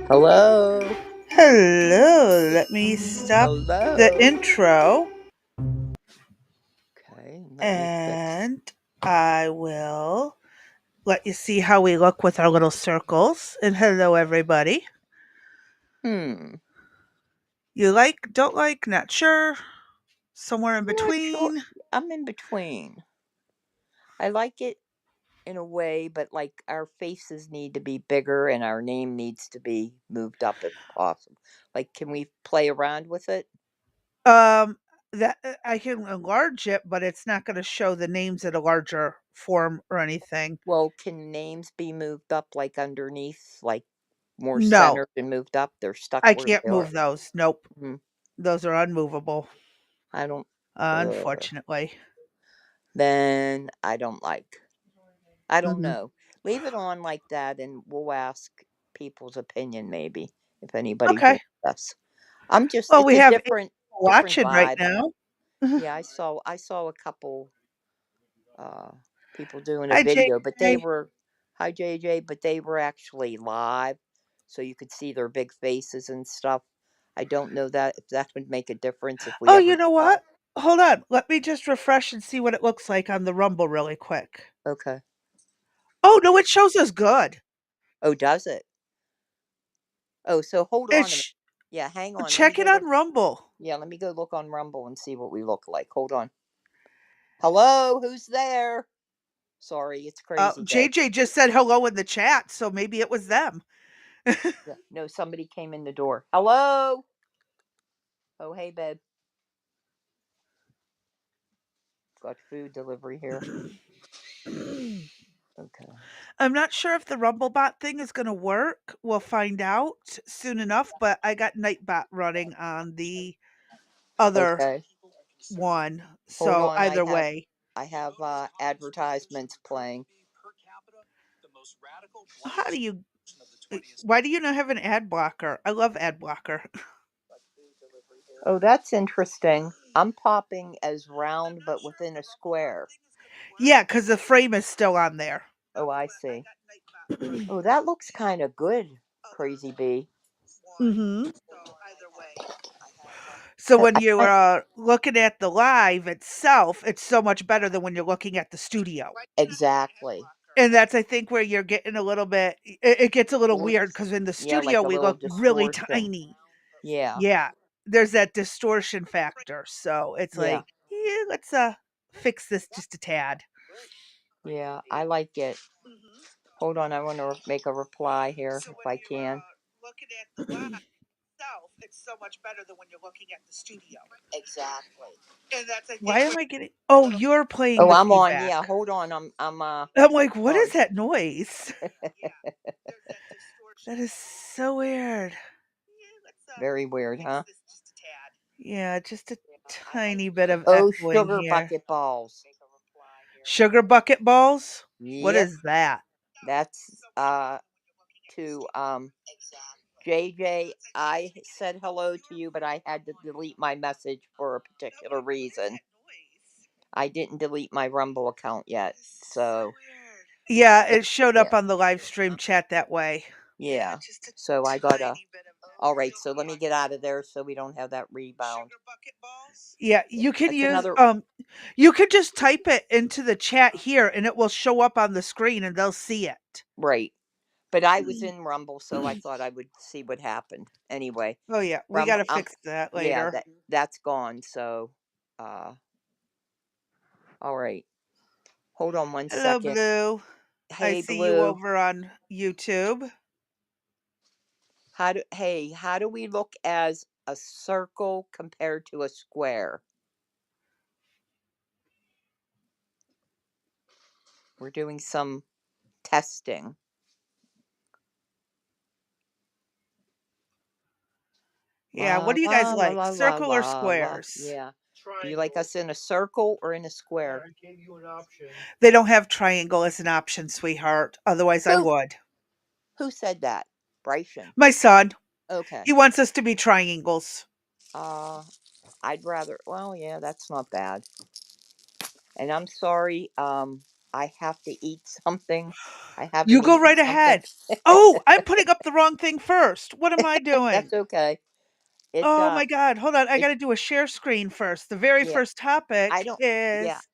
Hello. Hello, let me stop the Hello. intro Okay, let me fix. and I will let you see how we look with our little circles. And hello, everybody. Hmm. You like, don't like, not sure, somewhere in I'm not sure. between. I'm in between. I like it in a way, but like our faces need to be bigger and our name needs to be moved up if possible. Like, can we play around with it? Um, that I can enlarge it, but it's not going to show the names in a larger form or anything. Well, can names be moved up like underneath, like more No, centered and moved up? They're stuck I where can't they are. move those. Nope, Hmm. those are unmovable, I don't. unfortunately. Then I don't like. I don't Hmm. know. Leave it on like that, and we'll ask people's opinion maybe if anybody Okay. joins us. I'm just. Well, It's we a have different watching right vibe. now. Yeah, I saw a couple uh people doing a Hi, video, but they JJ. were hi JJ, but they were actually live, so you could see their big faces and stuff. I don't know that if that would make a difference if we Oh, ever you know decide. what? Hold on. Let me just refresh and see what it looks like on the Rumble really quick. Okay. Oh, no, it shows us good. Oh, does it? Oh, so hold on a minute. It's Yeah, hang on. Let me check it go to on Rumble. Yeah, let me go look on Rumble and see what we look like. Hold on. Hello, who's there? Sorry, it's crazy day. JJ just said hello in the chat, so maybe it was them. Yeah, no, somebody came in the door. Hello. Oh, hey, babe. Got food delivery here. Okay. I'm not sure if the Rumblebot thing is going to work. We'll find out soon enough, but I got Nightbot running on the other Okay. one. Hold So on. either way. I have advertisements playing. How do you why do you not have an ad blocker? I love ad blocker. Oh, that's interesting. I'm popping as round but within a square. Yeah, because the frame is still on there. Oh, I see. Oh, that looks kind of good, Crazy Bee. Mhm. So when you're, I looking at the live itself, it's so much better than when you're looking at the studio. exactly. And that's, I think, where you're getting a little bit it gets a little weird Looks because in the Yeah, like studio, a we little look really distortion. tiny. Yeah. Yeah. There's that distortion factor, so it's Yeah. like, "Yeah, let's, fix this just a tad." Yeah, I like it. Hold on, I want to make a reply here if I can. Looking at the live itself, it's so much better than when you're looking at the studio. Exactly. And that's, I Why think, am I getting Oh, you're playing Oh, the I'm on. feedback. Yeah, hold on. I'm I'm like, "What is sorry. that noise?" That is so weird. Very weird, huh? Yeah, just a tiny bit of Oh, echoing sugar here. bucket balls. Sugar bucket balls? What Yep, is that? that's to JJ. I said hello to you, but I had to delete my message for a particular reason. I didn't delete my Rumble account yet, so Yeah, it showed yeah. up on the live stream chat that way. Yeah. So I gotta. All right. So let me get out of there so we don't have that rebound. Yeah, you can That's use another. you could just type it into the chat here and it will show up on the screen and they'll see it. Right. But I was in Rumble, so I thought I would see what happened. Anyway, Oh yeah, we got Rumble. to fix that Yeah. later. That's gone. So, uh, all right. Hold on one Hello, second. Blue. I Hey, see you Blue. over on YouTube. How do we look as a circle compared to a square? We're doing some testing. Yeah, what La do you guys la la like? la la Circle or la la. squares? Yeah. Do you like us in a circle or in a square? They don't have triangle as an option, sweetheart. Otherwise, I Who would. who said that? Bryson. My son, Okay. he wants us to be triangles. Uh I'd rather, well, yeah, that's not bad. And I'm sorry, I have to eat something. I haven't You go eaten right something. ahead. Oh, I'm putting up the wrong thing first. What am I doing? That's okay. It Oh my god, hold on, I it gotta do a share screen first. The very yeah. first I topic don't yeah. is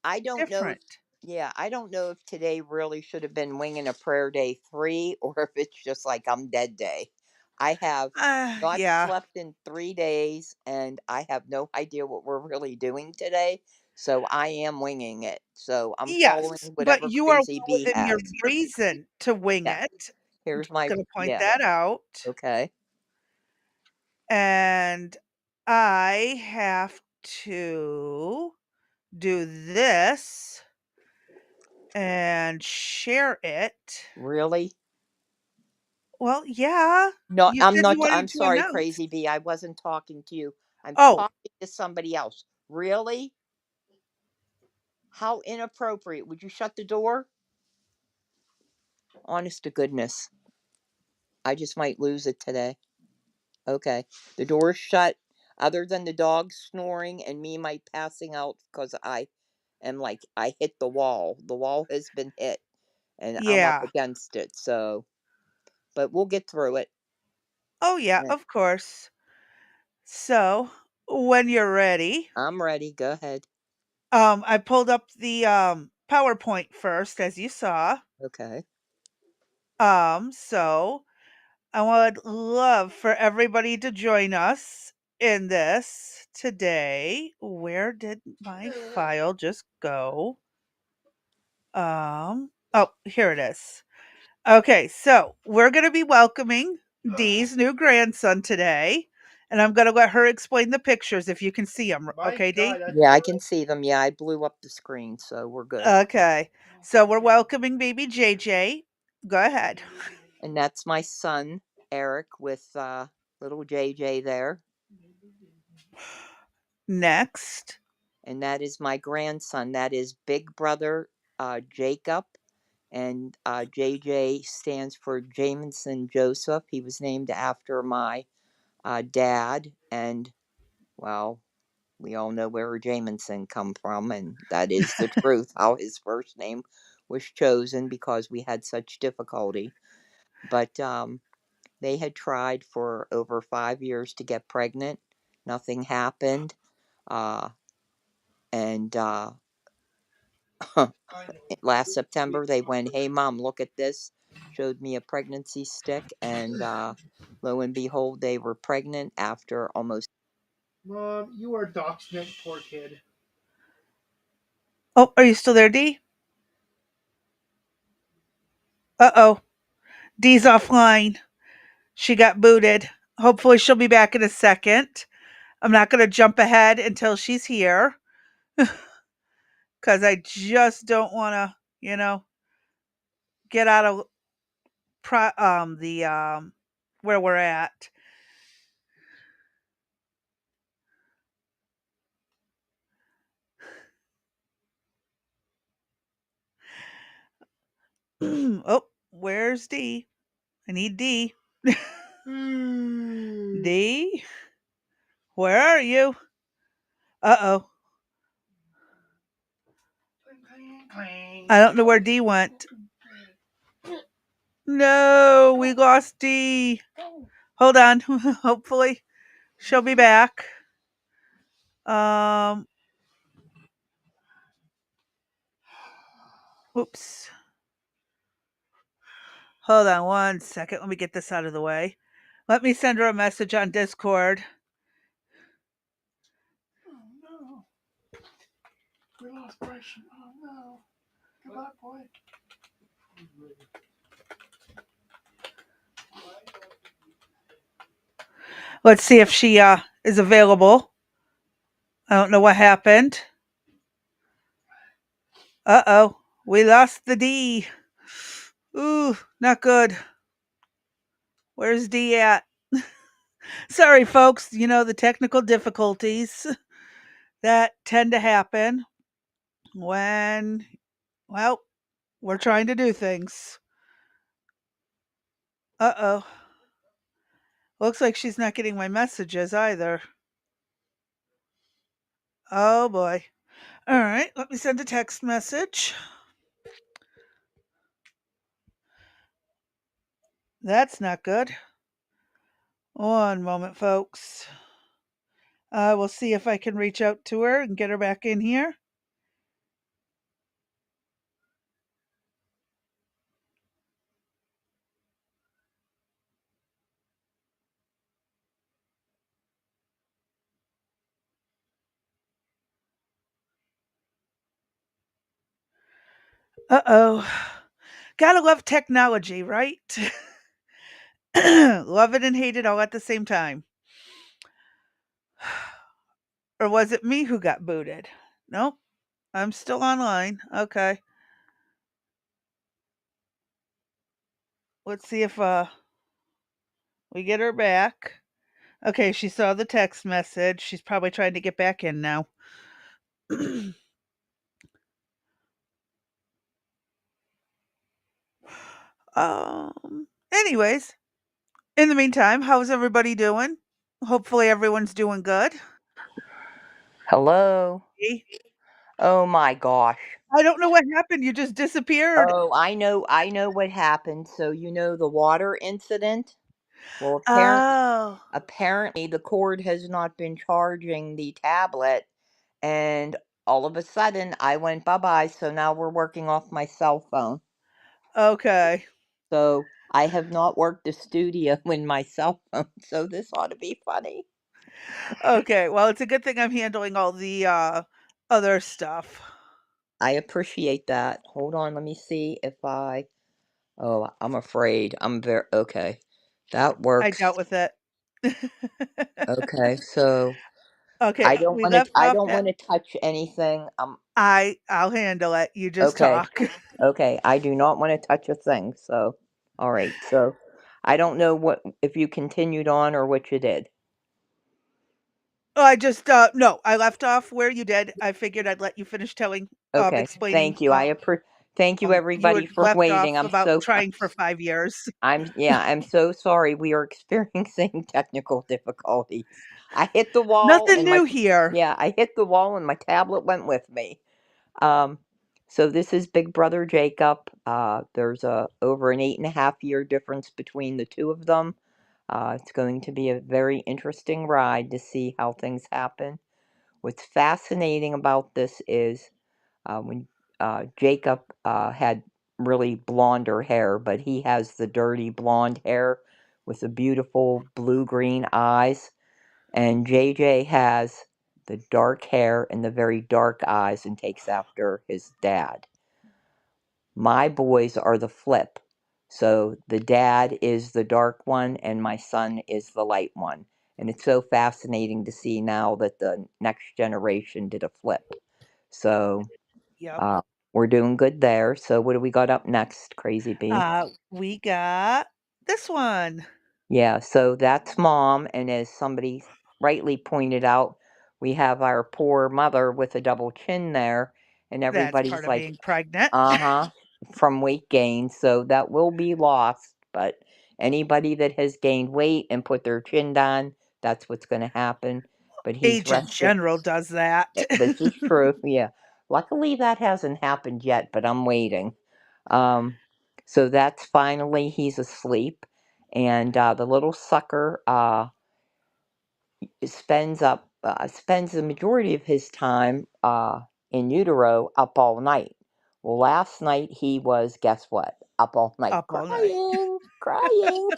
I don't know if different. yeah, I don't know if today really should have been winging a prayer day 3 or if it's just like I'm dead day. I have not Yeah. slept in 3 days and I have no idea what we're really doing today. So I am winging it. So I'm following Yes, but whatever you are Crazy well B within your has. reason to wing Yeah. it. Here's Just my gonna point yeah. that out. Okay. And I have to do this and share it. Really? Well, yeah. No, You I'm said you not wanted I'm to sorry, announce. Crazy B. I wasn't talking to you. I'm Oh, talking to somebody else. Really? How inappropriate. Would you shut the door? Honest to goodness. I just might lose it today. Okay. The door's shut. Other than the dog snoring and me might passing out because I am like I hit the wall. The wall has been hit and I'm up yeah. against it. So but we'll get through it. Oh, yeah, Eh, of course. So, when you're ready, I'm ready. Go ahead. I pulled up the, PowerPoint first, as you saw. Okay. So I would love for everybody to join us in this today. Where did my file just go? Oh, here it is. Okay, so we're going to be welcoming Dee's new grandson today, and I'm going to let her explain the pictures if you can see them. Okay, Dee? Yeah, I can see them. Yeah, I blew up the screen, so we're good. Okay, so we're welcoming baby JJ. Go ahead. And that's my son, Eric, with little JJ there. Next. And that is my grandson. That is big brother Jacob. And JJ stands for Jamison Joseph. He was named after my dad. And, well, we all know where Jamison come from. And that is the truth, how his first name was chosen because we had such difficulty. But they had tried for over 5 years to get pregnant. Nothing happened. Uh, and last September, they went, "Hey, mom, look at this." Showed me a pregnancy stick, and lo and behold, they were pregnant after almost. Mom, you are doxing poor kid. Oh, are you still there, Dee? Uh-oh. Dee's offline. She got booted. Hopefully she'll be back in a second. I'm not going to jump ahead until she's here cuz I just don't want to, get out of the where we're at. Oh, where's Dee? I need Dee. Hmm. Dee, where are you? Uh-oh. Clang, clang. I don't know where Dee went. No, we lost Dee. Hold on. Hopefully she'll be back. Um, oops. Hold on one second. Let me get this out of the way. Let me send her a message on Discord. Oh no. We lost Bryson. Oh no. Goodbye, boy. Let's see if she is available. I don't know what happened. Uh-oh. We lost the D. Ooh, not good. Where's D at? Sorry, folks. The technical difficulties that tend to happen when, well, we're trying to do things. Uh-oh. Looks like she's not getting my messages either. Oh boy. All right, let me send a text message. That's not good. One moment, folks. I will see if I can reach out to her and get her back in here. Uh-oh. Gotta love technology, right? Love it and hate it all at the same time. Or was it me who got booted? Nope. I'm still online. Okay. Let's see if we get her back. Okay, she saw the text message. She's probably trying to get back in now. Anyways, in the meantime, how's everybody doing? Hopefully everyone's doing good. Hello? Me? Oh my gosh. I don't know what happened. You just disappeared. Oh, I know what happened. So you know the water incident? Well, Oh. apparently the cord has not been charging the tablet, and all of a sudden I went bye-bye, so now we're working off my cell phone. Okay. So I have not worked the studio in my cell phone, so this ought to be funny. Okay. Well, it's a good thing I'm handling all the other stuff. I appreciate that. Hold on, let me see if I. Oh, I'm afraid. I'm very okay. That I works. dealt with it. Okay, so Okay, we left I off don't at want to touch anything. I'll handle it. You just Okay. talk. Okay, I do not want to touch a thing. So, all right. So, I don't know what if you continued on or what you did. Oh, I just no, I left off where you did. I figured I'd let you finish telling Okay. explaining Thank you. Thank you you everybody had for left off waiting. about trying for 5 years. I'm yeah, I'm so sorry. We are experiencing technical difficulties. I hit the wall Nothing and new here. I hit the wall and my tablet went with me. Um, so this is Big Brother Jacob. There's a over an 8.5 year difference between the two of them. It's going to be a very interesting ride to see how things happen. What's fascinating about this is when Jacob had really blonder hair, but he has the dirty blonde hair with the beautiful blue green eyes. And JJ has the dark hair and the very dark eyes and takes after his dad. My boys are the flip. So the dad is the dark one and my son is the light one. And it's so fascinating to see now that the next generation did a flip. So Yep. uh, we're doing good there. So what do we got up next, Crazy Bee? We got this one. Yeah, so that's mom, and as somebody rightly pointed out, we have our poor mother with a double chin there, and That's everybody's part of like, being pregnant. uh-huh, from weight gain, so that will be lost, but anybody that has gained weight and put their chin down, that's what's going to happen. But he's Age in rested. general does that. This is true, yeah. Luckily, that hasn't happened yet, but I'm waiting. Um, so that's finally he's asleep, and the little sucker spends the majority of his time in utero up all night. Well, last night he was guess what? Up all night Up all night. crying,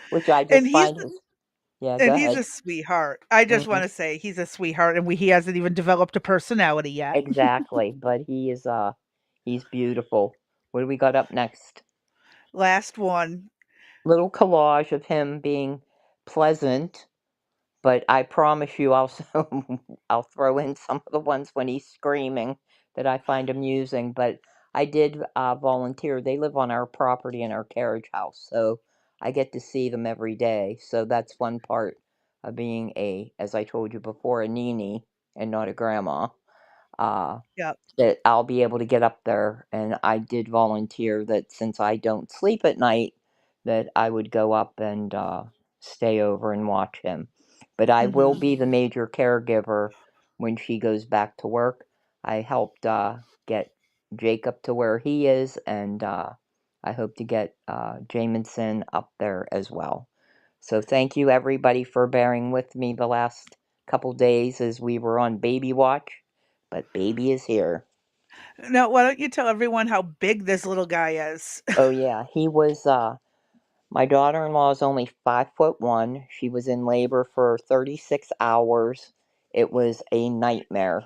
which I And just he's find is yeah. Go he's ahead. a sweetheart. I just Hmm. want to say he's a sweetheart and he hasn't even developed a personality yet. Exactly, but he's beautiful. What do we got up next? Last one. Little collage of him being pleasant, but I promise you also I'll throw in some of the ones when he's screaming that I find amusing. But I did volunteer. They live on our property in our carriage house, so I get to see them every day. So that's one part of being as I told you before, a Nini and not a grandma. Uh, Yep. that I'll be able to get up there. And I did volunteer that since I don't sleep at night, that I would go up and stay over and watch him. But I will Mhm. be the major caregiver when she goes back to work. I helped get Jacob to where he is, and I hope to get Jamison up there as well. So thank you everybody for bearing with me the last couple days as we were on baby watch, but baby is here. Now, why don't you tell everyone how big this little guy is? Oh yeah, he was my daughter-in-law is only 5'1". She was in labor for 36 hours. It was a nightmare.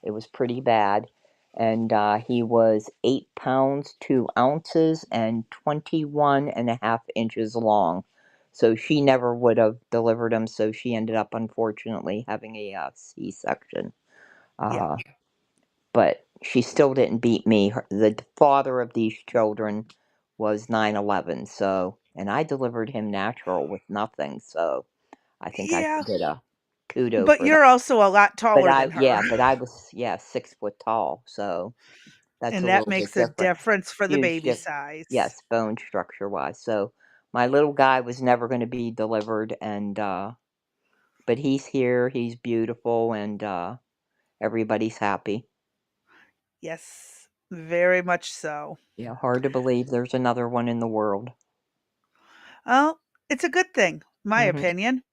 It was pretty bad. And he was 8 pounds, 2 ounces, and 21 and a half inches long. So she never would have delivered him, so she ended up, unfortunately, having a C-section. Yeah. Uh, but she still didn't beat me. The father of these children was 9/11, so, and I delivered him natural with nothing, so I think I Yeah. should get a kudo But for that. you're also a lot But taller than her. I was, yeah, 6 foot tall, so that's a And that little bit makes a different. difference for the Huge baby difference. size. Yes, bone structure wise. So my little guy was never going to be delivered, and but he's here. He's beautiful, and everybody's happy. Yes, very much so. Yeah, hard to believe there's another one in the world. Well, it's a good thing, my Hmm. opinion.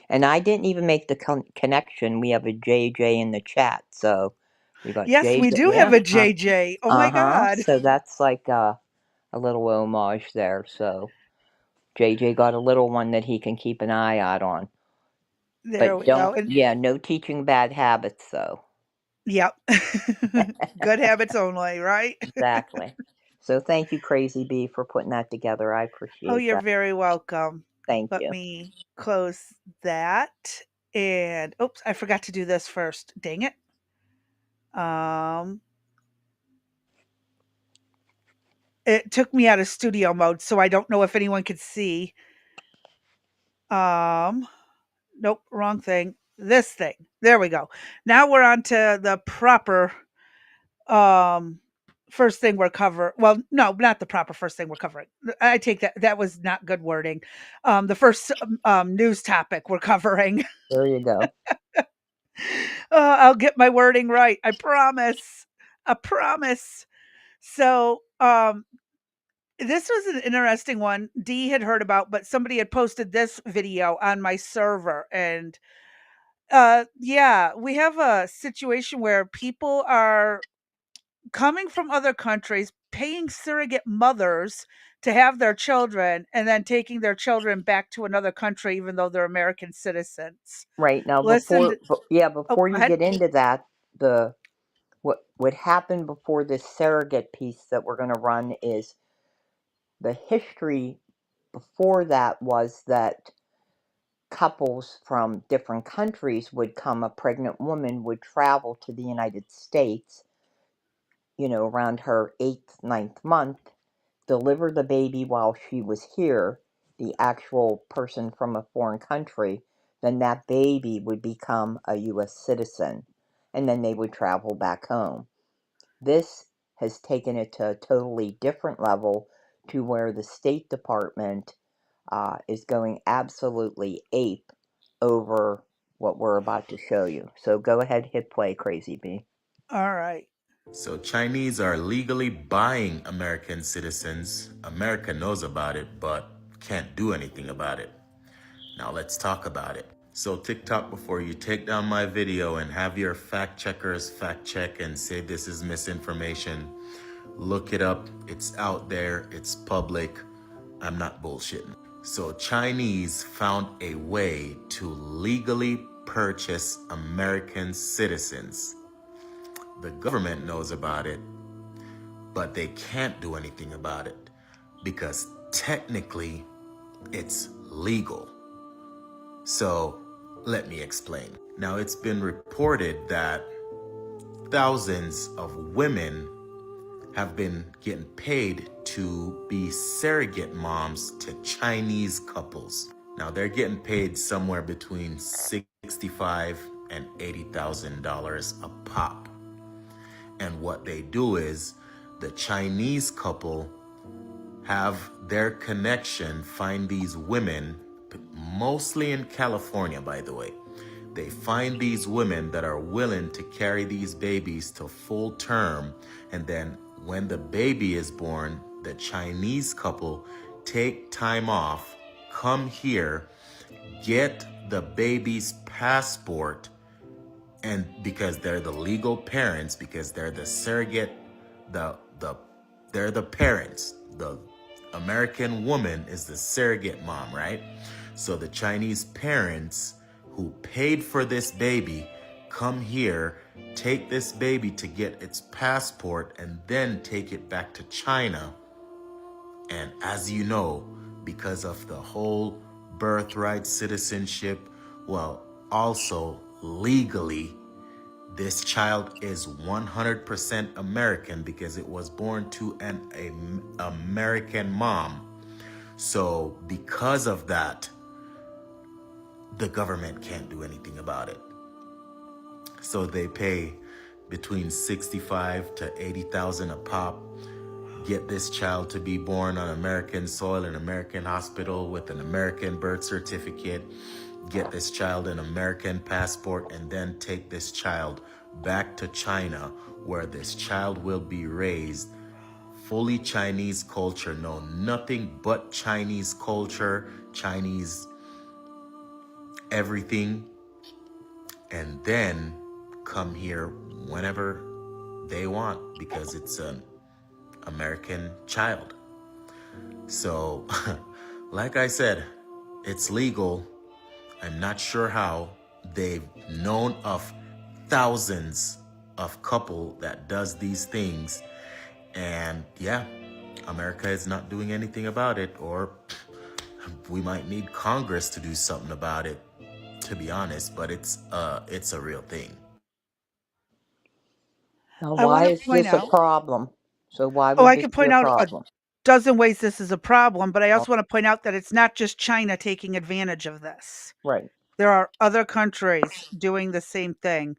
And I didn't even make the connection. We have a JJ in the chat, so we got Yes, we JJ. do have Yeah. a JJ. Oh my Uh-huh. god. So that's like a little homage there. So JJ got a little one that he can keep an eye out on. There But we go. don't, And yeah, no teaching bad habits though. yep. Good habits only, right? Exactly. So thank you, Crazy Bee, for putting that together. I Oh, appreciate you're that. very welcome. Thank Let you. me close that. And oops, I forgot to do this first. Dang it. Um it took me out of studio mode, so I don't know if anyone could see. Um Nope, wrong thing. This thing. There we go. Now we're on to the proper um first thing we're covering. Well, no, not the proper first thing we're covering. I take that that was not good wording. The first news topic we're covering. There you go. I'll get my wording right. I promise. I promise. So, this was an interesting one. Dee had heard about, but somebody had posted this video on my server, and yeah, we have a situation where people are coming from other countries, paying surrogate mothers to have their children, and then taking their children back to another country, even though they're American citizens. Right now, Listen, yeah, oh, before go you ahead. get into that, the what happened before this surrogate piece that we're going to run is the history before that was that couples from different countries would come, a pregnant woman would travel to the United States, around her eighth, ninth month, deliver the baby while she was here, the actual person from a foreign country, then that baby would become a U.S. citizen, and then they would travel back home. This has taken it to a totally different level to where the State Department is going absolutely ape over what we're about to show you. So go ahead, hit play, Crazy Bee. All right. So Chinese are legally buying American citizens. America knows about it, but can't do anything about it. Now let's talk about it. So TikTok, before you take down my video and have your fact checkers fact check and say this is misinformation, look it up. It's out there. It's public. I'm not bullshitting. So Chinese found a way to legally purchase American citizens. The government knows about it, but they can't do anything about it because technically it's legal. So let me explain. Now, it's been reported that thousands of women have been getting paid to be surrogate moms to Chinese couples. Now, they're getting paid somewhere between $65,000 and $80,000 a pop. And what they do is the Chinese couple have their connection find these women, mostly in California, by the way. They find these women that are willing to carry these babies to full term, and then when the baby is born, the Chinese couple take time off, come here, get the baby's passport, and because they're the legal parents, because they're the surrogate, the they're the parents. The American woman is the surrogate mom, right? So the Chinese parents who paid for this baby come here, take this baby to get its passport, and then take it back to China. And as you know, because of the whole birthright citizenship, well, also legally, this child is 100% American because it was born to an American mom. So, because of that, the government can't do anything about it. So they pay between 65 to 80,000 a pop, get this child to be born on American soil, an American hospital with an American birth certificate, get this child an American passport, and then take this child back to China, where this child will be raised fully Chinese culture, know nothing but Chinese culture, Chinese everything, and then come here whenever they want because it's an American child. So, like I said, it's legal. I'm not sure how. They've known of thousands of couple that does these things. And yeah, America is not doing anything about it, or we might need Congress to do something about it, to be honest, but it's a real thing. Now, I why want to is point this a out, problem? So, why oh, would I this can be point a out a problem? dozen ways this is a problem, but I Oh, also want to point out that it's not just China taking advantage of this. right. There are other countries doing the same thing.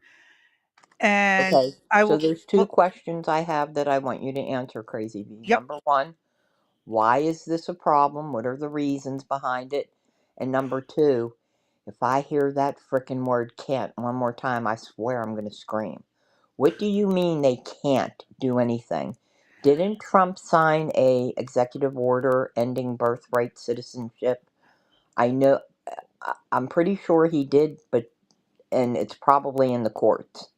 And Okay. I So, will, there's two well, questions I have that I want you to answer, Crazy V. yep, Number one, why is this a problem? What are the reasons behind it? And number two, if I hear that frickin' word can't one more time, I swear I'm going to scream. What do you mean they can't do anything? Didn't Trump sign a executive order ending birthright citizenship? I know I'm pretty sure he did, but and it's probably in the courts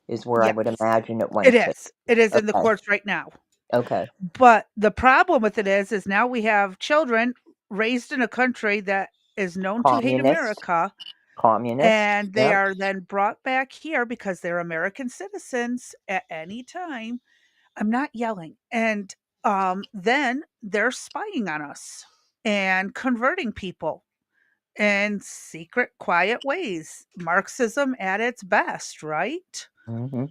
is where I yes, would imagine it it went to. is. It is in the Okay. courts right now. Okay. But the problem with it is now we have children raised in a country that is known to hate Communist. America, Communist. and they Yep. are then brought back here because they're American citizens at any time. I'm not yelling. And then they're spying on us and converting people in secret, quiet ways. Marxism at its best, right? Hmm.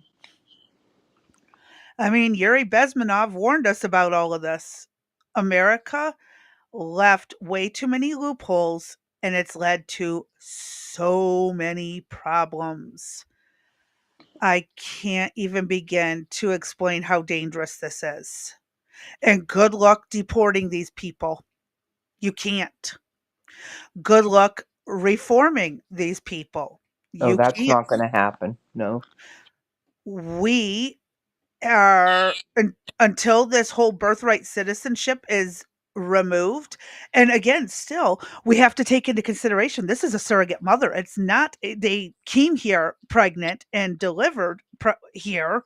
I mean, Yuri Bezmenov warned us about all of this. America left way too many loopholes, and it's led to so many problems. I can't even begin to explain how dangerous this is. And good luck deporting these people. You can't. Good luck reforming these people. Oh, You that's can't. not going to happen. No. We are until this whole birthright citizenship is removed. And again, still, we have to take into consideration this is a surrogate mother. It's not they came here pregnant and delivered here.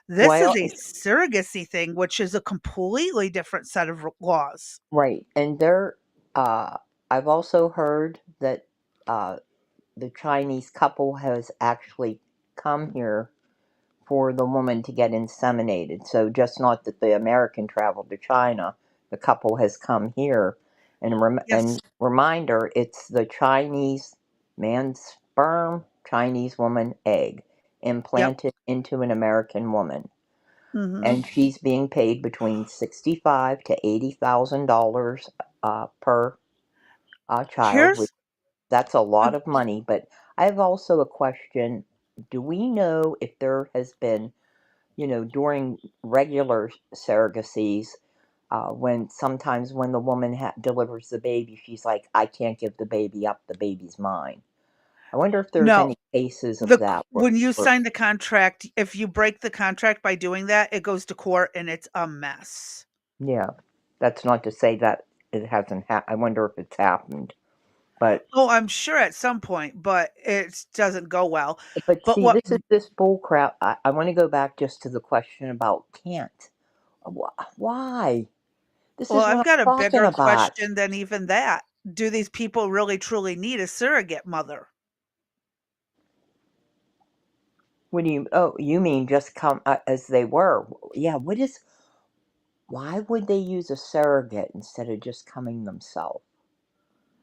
This is Well, a surrogacy thing, which is a completely different set of laws. right. And uh, I've also heard that uh, the Chinese couple has actually come here for the woman to get inseminated. So just not that the American traveled to China, the couple has come here. Yes. And reminder, it's the Chinese man's sperm, Chinese woman egg Yep. implanted into an American woman, Hmm. and she's being paid between 65 to $80,000 per child, which Here's that's a uh, lot of money. But I have also a question: do we know if there has been, during regular surrogacies, when sometimes when the woman delivers the baby, she's like, "I can't give the baby up. The baby's mine." I wonder if there's no. any cases of The that. When you sign the contract, if you break the contract by doing that, it goes to court and it's a mess. Yeah. That's not to say that it hasn't I wonder if it's happened. But Oh, I'm sure at some point, but it doesn't go well. But see, what this bull crap. I want to go back just to the question about can't. Why? This well, is I've what got a I'm talking bigger about. question than even that. Do these people really truly need a surrogate mother? What do you? Oh, you mean just come as they were? Yeah. What is? Why would they use a surrogate instead of just coming themselves?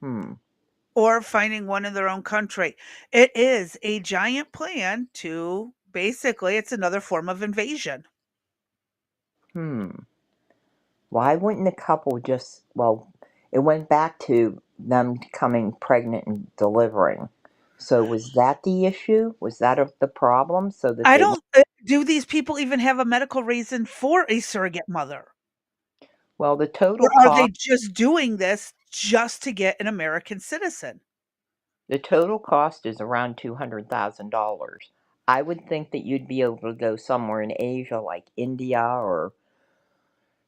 Hmm. Or finding one in their own country? It is a giant plan to basically, it's another form of invasion. Hmm. Why wouldn't the couple just? Well, it went back to them becoming pregnant and delivering. So was that the issue? Was that the problem? So that I they don't do these people even have a medical reason for a surrogate mother? well, the Or total are they cost just doing this just to get an American citizen? is around $200,000. I would think that you'd be able to go somewhere in Asia, like India or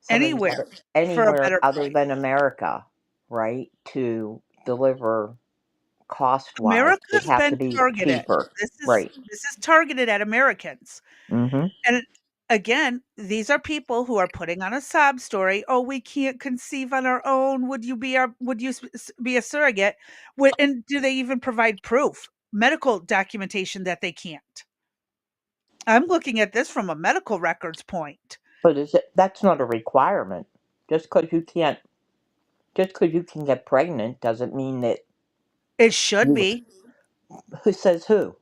some of the Anywhere other for a anywhere better other price. than America, right? To deliver cost wise would America's have to been be targeted. cheaper, This is right? this is targeted at Americans. Mm-hmm. And again, these are people who are putting on a sob story. "Oh, we can't conceive on our own. Would you be a surrogate?" And do they even provide proof, medical documentation that they can't? I'm looking at this from a medical records point. But that's not a requirement. Just because you can't, just because you can get pregnant doesn't mean that It should you. be. Who says who?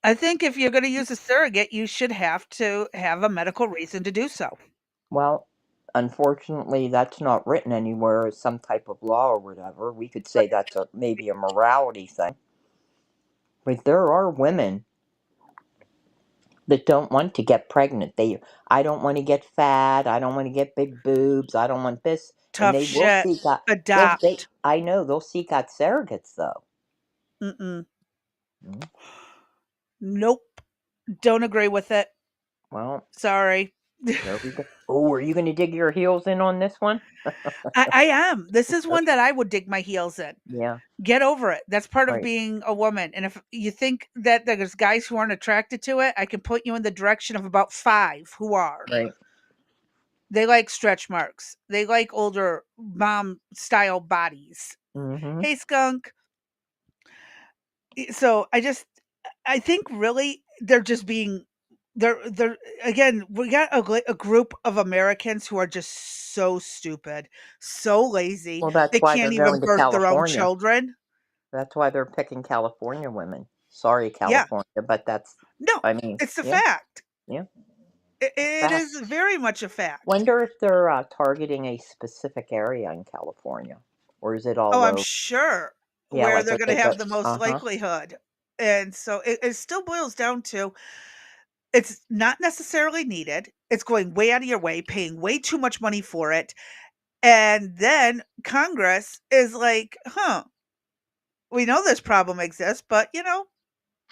I think if you're gonna use a surrogate, you should have to have a medical reason to do so. Well, unfortunately, that's not written anywhere as some type of law or whatever. We could say that's maybe a morality thing. But there are women that don't want to get pregnant. I don't want to get fat. I don't want to get big boobs. I don't want this, and Tough they will shit. seek out. Adopt. I know they'll seek out surrogates though. Mm-mm. Mm. Nope. Don't agree with it. Well, Sorry. there we go. Oh, are you going to dig your heels in on this one? I am. This is one that I would dig my heels in. Yeah, Get over it. That's part of right, being a woman. And if you think that there's guys who aren't attracted to it, I can put you in the direction of about 5 who are. right. They like stretch marks. They like older mom style bodies. Mm-hmm. Hey, skunk. So I think really they're just being they're again, we got a group of Americans who are just so stupid, so lazy. Well, that's They why they're can't even going to birth their own California. children. That's why they're picking California women. Sorry, Yeah. California, but that's. No, I mean, it's a yeah, fact. yeah. It Fact. is very much a fact. Wonder if they're targeting a specific area in California, or is it Oh, all I'm over? sure Yeah, where like they're if gonna they have got. the most Uh huh. likelihood. And so it still boils down to it's not necessarily needed. It's going way out of your way, paying way too much money for it. And then Congress is like, huh, we know this problem exists, but Who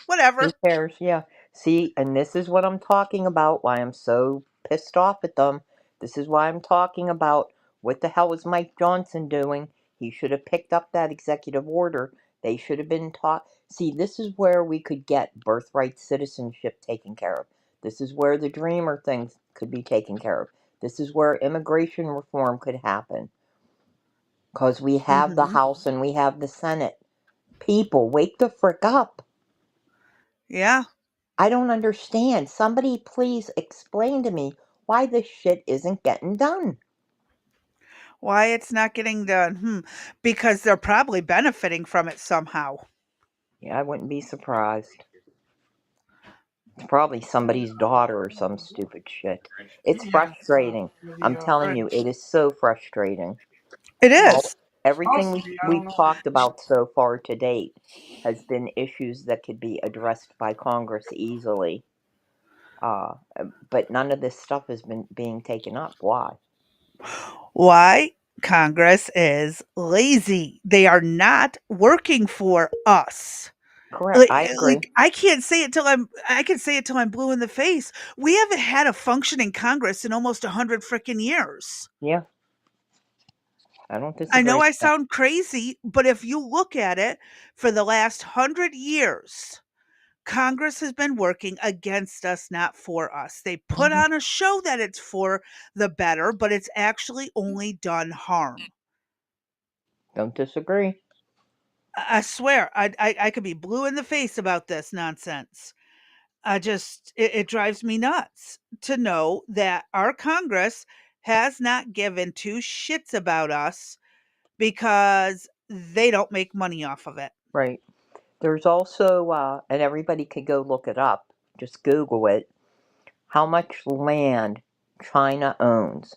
whatever. cares? Yeah. See, and this is what I'm talking about. Why I'm so pissed off at them. This is why I'm talking about what the hell is Mike Johnson doing? He should have picked up that executive order. They should have been taught. See, this is where we could get birthright citizenship taken care of. This is where the Dreamer things could be taken care of. This is where immigration reform could happen. Because we have the Mhm. House and we have the Senate. People, wake the frick up. Yeah. I don't understand. Somebody please explain to me why this shit isn't getting done. Why it's not getting done? Because they're probably benefiting from it somehow. Yeah, I wouldn't be surprised. It's probably somebody's daughter or some stupid shit. It's frustrating. I'm telling you, it is so frustrating. It All is. everything we've talked about so far to date has been issues that could be addressed by Congress easily. Uh, but none of this stuff has been being taken up. Why? Why? Congress is lazy. They are not working for us. Correct. Like I agree. like, I can say it till I'm blue in the face. We haven't had a functioning Congress in almost 100 freaking years. Yeah. I don't I know disagree I with that. sound crazy, but if you look at it, for the last 100 years, Congress has been working against us, not for us. They put Mhm. on a show that it's for the better, but it's actually only done harm. Don't disagree. I swear, I could be blue in the face about this nonsense. It drives me nuts to know that our Congress has not given two shits about us because they don't make money off of it. Right. There's also, and everybody can go look it up. Just Google it. How much land China owns?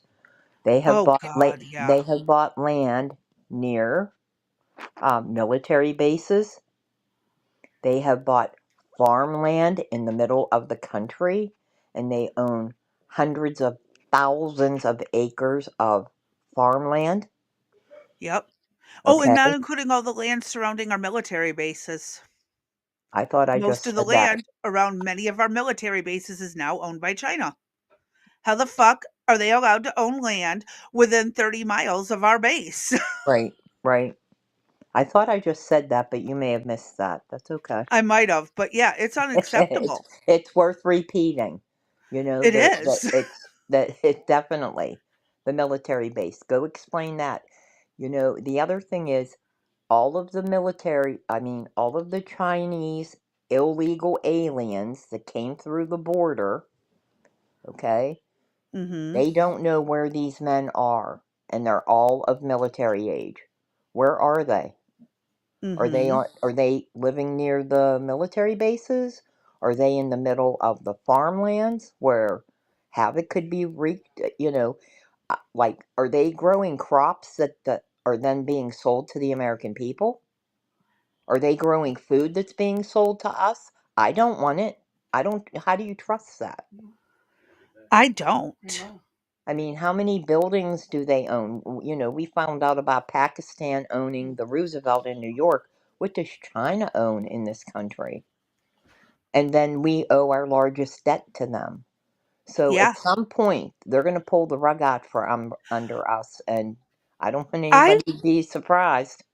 They have Oh bought God, yeah. they have bought land near military bases. They have bought farmland in the middle of the country, and they own hundreds of thousands of acres of farmland. Yep. Oh, and Okay, not including all the land surrounding our military bases. I thought I Most just of the said that. land around many of our military bases is now owned by China. How the fuck are they allowed to own land within 30 miles of our base? Right, right. I thought I just said that, but you may have missed that. That's okay. I might have, but yeah, it's it's unacceptable. it's worth repeating. You know It that is. it definitely the military base. Go explain that. You know the other thing is all of the military. I mean all of the Chinese illegal aliens that came through the border. Okay, Mhm. they don't know where these men are, and they're all of military age. Where are they? Mhm. Are they living near the military bases? Are they in the middle of the farmlands where havoc could be wreaked? Like are they growing crops that are then being sold to the American people? Are they growing food that's being sold to us? I don't want it. I don't. How do you trust that? I don't. I mean, how many buildings do they own? You know, we found out about Pakistan owning the Roosevelt in New York. What does China own in this country? And then we owe our largest debt to them. So Yeah. at some point, they're going to pull the rug out from under us, and I don't want I anybody to be surprised.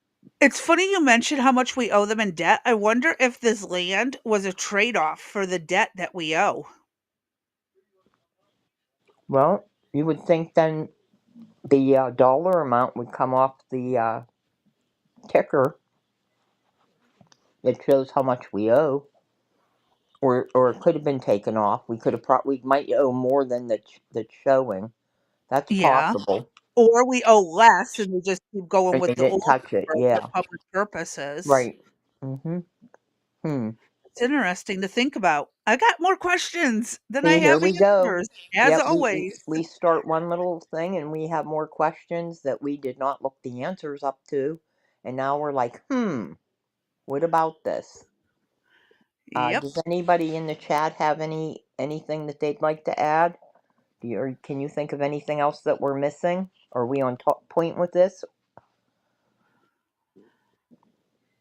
It's funny you mentioned how much we owe them in debt. I wonder if this land was a trade-off for the debt that we owe. Well, you would think then the dollar amount would come off the ticker that shows how much we owe, or it could have been taken off. We could have we might owe more than that's showing. That's Yeah. possible. Or we owe less and we just keep going And with they the didn't old touch it. number for Yeah. public purposes. Right. Mm-hmm. Hmm. It's interesting to think about. I got more questions than I See, here have we go. answers, as Yep, always. we start one little thing and we have more questions that we did not look the answers up to, and now we're like, what about this? Yep. Does anybody in the chat have anything that they'd like to add? Or can you think of anything else that we're missing? Are we on point with this?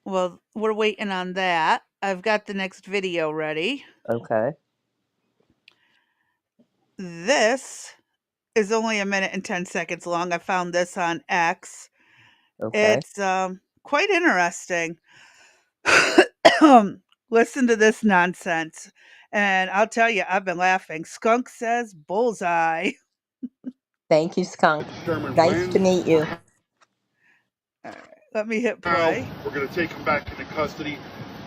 Well, we're waiting on that. I've got the next video ready. Okay, This is only a minute and 10 seconds long. I found this on X. okay. It's quite interesting. Listen to this nonsense. And I'll tell you, I've been laughing. Skunk says bullseye. Thank you, Skunk. Determine Nice to when, meet you. All right, let me hit how play. we're going to take him back into custody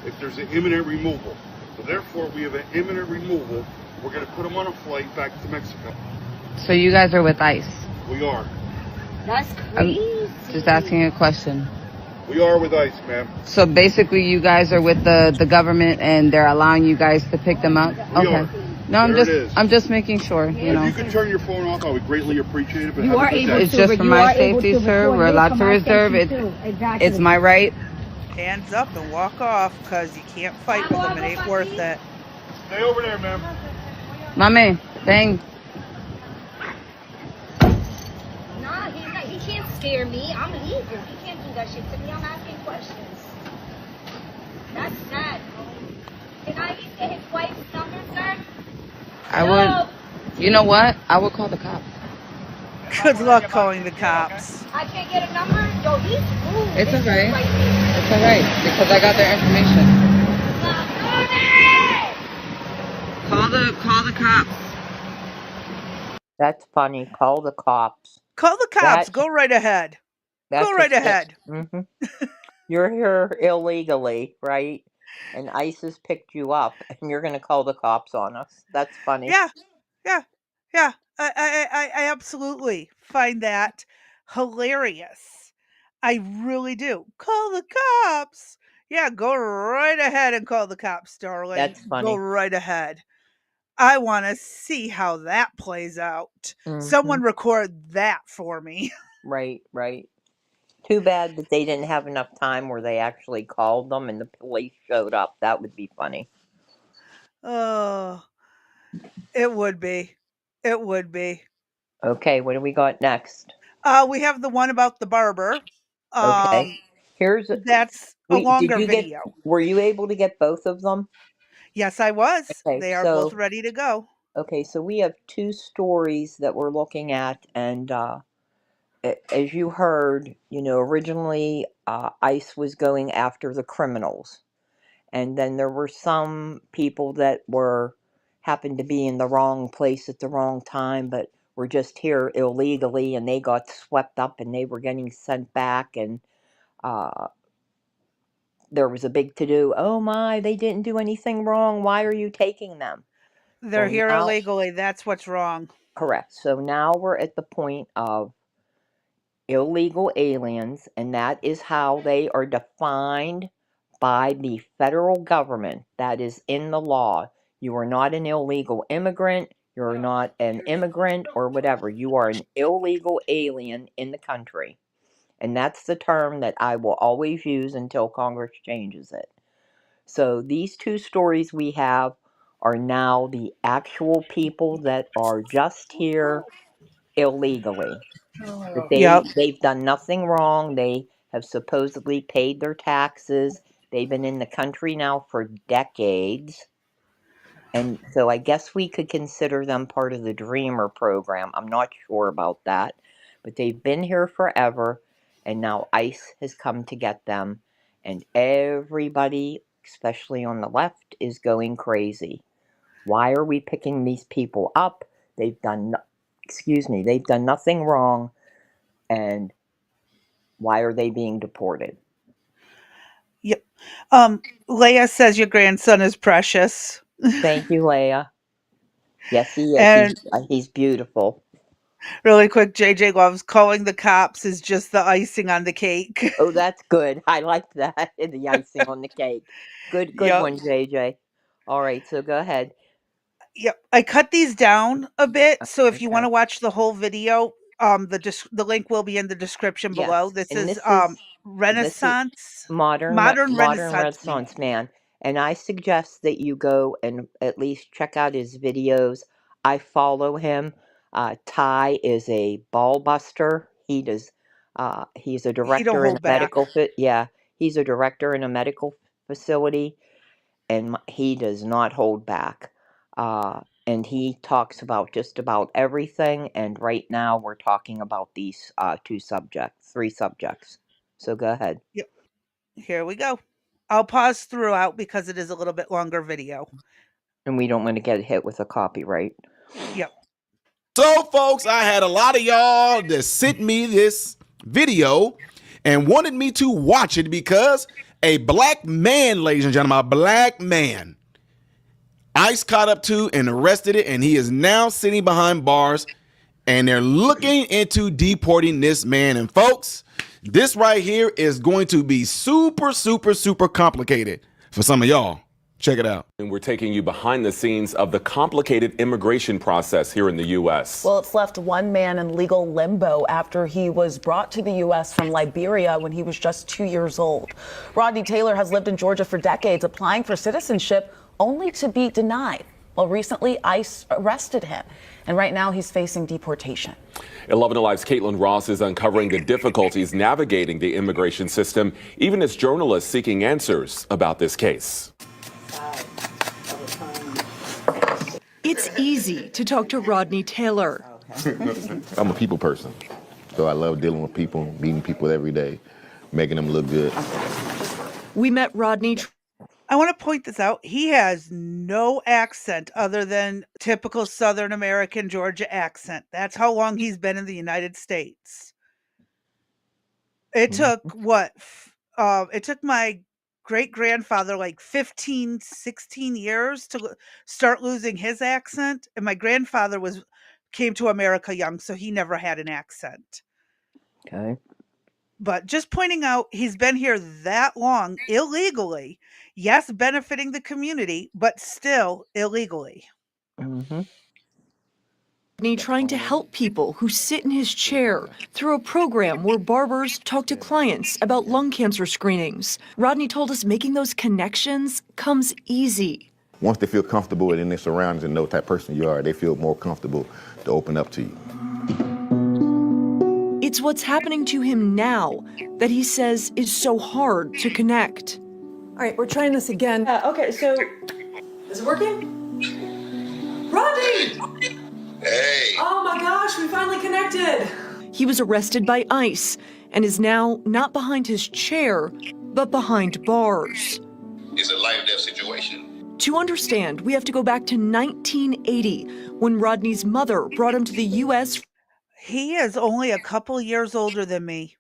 if there's an imminent removal. So therefore, we have an imminent removal. We're going to put him on a flight back to Mexico. So you guys are with ICE? We are. That's I'm crazy. just asking a question. We are with ICE, ma'am. So basically you guys are with the government and they're allowing you guys to pick them up? We are. No, There it is. I'm just making sure, you If know. you could turn your phone off, I would greatly appreciate it. But You have a are good able day. It's to, just but for you my are able safety, to sir. record We're this allowed for to my reserve safety it. too. Exactly. It's my right. Hands up and walk off because you can't fight with them. It ain't worth it. Stay over there, ma'am. Mame, bang. Nah, he's not. He can't scare me. I'm legal. He can't do that shit to me. I'm asking questions. That's sad. Can I get his wife's number, sir? I would, you know what? I would call the cops. Good luck calling the cops. I can't get a number? Yo, he's rude. It's This okay. dude right here. It's all right because I got their information. Call the cops. That's funny. Call the cops. Call the cops. That Go right ahead. Go that's a right ahead. mm-hmm. You're here illegally, right? And ICE has picked you up, and you're going to call the cops on us. That's funny. Yeah, yeah, yeah. I absolutely find that hilarious. I really do. Call the cops. Yeah, go right ahead and call the cops, darling. That's Go funny. right ahead. I want to see how that plays out. Hmm. Someone record that for me. Right, right. Too bad that they didn't have enough time where they actually called them and the police showed up. That would be funny. Oh, it would be. It would be. Okay, what do we got next? We have the one about the barber. Okay. Um, Here's that's a we did longer you get video. were you able to get both of them? Yes, I was. Okay, They are both so ready to go. we have two stories that we're looking at, and as you heard, originally ICE was going after the criminals, and then there were some people that were happened to be in the wrong place at the wrong time, but were just here illegally, and they got swept up, and they were getting sent back, and uh, there was a big to do. Oh my, they didn't do anything wrong. Why are you taking them? They're Well, here now, illegally. That's what's wrong. correct. So now we're at the point of illegal aliens, and that is how they are defined by the federal government. That is in the law. You are not an illegal immigrant, you're not an immigrant or whatever. You are an illegal alien in the country. And that's the term that I will always use until Congress changes it. So these two stories we have are now the actual people that are just here illegally, that Yep. they've done nothing wrong. They have supposedly paid their taxes. They've been in the country now for decades. And so I guess we could consider them part of the Dreamer program. I'm not sure about that. But they've been here forever, and now ICE has come to get them. And everybody, especially on the left, is going crazy. Why are we picking these people up? They've done, they've done nothing wrong. And why are they being deported? Yep. Leia says your grandson is precious. Thank you, Leia. Yes, he is. And He's beautiful. really quick, JJ loves calling the cops is just the icing on the cake. Oh, that's good. I like that. The icing on the cake. Good Yep. one, JJ. All right, so go ahead. Yep. I cut these down a bit, so if you want Okay. to watch the whole video, the link will be in the description below. Yes, This and is this is Renaissance, modern modern modern Renaissance man. Renaissance man, and I suggest that you go and at least check out his videos. I follow him. Ty is a ball buster. He does. He's a He don't director in a hold back. medical fit. Yeah, he's a director in a medical facility, and he does not hold back. And he talks about just about everything. And right now, we're talking about these three subjects. So go ahead. Yep. Here we go. I'll pause throughout because it is a little bit longer video. And we don't want to get hit with a copyright. Yep. So, folks, I had a lot of y'all that sent me this video and wanted me to watch it because a black man, ladies and gentlemen, a black man, ICE caught up to and arrested it, and he is now sitting behind bars, and they're looking into deporting this man. And folks, this right here is going to be super, super, super complicated for some of y'all. Check it out. And we're taking you behind the scenes of the complicated immigration process here in the U.S. Well, it's left one man in legal limbo after he was brought to the U.S. from Liberia when he was just 2 years old. Rodney Taylor has lived in Georgia for decades, applying for citizenship only to be denied. Well, recently, ICE arrested him, and right now he's facing deportation. 11 Alive's Caitlin Ross is uncovering the difficulties navigating the immigration system, even as journalists seeking answers about this case. It's easy to talk to Rodney Taylor. I'm a people person, so I love dealing with people, meeting people every day, making them look good. We met Rodney. I want to point this out. He has no accent other than typical Southern American Georgia accent. That's how long he's been in the United States. It took what? It took my great grandfather like 15, 16 years to start losing his accent. And my grandfather came to America young, so he never had an accent. Okay. But just pointing out, he's been here that long illegally. Yes, benefiting the community, but still illegally. Mm-hmm. Trying to help people who sit in his chair through a program where barbers talk to clients about lung cancer screenings. Rodney told us making those connections comes easy. Once they feel comfortable in their surroundings and know what type of person you are, they feel more comfortable to open up to you. It's what's happening to him now that he says is so hard to connect. All right, we're trying this again. Okay, so is it working? Rodney! Hey. Oh my gosh, we finally connected. He was arrested by ICE and is now not behind his chair, but behind bars. It's a life or death situation. To understand, we have to go back to 1980 when Rodney's mother brought him to the U.S. He is only a couple years older than me.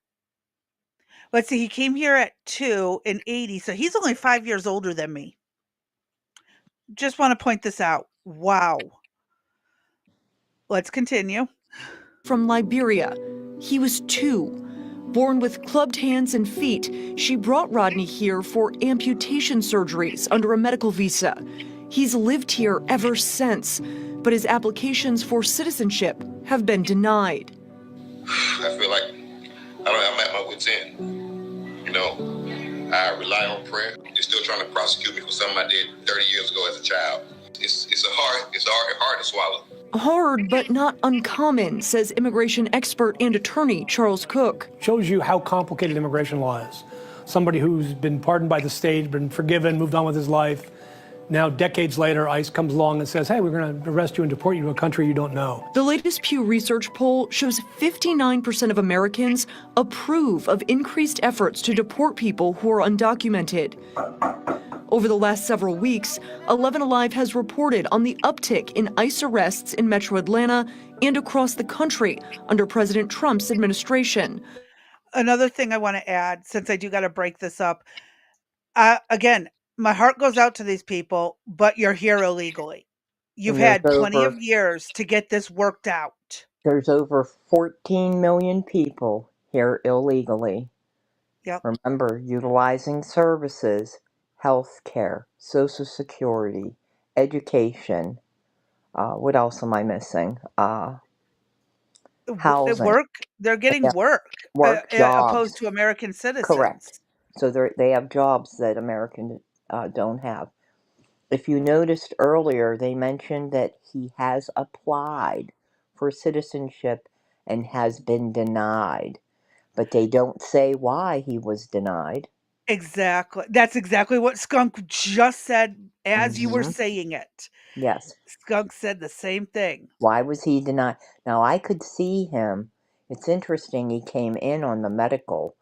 Let's see, he came here at 2 in 80, so he's only 5 years older than me. Just want to point this out. Wow. Let's continue. From Liberia. He was 2. Born with clubbed hands and feet, she brought Rodney here for amputation surgeries under a medical visa. He's lived here ever since, but his applications for citizenship have been denied. I feel like I'm at my wit's end. You know, I rely on prayer. They're still trying to prosecute me for something I did 30 years ago as a child. It's hard to swallow. Hard, but not uncommon, says immigration expert and attorney Charles Cook. Shows you how complicated immigration law is. Somebody who's been pardoned by the state, been forgiven, moved on with his life. Now, decades later, ICE comes along and says, hey, we're going to arrest you and deport you to a country you don't know. The latest Pew Research poll shows 59% of Americans approve of increased efforts to deport people who are undocumented. Over the last several weeks, 11 Alive has reported on the uptick in ICE arrests in metro Atlanta and across the country under President Trump's administration. Another thing I want to add, since I do got to break this up, again, my heart goes out to these people, but you're here illegally. You've had plenty of years to get this worked out. There's over 14 million people here illegally. Yep. Remember, utilizing services, health care, Social Security, education. What else am I missing? Housing. Work. They're getting work jobs. opposed to American citizens. Correct. So they have jobs that Americans don't have. If you noticed earlier, they mentioned that he has applied for citizenship and has been denied. But they don't say why he was denied. Exactly. That's exactly what Skunk just said as you were saying it. Yes. Skunk said the same thing. Why was he denied? Now, I could see him. It's interesting he came in on the medical.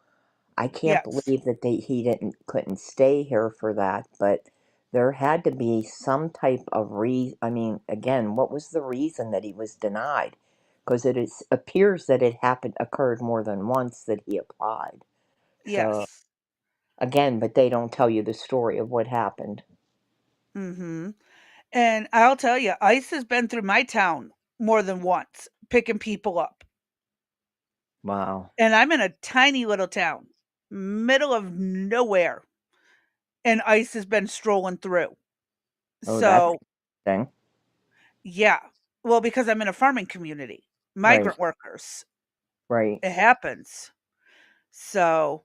I can't believe that he couldn't stay here for that, but there had to be some type of reason. I mean, again, what was the reason that he was denied? Because appears that it occurred more than once that he applied. Yes. So, again, but they don't tell you the story of what happened. Mm-hmm. And I'll tell you, ICE has been through my town more than once, picking people up. Wow. And I'm in a tiny little town, middle of nowhere. And ICE has been strolling through. Oh, so, that's interesting. Yeah. Well, because I'm in a farming community, migrant workers. Right. It happens. So,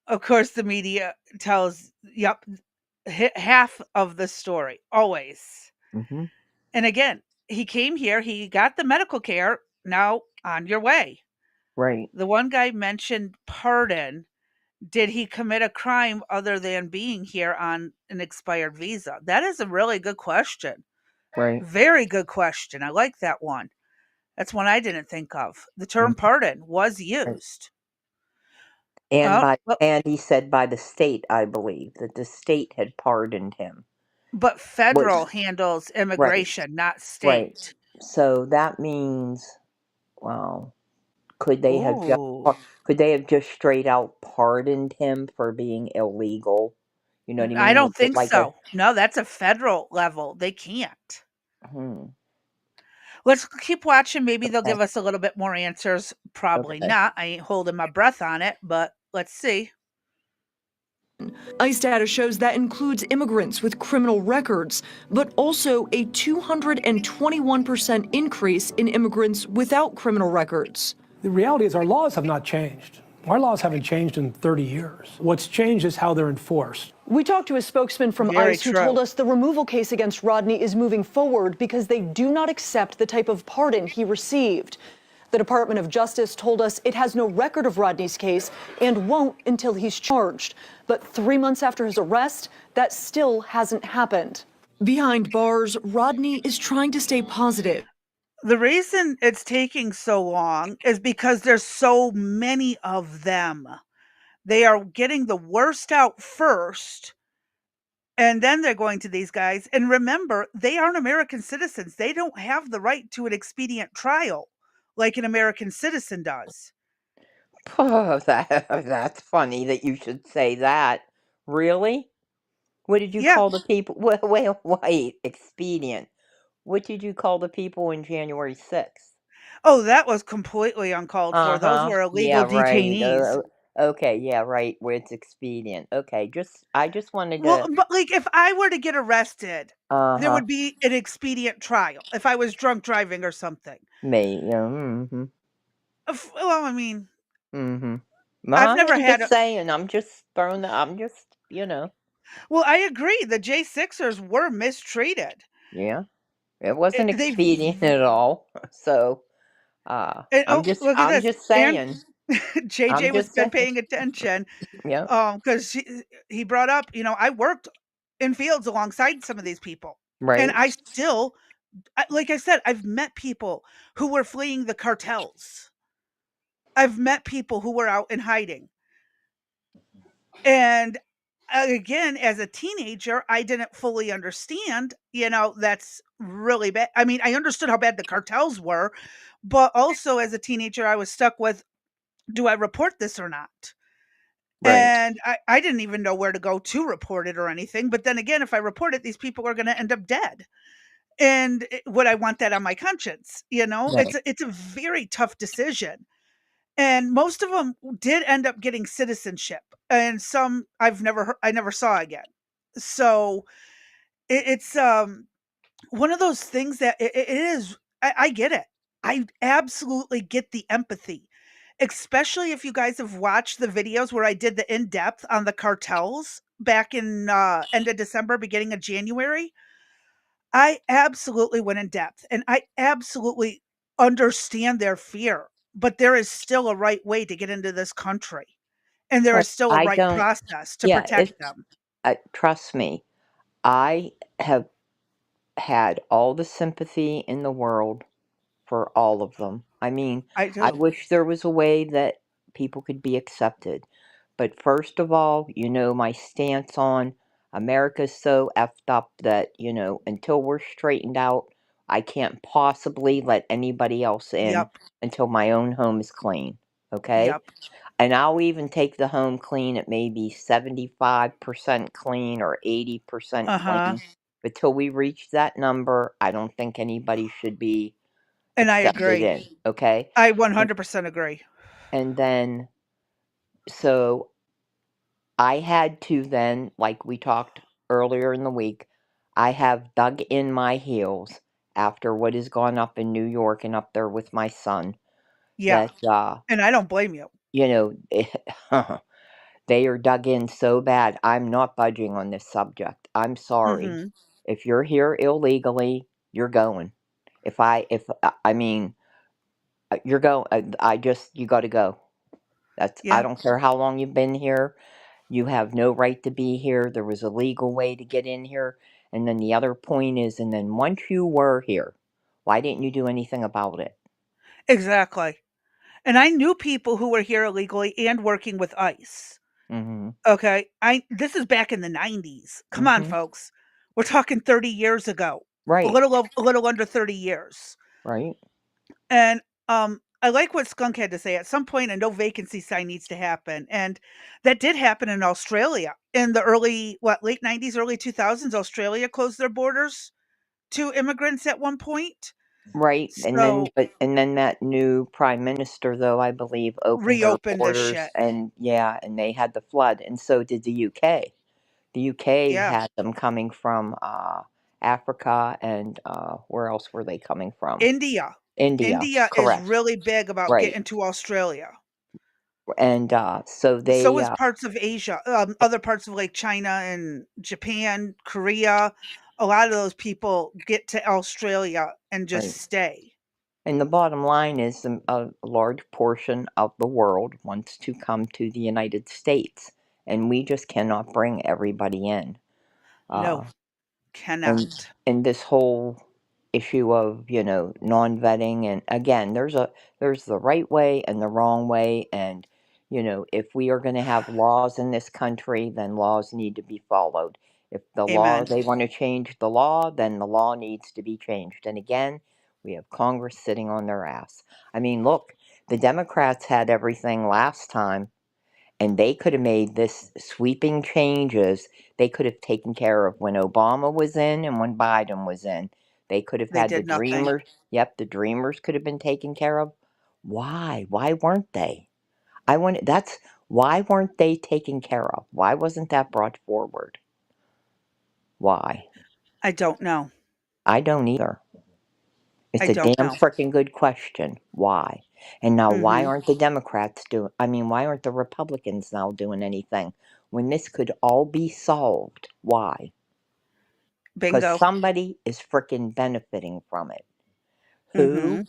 of course, the media tells, half of the story, always. Mm-hmm. And again, he came here, he got the medical care, now on your way. Right. The one guy mentioned pardon. Did he commit a crime other than being here on an expired visa? That is a really good question. Right. Very good question. I like that one. That's one I didn't think of. The term pardon was used. And Well, he said by the state, I believe, that the state had pardoned him. but Which, federal handles right, immigration, not right. state. So that means, well, could they have Ooh. just straight out pardoned him for being illegal? You know what I I mean? don't Is it think like a so. No, that's a federal level. They can't. hmm, Let's keep watching. Maybe they'll okay, give us a little bit more answers. Probably okay. not. I ain't holding my breath on it, but let's see. ICE data shows that includes immigrants with criminal records, but also a 221% increase in immigrants without criminal records. The reality is our laws have not changed. Our laws haven't changed in 30 years. What's changed is how they're enforced. We talked to a spokesman from Very ICE who told true. us the removal case against Rodney is moving forward because they do not accept the type of pardon he received. The Department of Justice told us it has no record of Rodney's case and won't until he's charged. But 3 months after his arrest, that still hasn't happened. Behind bars, Rodney is trying to stay positive. The reason it's taking so long is because there's so many of them. They are getting the worst out first, and then they're going to these guys. And remember, they aren't American citizens. They don't have the right to an expedient trial like an American citizen does. Oh, that's funny that you should say that. Really? What did you Yeah. call the people? Wait, expedient. What did you call the people in January 6th? Oh, that was completely uncalled for. Those Uh-huh. were Yeah, illegal right. detainees. Okay, yeah, right, where it's expedient. Okay, I just wanted Well, to but, like, if I were to get arrested, there uh-huh. would be an expedient trial if I was drunk driving or something. Me, yeah, mm-hmm. Well, I mean, Mm-hmm. I've Well, never I'm had just a saying, I'm just, well, I agree, the J6ers were mistreated. yeah. It wasn't They've expedient at all. So, and, oh, look at I'm this, just and saying. I'm JJ was just been saying. paying attention, Yeah, 'cause he brought up, I worked in fields alongside some of these people, and right, I still like I said, I've met people who were fleeing the cartels. I've met people who were out in hiding. And again, as a teenager, I didn't fully understand, that's really bad. I mean, I understood how bad the cartels were, but also as a teenager, I was stuck with, do I report this or not? right. And I didn't even know where to go to report it or anything. But then again, if I report it, these people are going to end up dead. And would I want that on my conscience? Right. It's a very tough decision. And most of them did end up getting citizenship, and some I never saw again. So it's one of those things that it is. I get it. I absolutely get the empathy, especially if you guys have watched the videos where I did the in depth on the cartels back in end of December, beginning of January. I absolutely went in depth, and I absolutely understand their fear, but there is still a right way to get into this country, and there Right. is still a I right don't. process to Yeah, protect them. trust me. I have had all the sympathy in the world for all of them. I mean, I I do. wish there was a way that people could be accepted. But first of all, my stance on America's so effed up that, until we're straightened out, I can't possibly let anybody else in Yep, until my own home is clean. Okay? yep. And I'll even take the home clean at maybe 75% clean or 80% Uh-huh, clean. But till we reach that number, I don't think anybody should be and I accepted agree. in. Okay? I And, 100% agree. and then, so I had to then, like we talked earlier in the week, I have dug in my heels after what has gone up in New York and up there with my son. Yeah, That, and I don't blame you. you know, they are dug in so bad. I'm not budging on this subject. I'm sorry. Mhm. If you're here illegally, you're going. I mean, you're going. You got to go. I Yeah, don't care how long you've been here. You have no right to be here. There was a legal way to get in here. And then the other point is, and then once you were here, why didn't you do anything about it? Exactly. And I knew people who were here illegally and working with ICE. Mhm. Okay? I This is back in the '90s. Come on, Mhm. folks. We're talking 30 years ago. Right. A little under 30 years. Right. And, I like what Skunk had to say. At some point, a no vacancy sign needs to happen, and that did happen in Australia in the early late '90s, early 2000s. Australia closed their borders to immigrants at one point. Right. So, And then that new prime minister though, I believe, opened their reopened this borders shit. and yeah, and they had the flood and so did the UK. The UK Yeah. had them coming from Africa and where else were they coming from? India. India. India is Correct. really big about Right. getting to Australia. And so So they is parts of Asia, other parts of, like, China and Japan, Korea. A lot of those people get to Australia and just right. stay. And the bottom line is a large portion of the world wants to come to the United States, and we just cannot bring everybody in. No, Uh, and cannot. and this whole issue of non-vetting, and again, there's the right way and the wrong way, and if we are going to have laws in this country, then laws need to be followed. If the law Amen. they want to change the law, then the law needs to be changed. And again, we have Congress sitting on their ass. I mean, look, the Democrats had everything last time and they could have made this sweeping changes. They could have taken care of when Obama was in and when Biden was in. They could have They had the did nothing. dreamers. Yep, the dreamers could have been taken care of. Why? Why weren't they? I want that's why weren't they taken care of? Why wasn't that brought forward? Why? I don't know. I don't either. I It's a don't damn know. freaking good question. Why? And now, why Mhm. aren't the Democrats doing? I mean, why aren't the Republicans now doing anything when this could all be solved? Why? Because Bingo. somebody is freaking benefiting from it. Who? Mhm.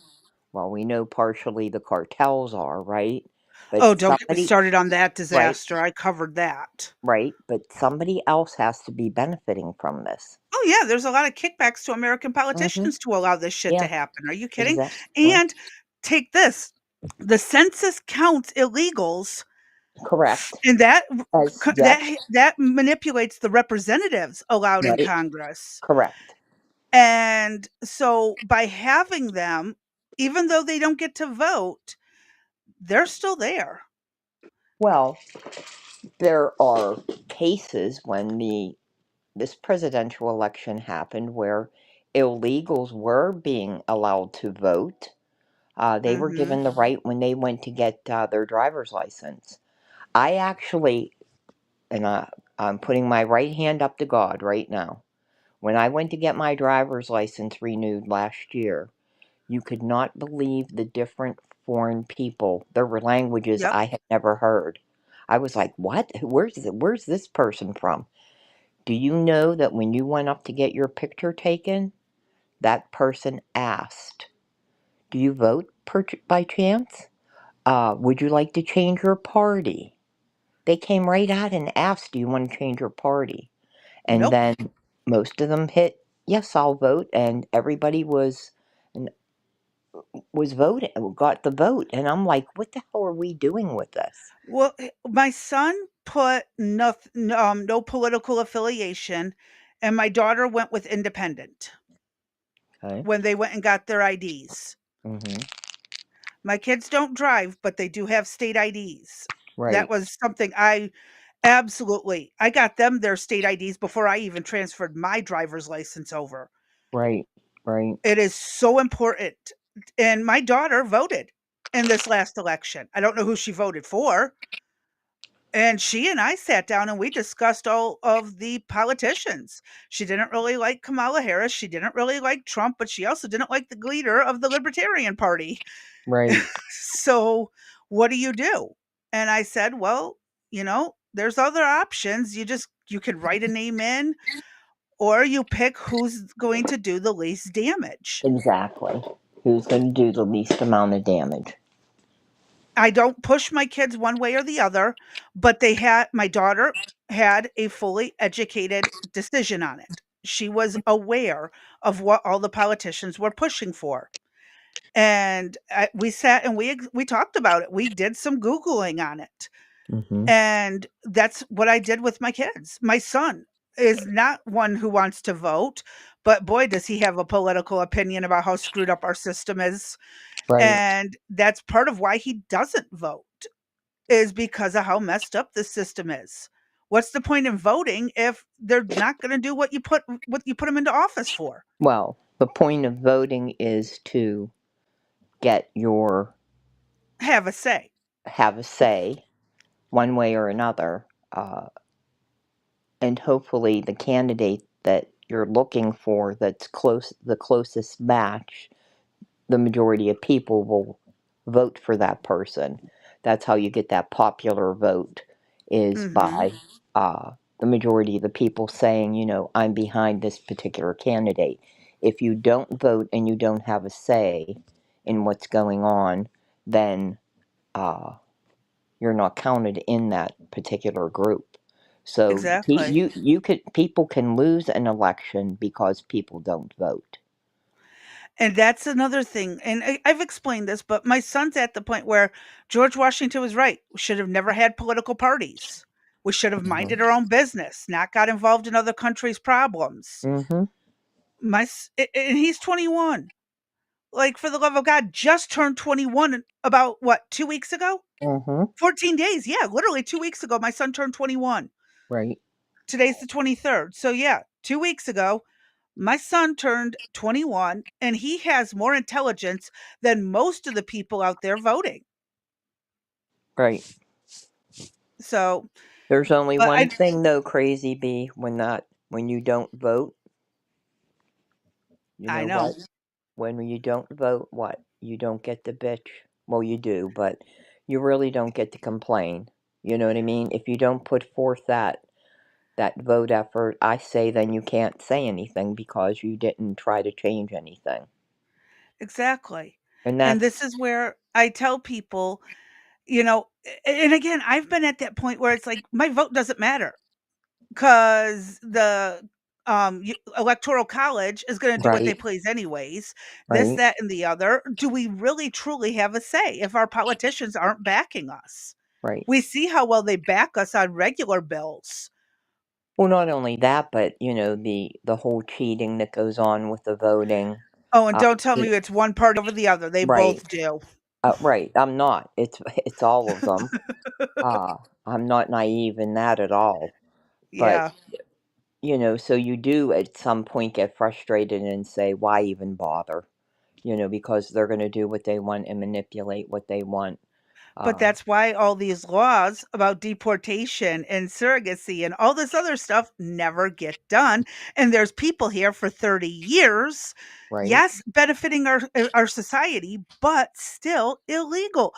Well, we know partially the cartels are, right? But Oh, don't get me somebody, started on that right, disaster. I covered that. right, but somebody else has to be benefiting from this. Oh, yeah, there's a lot of kickbacks to American Mm-hmm. politicians to allow this shit to Yeah, happen. Are you kidding? exactly. And take this, the census counts illegals, Correct. and As, yep, that manipulates the representatives allowed in right, Congress. correct. And so by having them, even though they don't get to vote, they're still there. Well, there are cases when this presidential election happened where illegals were being allowed to vote. They were Mhm. given the right when they went to get their driver's license. I actually, and I'm putting my right hand up to God right now. When I went to get my driver's license renewed last year, you could not believe the different foreign people. There were languages Yep. I had never heard. I was like, "What? Where's this person from?" Do you know that when you went up to get your picture taken, that person asked, "Do you vote by chance? Would you like to change your party?" They came right out and asked, "Do you want to change your party?" And Nope. then most of them hit, "Yes, I'll vote," and everybody was voting, got the vote, and I'm like, "What the hell are we doing with this?" Well, my son put no political affiliation, and my daughter went with independent Okay. when they went and got their IDs. Hmm. My kids don't drive, but they do have state IDs. That Right. was something I got them their state IDs before I even transferred my driver's license over. Right. Right. It is so important. And my daughter voted in this last election. I don't know who she voted for. And she and I sat down and we discussed all of the politicians. She didn't really like Kamala Harris. She didn't really like Trump, but she also didn't like the leader of the Libertarian Party. Right. So, what do you do? And I said, well, there's other options. You could write a name in or you pick who's going to do the least damage. Exactly. Who's going to do the least amount of damage? I don't push my kids one way or the other, but my daughter had a fully educated decision on it. She was aware of what all the politicians were pushing for. And we sat and we talked about it. We did some Googling on it. Mm-hmm. And that's what I did with my kids. My son is not one who wants to vote, but boy, does he have a political opinion about how screwed up our system is. Right. And that's part of why he doesn't vote, is because of how messed up the system is. What's the point in voting if they're not going to do what you put them into office for? Well, the point of voting is to get your Have a say. have a say one way or another, uh, and hopefully the candidate that you're looking for that's the closest match, the majority of people will vote for that person. That's how you get that popular vote, is Mhm. by the majority of the people saying, I'm behind this particular candidate. If you don't vote and you don't have a say in what's going on, then uh, you're not counted in that particular group. So Exactly. people can lose an election because people don't vote. And that's another thing, and I've explained this, but my son's at the point where George Washington was right. We should have never had political parties. We should have Mhm. minded our own business, not got involved in other countries' problems. Mhm. And he's 21. Like, for the love of God, just turned 21 about what, 2 weeks ago? Mhm. 14 days. Yeah, literally 2 weeks ago my son turned 21. Right. Today's the 23rd. So yeah, 2 weeks ago my son turned 21 and he has more intelligence than most of the people out there voting. Right. So, There's only but one thing though, Crazy B, when you don't vote, you I know know. what? When you don't vote, what? You don't get to bitch. Well, you do, but you really don't get to complain. You know what I mean? If you don't put forth that vote effort, I say then you can't say anything because you didn't try to change anything. Exactly. And And that's this is where I tell people, and again, I've been at that point where it's like my vote doesn't matter because the electoral college is going to do what they right, please anyways. This, right, that, and the other. Do we really truly have a say if our politicians aren't backing us? right. We see how well they back us on regular bills. Well, not only that, but the whole cheating that goes on with the voting. Oh, and Uh, don't tell me y- it's one party over the other. They right, both do. right. I'm not. It's all of them. Uh, I'm not naive in that at all. But Yeah, so you do at some point get frustrated and say, why even bother? Because they're going to do what they want and manipulate what they want. but Uh, that's why all these laws about deportation and surrogacy and all this other stuff never get done, and there's people here for 30 years, right, yes, benefiting our society, but still illegal.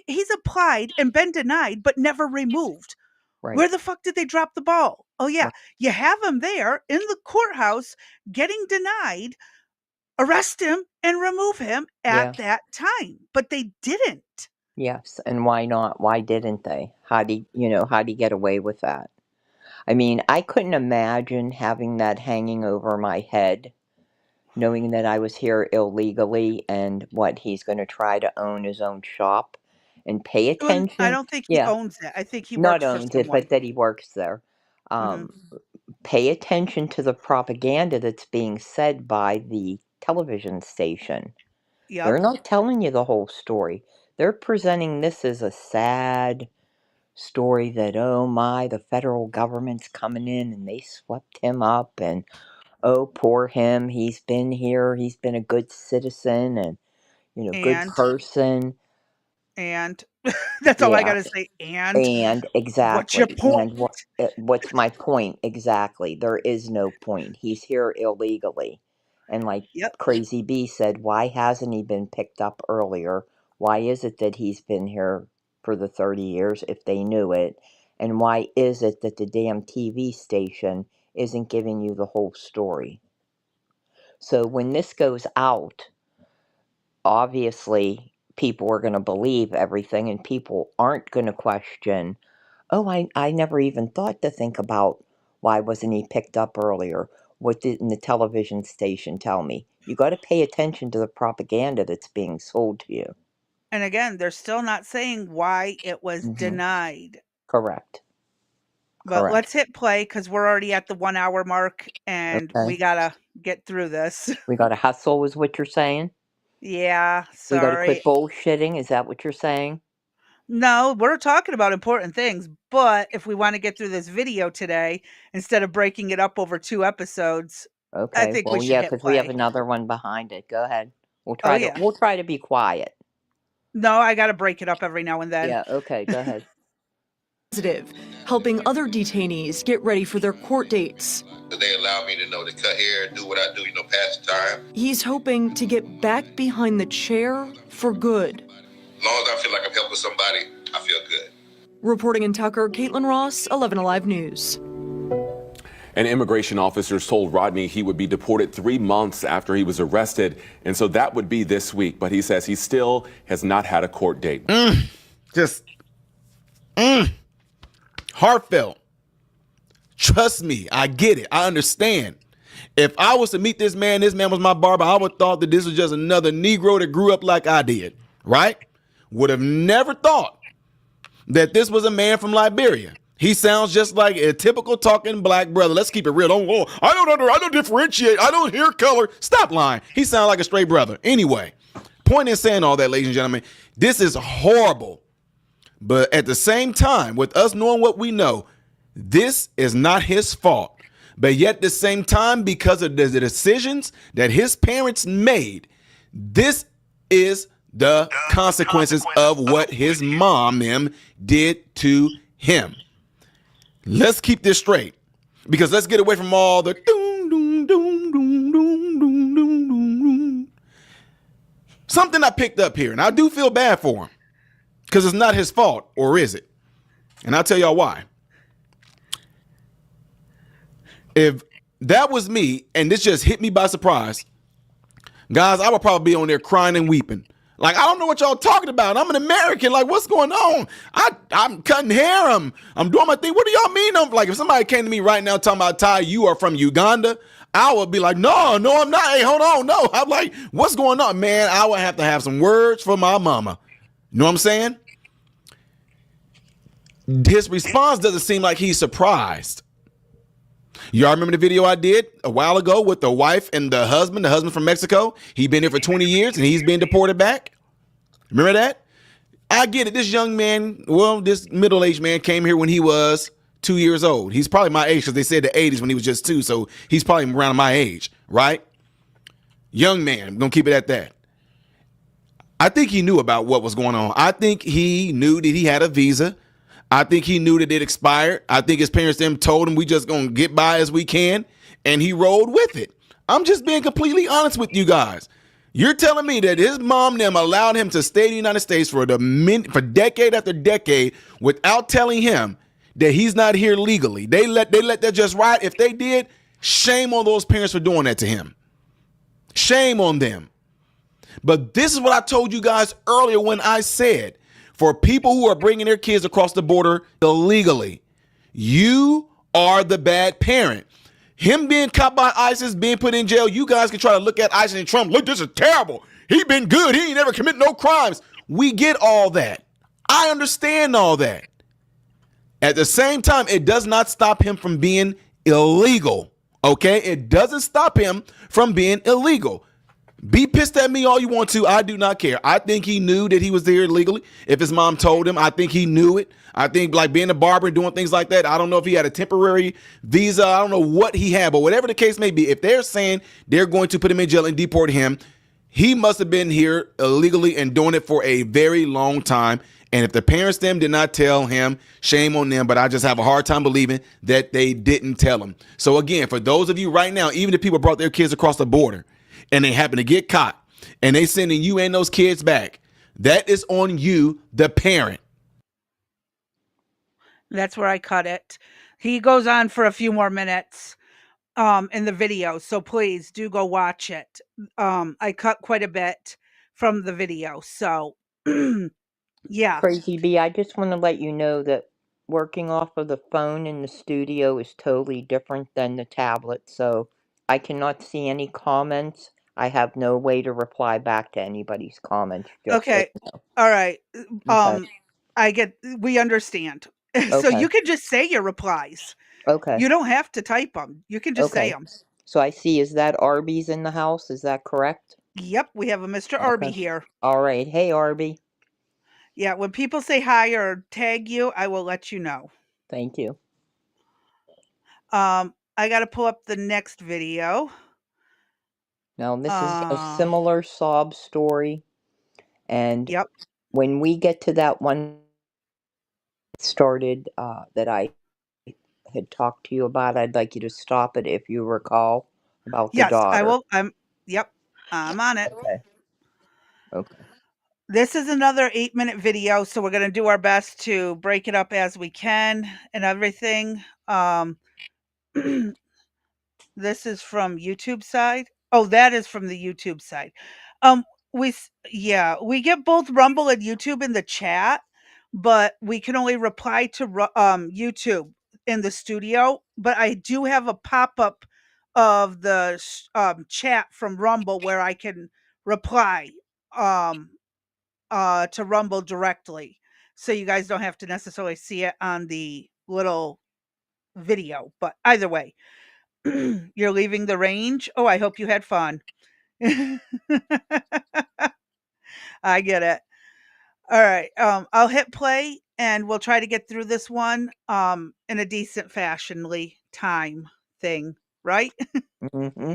He's applied and been denied, but never removed. right, Where the fuck did they drop the ball? Oh, yeah, right. you have him there in the courthouse getting denied. Arrest him and remove him at Yeah. that time, but they didn't. Yes, and why not? Why didn't they? How do you get away with that? I mean, I couldn't imagine having that hanging over my head, knowing that I was here illegally and what he's going to try to own his own shop and pay Well, I attention. don't think he Yeah, owns it. I think he not works for owns it, someone. but that he works there. Mhm. Um, Pay attention to the propaganda that's being said by the television station. They're Yep, not telling you the whole story. They're presenting this as a sad story that, oh my, the federal government's coming in and they swept him up, and oh, poor him, he's been here, he's been a good citizen and, good and person. and that's all I Yeah, gotta say, and and what's your exactly. point? And what's my point? Exactly. There is no point. He's here illegally. And like Yep, Crazy B said, why hasn't he been picked up earlier? Why is it that he's been here for the 30 years if they knew it? And why is it that the damn TV station isn't giving you the whole story? So when this goes out, obviously people are going to believe everything and people aren't going to question, oh, I never even thought to think about why wasn't he picked up earlier? what didn't the television station tell me? You got to pay attention to the propaganda that's being sold to you. And again, they're still not saying why it was Hmm. denied. Correct. But let's Correct. hit play because we're already at the 1 hour mark and we Okay. gotta get through this. We got to hustle, is what you're saying? Yeah, We got to quit sorry. bullshitting, is that what you're saying? No, we're talking about important things, but if we want to get through this video today, instead of breaking it up over 2 episodes, I Okay. think we Well, should yeah, hit because we have play. another one behind it. Go ahead. Oh, yeah. We'll try to be quiet. No, I gotta break it up every now and then. Yeah. Okay. Go ahead. Positive, helping other detainees get ready for their court dates. They allow me to know to cut hair, do what I do, pass the time. He's hoping to get back behind the chair for good. As long as I feel like I'm helping somebody, I feel good. Reporting in Tucker, Caitlin Ross, 11 Alive News. And immigration officers told Rodney he would be deported 3 months after he was arrested. And so that would be this week. But he says he still has not had a court date. Heartfelt. Trust me, I get it. I understand. If I was to meet this man was my barber, I would have thought that this was just another Negro that grew up like I did, right? Would have never thought that this was a man from Liberia. He sounds just like a typical talking black brother. Let's keep it real. I don't differentiate. I don't hear color. Stop lying. He sounds like a straight brother. Anyway, point in saying all that, ladies and gentlemen, this is horrible. But at the same time, with us knowing what we know, this is not his fault. But yet at the same time, because of the decisions that his parents made, this is the consequences of what his mom them did to him. Let's keep this straight, because let's get away from all the doom, doom, doom, doom, doom, doom, doom, doom. Something I picked up here, and I do feel bad for him, because it's not his fault, or is it? And I'll tell y'all why. If that was me, and this just hit me by surprise, guys, I would probably be on there crying and weeping. Like, I don't know what y'all talking about. I'm an American. Like, what's going on? I'm cutting hair. I'm doing my thing. What do y'all mean? I'm like, if somebody came to me right now talking about, Ty, you are from Uganda, I would be like, no, I'm not. Hey, hold on. No, I'm like, what's going on? Man, I would have to have some words for my mama. You know what I'm saying? His response doesn't seem like he's surprised. Y'all remember the video I did a while ago with the wife and the husband from Mexico? He's been here for 20 years and he's being deported back. Remember that? I get it. This young man, this middle-aged man came here when he was 2 years old. He's probably my age because they said the 80s when he was just 2. So he's probably around my age, right? Young man. I'm going to keep it at that. I think he knew about what was going on. I think he knew that he had a visa. I think he knew that it expired. I think his parents them told him we just gonna get by as we can, and he rolled with it. I'm just being completely honest with you guys. You're telling me that his mom them allowed him to stay in the United States for decade after decade without telling him that he's not here legally. They let that just ride. If they did, shame on those parents for doing that to him. Shame on them. But this is what I told you guys earlier when I said, for people who are bringing their kids across the border illegally, you are the bad parent. Him being caught by ISIS, being put in jail, you guys can try to look at ISIS and Trump. Look, this is terrible. He been good. He ain't never committed no crimes. We get all that. I understand all that. At the same time, it does not stop him from being illegal. Okay? It doesn't stop him from being illegal. Be pissed at me all you want to. I do not care. I think he knew that he was there illegally. If his mom told him, I think he knew it. I think like being a barber and doing things like that. I don't know if he had a temporary visa. I don't know what he had, but whatever the case may be, if they're saying they're going to put him in jail and deport him, he must have been here illegally and doing it for a very long time. And if the parents them did not tell him, shame on them. But I just have a hard time believing that they didn't tell him. So again, for those of you right now, even if people brought their kids across the border, and they happen to get caught and they sending you and those kids back, that is on you, the parent. That's where I cut it. He goes on for a few more minutes in the video, so please do go watch it. I cut quite a bit from the video, so yeah. Crazy B, I just want to let you know that working off of the phone in the studio is totally different than the tablet, so I cannot see any comments. I have no way to reply back to anybody's comments, just so Okay. you know. All right. Okay. We understand. So Okay. you can just say your replies. Okay. You don't have to type them. You can just say Okay. them. So I see, is that Arby's in the house? Is that correct? Yep, we have a Mr. Arby Okay. here. All right. Hey, Arby. Yeah, when people say hi or tag you, I will let you know. Thank you. I got to pull up the next video. Now, this is a similar sob story, and Yep. when we get to that one started that I had talked to you about, I'd like you to stop it if you recall about the Yes, I daughter. will. Yep, I'm on it. Okay. Okay. This is another 8-minute video, so we're going to do our best to break it up as we can and everything. This is from YouTube side. Oh, that is from the YouTube side. Um, we get both Rumble and YouTube in the chat, but we can only reply to YouTube in the studio. But I do have a pop up of the chat from Rumble where I can reply um to Rumble directly, so you guys don't have to necessarily see it on the little video. But either way, you're leaving the range? Oh, I hope you had fun. I get it. All right, I'll hit play, and we'll try to get through this one, in a decent fashionly time thing, right? Mm-hmm.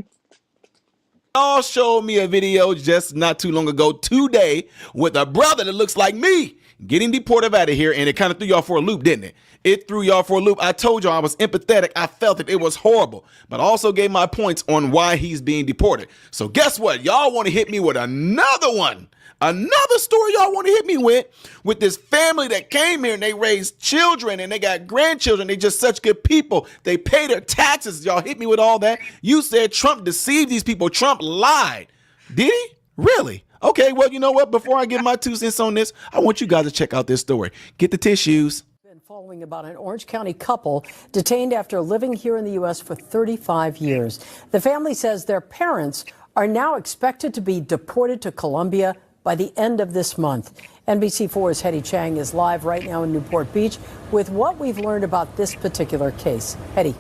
Y'all showed me a video just not too long ago today with a brother that looks like me getting deported out of here, and it kind of threw y'all for a loop, didn't it? It threw y'all for a loop. I told y'all I was empathetic. I felt it. It was horrible, but I also gave my points on why he's being deported. So guess what? Y'all want to hit me with another one. Another story y'all want to hit me with this family that came here and they raised children and they got grandchildren. They just such good people. They pay their taxes. Y'all hit me with all that. You said Trump deceived these people. Trump lied. Did he? Really? Okay, well, you know what? Before I give my 2 cents on this, I want you guys to check out this story. Get the tissues. Following about an Orange County couple detained after living here in the U.S. for 35 years. The family says their parents are now expected to be deported to Colombia by the end of this month. NBC4's Hetty Chang is live right now in Newport Beach with what we've learned about this particular case. Hetty.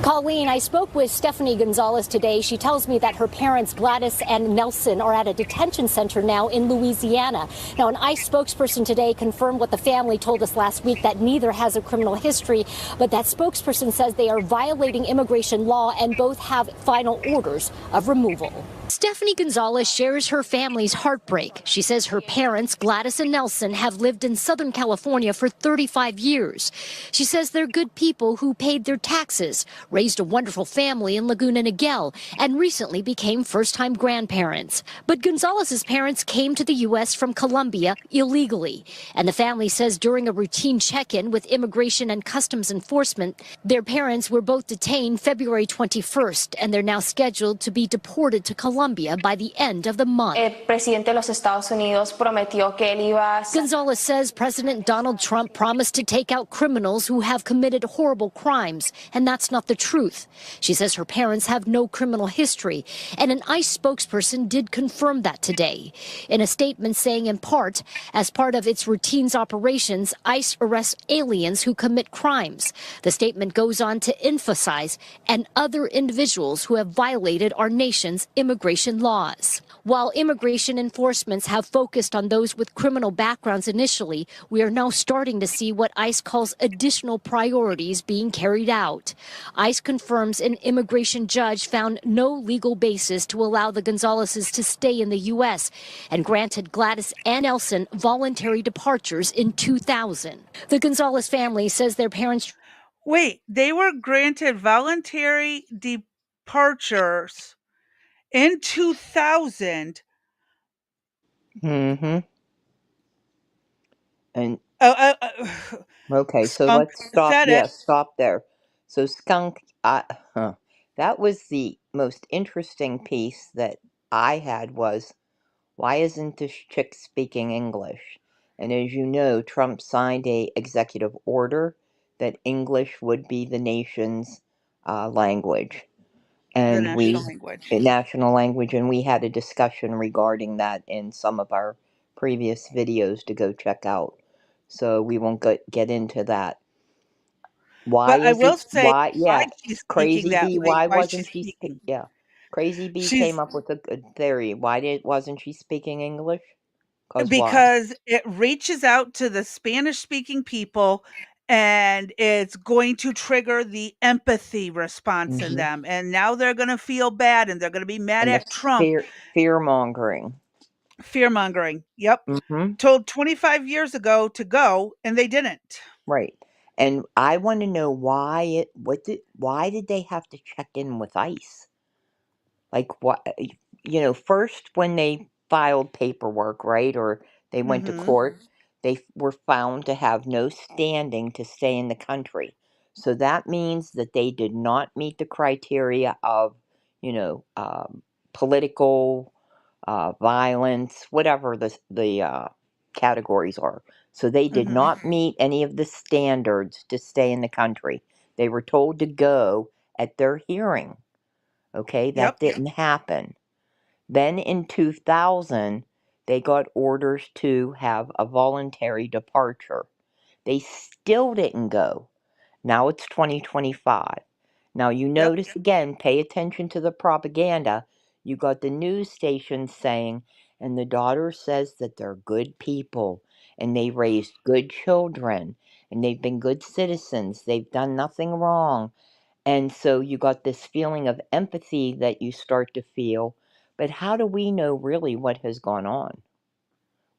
Colleen, I spoke with Stephanie Gonzalez today. She tells me that her parents, Gladys and Nelson, are at a detention center now in Louisiana. Now, an ICE spokesperson today confirmed what the family told us last week, that neither has a criminal history, but that spokesperson says they are violating immigration law and both have final orders of removal. Stephanie Gonzalez shares her family's heartbreak. She says her parents, Gladys and Nelson, have lived in Southern California for 35 years. She says they're good people who paid their taxes, raised a wonderful family in Laguna Niguel, and recently became first-time grandparents. But Gonzalez's parents came to the U.S. from Colombia illegally, and the family says during a routine check-in with Immigration and Customs Enforcement, their parents were both detained February 21st, and they're now scheduled to be deported to Colombia by the end of the month. Gonzalez says President Donald Trump promised to take out criminals who have committed horrible crimes, and that's not the truth. She says her parents have no criminal history, and an ICE spokesperson did confirm that today. In a statement saying, in part, as part of its routines operations, ICE arrests aliens who commit crimes. The statement goes on to emphasize, and other individuals who have violated our nation's immigration laws. While immigration enforcements have focused on those with criminal backgrounds initially, we are now starting to see what ICE calls additional priorities being carried out. ICE confirms an immigration judge found no legal basis to allow the Gonzaleses to stay in the U.S. and granted Gladys and Nelson voluntary departures in 2000. The Gonzalez family says their parents... Wait, they were granted voluntary departures in 2000. Mm-hmm. And Uh, okay, so Skunk let's stop. said it. Yes, stop there. So skunk, that was the most interesting piece that I had was, why isn't this chick speaking English? And as you know, Trump signed a executive order that English would be the nation's language. The and we national language. national language, and we had a discussion regarding that in some of our previous videos to go check out. So we won't get into that. Why But I is it? will say Why? why Yeah, she's speaking Crazy that Bee. way, Why why wasn't she's she? speaking. Yeah, Crazy Bee came She's up with a good theory. Why wasn't she speaking English? Cause why? because it reaches out to the Spanish speaking people and it's going to trigger the empathy response in Hmm. them. And now they're going to feel bad and they're going to be mad And the at Trump. fear mongering. Fear mongering. Yep. Hmm. Told 25 years ago to go and they didn't. Right. And I want to know why did they have to check in with ICE? Like what, first when they filed paperwork, right, or they went to Hmm. court, they were found to have no standing to stay in the country. So that means that they did not meet the criteria of, you know, political violence, whatever the categories are. So they did Hmm. not meet any of the standards to stay in the country. They were told to go at their hearing. Okay, that Yep. didn't happen. Then in 2000, they got orders to have a voluntary departure. They still didn't go. Now it's 2025. Now you Yep. notice again, pay attention to the propaganda. You got the news station saying, and the daughter says that they're good people and they raised good children and they've been good citizens. They've done nothing wrong. And so you got this feeling of empathy that you start to feel. But how do we know really what has gone on?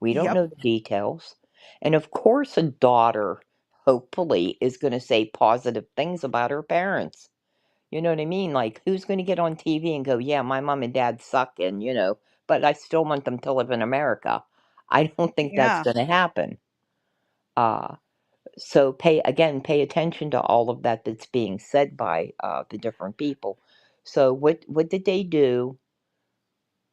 We don't Yep. know the details. And of course, a daughter, hopefully, is going to say positive things about her parents. You know what I mean? Like, who's going to get on TV and go, yeah, my mom and dad suck, and, but I still want them to live in America. I don't think that's Yeah. going to happen. Uh, so pay attention to all of that that's being said by the different people. So what did they do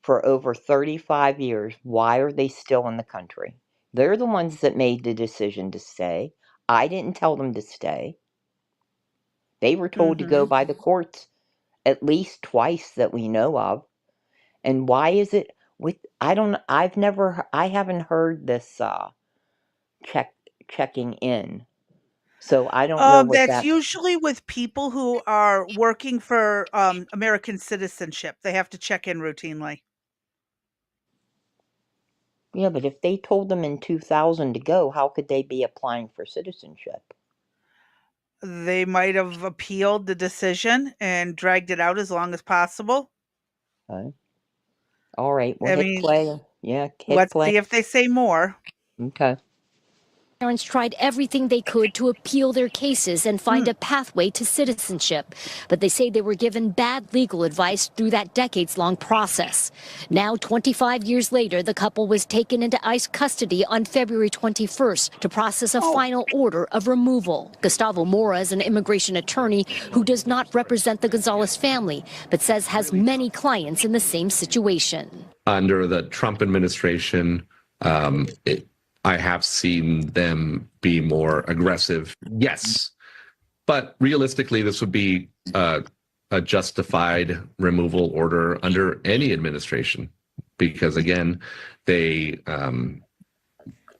for over 35 years? Why are they still in the country? They're the ones that made the decision to stay. I didn't tell them to stay. They were told to go Hmm. by the courts at least twice that we know of. And why is it with I haven't heard this check checking in. So I don't know what That's that. usually with people who are working for American citizenship. They have to check in routinely. Yeah, but if they told them in 2000 to go, how could they be applying for citizenship? They might have appealed the decision and dragged it out as long as possible. Okay. All right, we'll I hit mean, play. Yeah, hit let's play. see if they say more. Okay. Parents tried everything they could to appeal their cases and find a pathway to citizenship, but they say they were given bad legal advice through that decades-long process. Now, 25 years later, the couple was taken into ICE custody on February 21st to process a final order of removal. Gustavo Mora is an immigration attorney who does not represent the Gonzalez family, but says has many clients in the same situation. Under the Trump administration, I have seen them be more aggressive. Yes, but realistically, this would be a justified removal order under any administration, because again,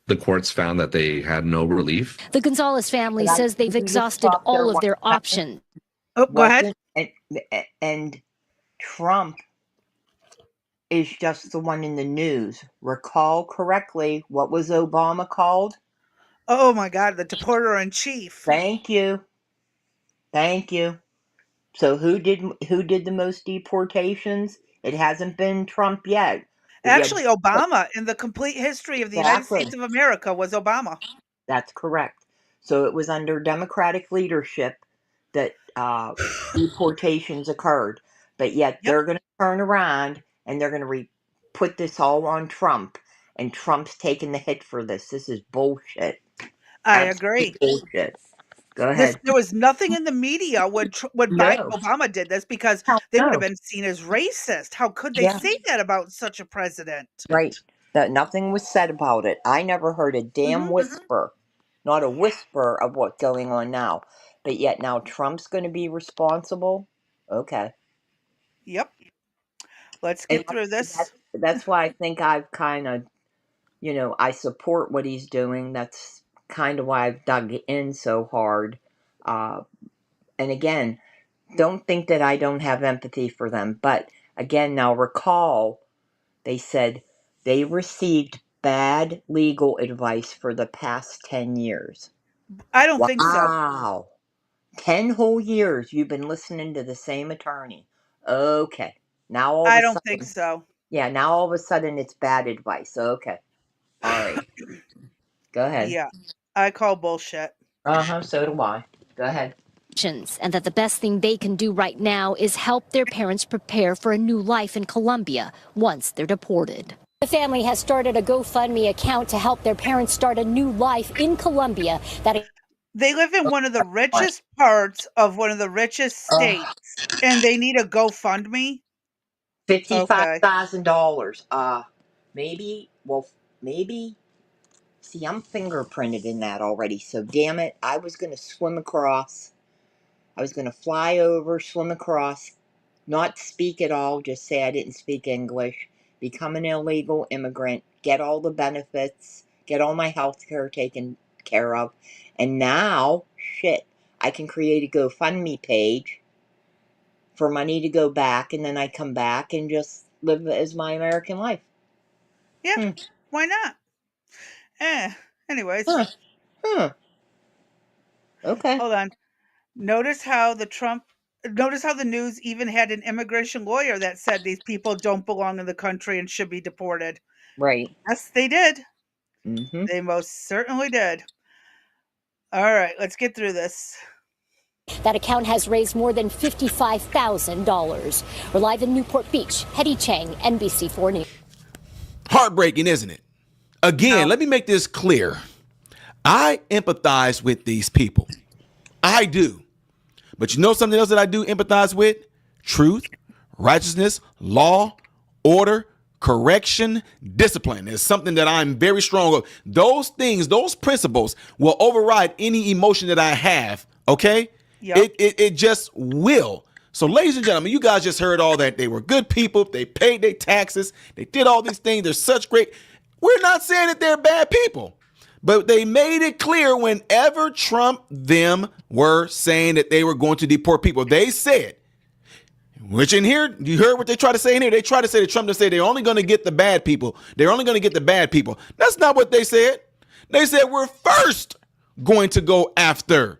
the courts found that they had no relief. The Gonzalez family Can says they've you just exhausted stop there all of one their second? options. Oh, go ahead. Wasn't and Trump is just the one in the news. Recall correctly, what was Obama called? Oh my God, the deporter in chief. Thank you. Thank you. So who did the most deportations? It hasn't been Trump yet. But yet Actually, Obama in the complete history of the United exactly. States of America was Obama. That's correct. So it was under Democratic leadership that deportations occurred. But yet Yep, they're going to turn around and they're going to put this all on Trump. And Trump's taking the hit for this. This is bullshit. I Absolute agree. bullshit. Go ahead. There was nothing in the media when No. Obama did this because Hell they would have no. been seen as racist. How could they Yeah. say that about such a president? Right. That nothing was said about it. I never heard a damn Hmm. whisper. Not a whisper of what's going on now. But yet now Trump's going to be responsible? Okay. Yep. Let's And get through this. that's why I think I've kind of, I support what he's doing. That's kind of why I've dug in so hard. Uh, and again, don't think that I don't have empathy for them. But again, now recall, they said they received bad legal advice for the past 10 years. I don't think so. Wow. 10 whole years you've been listening to the same attorney. Okay. Now all of I a don't think sudden, so. yeah, now all of a sudden it's bad advice. Okay. All right. Go ahead. Yeah. I call bullshit. Uh-huh, so do I. Go ahead. And that the best thing they can do right now is help their parents prepare for a new life in Colombia once they're deported. The family has started a GoFundMe account to help their parents start a new life in Colombia. They live in one of the richest parts of one of the richest states, and they need a GoFundMe. Okay. $55,000. Maybe, well, maybe. See, I'm fingerprinted in that already, so damn it. I was going to swim across. I was going to fly over, swim across, not speak at all, just say I didn't speak English, become an illegal immigrant, get all the benefits, get all my health care taken care of. And now, shit, I can create a GoFundMe page for money to go back, and then I come back and just live as my American life. Yeah. Why not? Anyways. Okay. Hold on. Notice how the news even had an immigration lawyer that said these people don't belong in the country and should be deported. Right. Yes, they did. Mm-hmm. They most certainly did. All right, let's get through this. That account has raised more than $55,000. We're live in Newport Beach. Hetty Chang, NBC4 News. Heartbreaking, isn't it? Again, let me make this clear. I empathize with these people. I do. But you know something else that I do empathize with? Truth, righteousness, law, order, correction, discipline is something that I'm very strong of. Those things, those principles will override any emotion that I have. Okay? Yep. It just will. So, ladies and gentlemen, you guys just heard all that. They were good people. They paid their taxes. They did all these things. They're such great. We're not saying that they're bad people. But they made it clear whenever Trump them were saying that they were going to deport people. They said, which in here, you heard what they try to say in here? They try to say that Trump to say they're only going to get the bad people. They're only going to get the bad people. That's not what they said. They said we're first going to go after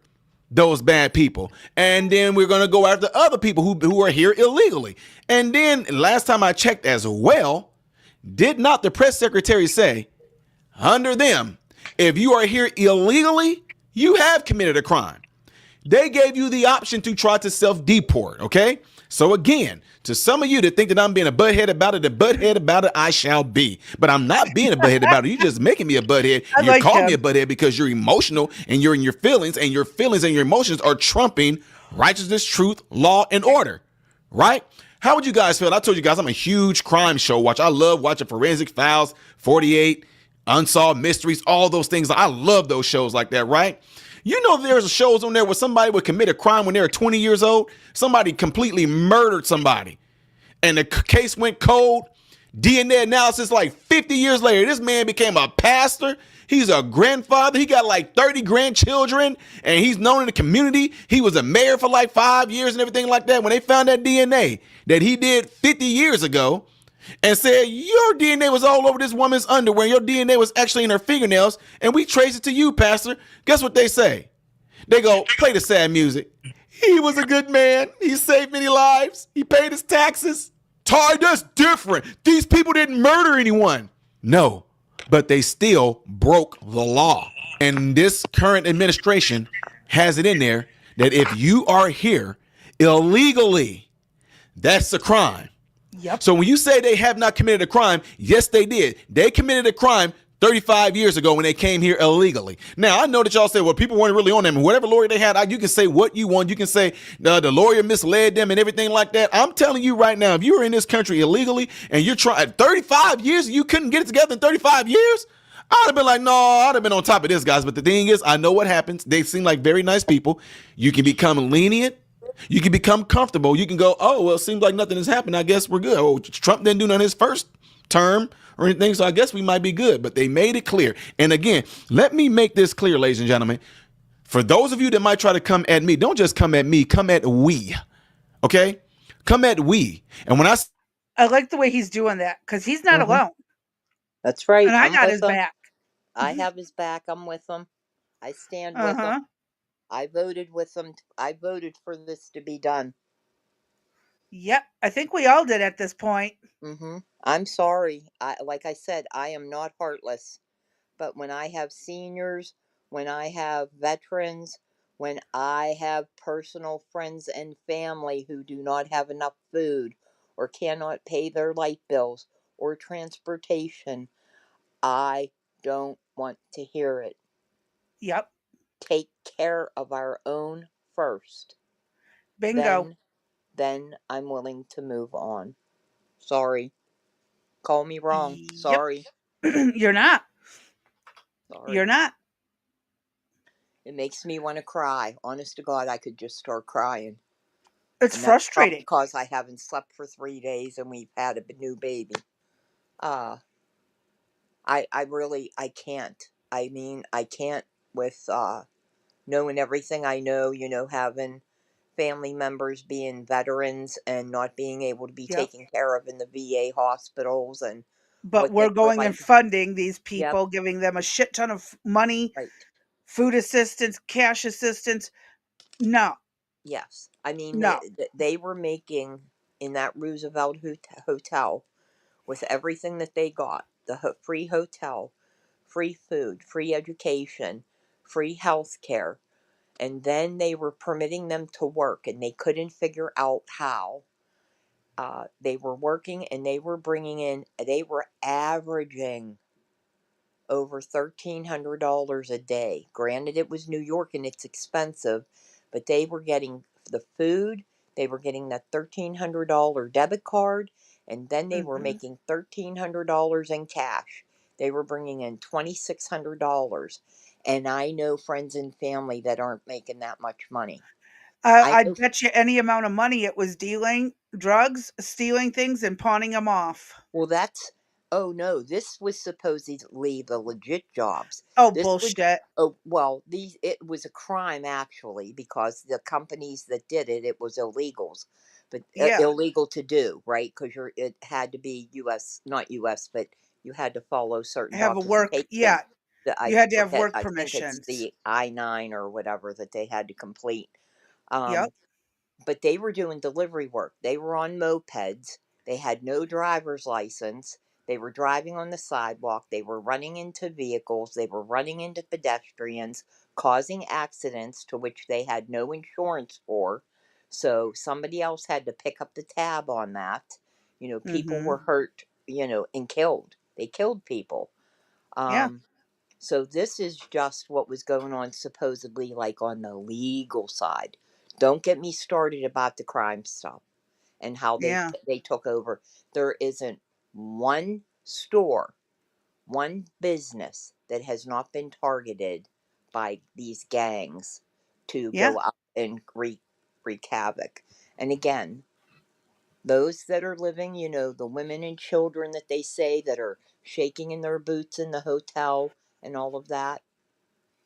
those bad people. And then we're going to go after other people who are here illegally. And then last time I checked as well, did not the press secretary say, under them, if you are here illegally, you have committed a crime. They gave you the option to try to self-deport, okay? So again, to some of you that think that I'm being a butthead about it, the butthead about it I shall be. But I'm not being a butthead about it. You're just making me a butthead. You call me a butthead because you're emotional and you're in your feelings and your emotions are trumping righteousness, truth, law, and order, right? How would you guys feel? I told you guys I'm a huge crime show watcher. I love watching Forensic Files, 48, Unsolved Mysteries, all those things. I love those shows like that, right? You know, there's shows on there where somebody would commit a crime when they were 20 years old. Somebody completely murdered somebody and the case went cold. DNA analysis like 50 years later, this man became a pastor. He's a grandfather. He got like 30 grandchildren and he's known in the community. He was a mayor for like 5 years and everything like that. When they found that DNA that he did 50 years ago, and said, your DNA was all over this woman's underwear. Your DNA was actually in her fingernails. And we traced it to you, Pastor. Guess what they say? They go, play the sad music. He was a good man. He saved many lives. He paid his taxes. Ty, that's different. These people didn't murder anyone. No, but they still broke the law. And this current administration has it in there that if you are here illegally, that's a crime. Yep. So when you say they have not committed a crime, yes, they did. They committed a crime 35 years ago when they came here illegally. Now, I know that y'all say, well, people weren't really on them. And whatever lawyer they had, you can say what you want. You can say the lawyer misled them and everything like that. I'm telling you right now, if you were in this country illegally and you're trying 35 years, you couldn't get it together in 35 years, I'd have been like, no, I'd have been on top of this, guys. But the thing is, I know what happens. They seem like very nice people. You can become lenient You can become comfortable. You can go, oh, well, it seems like nothing has happened. I guess we're good. Oh, Trump didn't do none his first term or anything, so I guess we might be good. But they made it clear. And again, let me make this clear, ladies and gentlemen. For those of you that might try to come at me, don't just come at me, come at we. Okay? Come at we. And when I like the way he's doing that because he's not Hmm. alone. That's right. And I I'm got with his him. back. I have his back. I'm with him. I stand Uh with him. huh. I voted with him. I voted for this to be done. Yep. I think we all did at this point. I'm sorry. Like I said, I am not heartless. But when I have seniors, when I have veterans, when I have personal friends and family who do not have enough food or cannot pay their light bills or transportation, I don't want to hear it. Yep. Take care of our own first. Bingo. Then I'm willing to move on. Sorry. Call me wrong. Yep. Sorry. You're not. You're Sorry. not. It makes me want to cry. Honest to God, I could just start crying. It's And that's probably frustrating. because I haven't slept for 3 days and we've had a new baby. Uh, I really, I can't. I mean, I can't with knowing everything I know, having family members being veterans and not being able to be Yep. taken care of in the VA hospitals and But what they we're were going and like. funding these Yep, people, giving them a shit ton of money, right. food assistance, cash assistance. No, Yes. I mean, no. they were making in that Roosevelt hotel with everything that they got the free hotel, free food, free education, free health care. And then they were permitting them to work and they couldn't figure out how. They were working and they were bringing in, they were averaging over $1,300 a day. Granted, it was New York and it's expensive, but they were getting the food, they were getting that $1,300 debit card, and then they were Hmm. making $1,300 in cash. They were bringing in $2,600. And I know friends and family that aren't making that much money. I I'd know. bet you any amount of money it was dealing drugs, stealing things, and pawning them off. Well, that's oh no, this was supposedly the legit jobs. Oh, This would bullshit. oh well, these it was a crime actually because the companies that did it, it was illegals, but Yeah. illegal to do right because it had to be U.S. not U.S. but you had to follow certain Have a work. documentation. Yeah. That I You had to have forget. work I think it's permissions. the I-9 or whatever that they had to complete. Yep. Um, but they were doing delivery work. They were on mopeds. They had no driver's license. They were driving on the sidewalk. They were running into vehicles. They were running into pedestrians, causing accidents to which they had no insurance for. So somebody else had to pick up the tab on that. People Hmm. were hurt, and killed. They killed people. Yeah. Um, so this is just what was going on supposedly like on the legal side. Don't get me started about the crime stuff and how they Yeah. they took over. There isn't one store, one business that has not been targeted by these gangs to Yeah. go out and wreak havoc. And again, those that are living, the women and children that they say that are shaking in their boots in the hotel and all of that,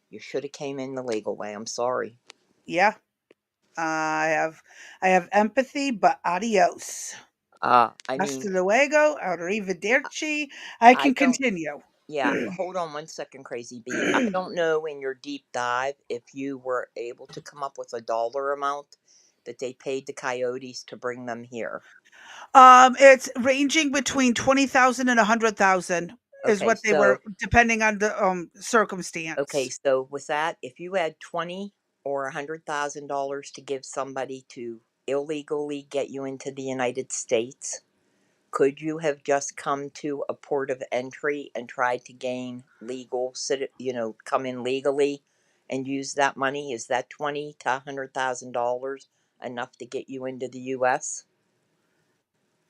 you should have came in the legal way. I'm sorry. Yeah. I have empathy, but adios. I mean, Hasta luego, arrivederci. I I can don't. continue. Yeah, hold on one second, Crazy B. I don't know in your deep dive if you were able to come up with a dollar amount that they paid the coyotes to bring them here. It's ranging between 20,000 and 100,000 is Okay, what they were, so depending on the okay, circumstance. so with that, if you had 20 or $100,000 to give somebody to illegally get you into the United States, could you have just come to a port of entry and tried to gain come in legally and use that money? Is that 20 to $100,000 enough to get you into the U.S.?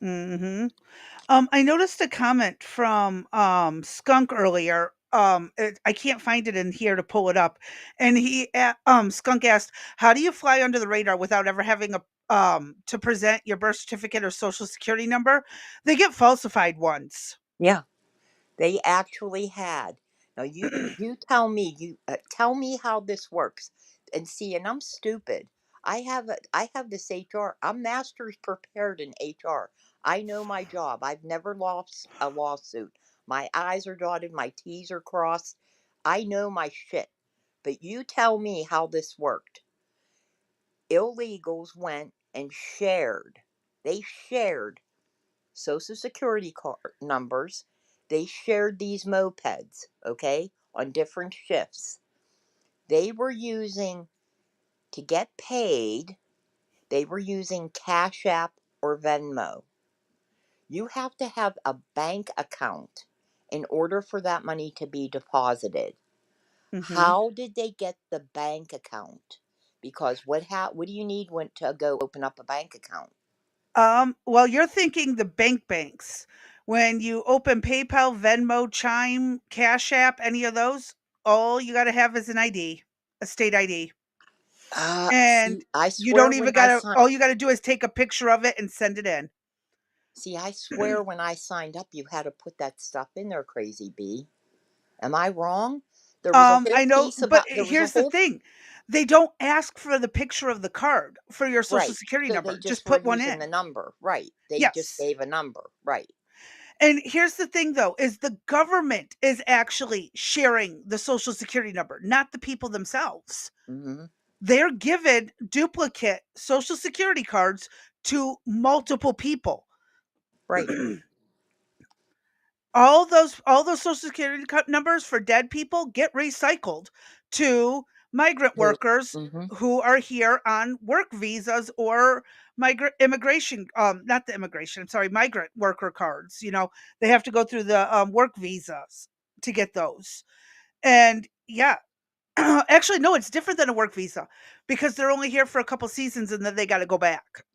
Mhm. I noticed a comment from Skunk earlier I can't find it in here to pull it up. And Skunk asked, "How do you fly under the radar without ever having to present your birth certificate or social security number? They get falsified ones." Yeah. They actually had. Now you tell me how this works, and see. And I'm stupid. I have this HR. I'm master's prepared in HR. I know my job. I've never lost a lawsuit. My I's are dotted. My T's are crossed. I know my shit. But you tell me how this worked. Illegals went and shared. They shared social security card numbers. They shared these mopeds, okay, on different shifts. They were using, to get paid, they were using Cash App or Venmo. You have to have a bank account in order for that money to be deposited. Mhm. How did they get the bank account? Because what do you need when to go open up a bank account? Well, you're thinking the banks. When you open PayPal, Venmo, Chime, Cash App, any of those, all you got to have is an ID, a state ID. And See, I you swear don't when even I got to, signed. all you got to do is take a picture of it and send it in. See, I swear when I signed up, you had to put that stuff in there, Crazy Bee. Am I wrong? There was a whole I know, piece but about, there was a here's the whole, thing. They don't ask for the picture of the card for your social right. security So they number. Just just were put one using the in. number, right. They just Yes. gave a number, right. And here's the thing though, is the government is actually sharing the social security number, not the people themselves. Mm-hmm. They're given duplicate social security cards to multiple people. Right. All those social security numbers for dead people get recycled to migrant Who? workers Mm-hmm. who are here on work visas or migrant immigration, not the immigration, I'm sorry, migrant worker cards. They have to go through the work visas to get those. And yeah, actually no, it's different than a work visa because they're only here for a couple seasons and then they got to go back.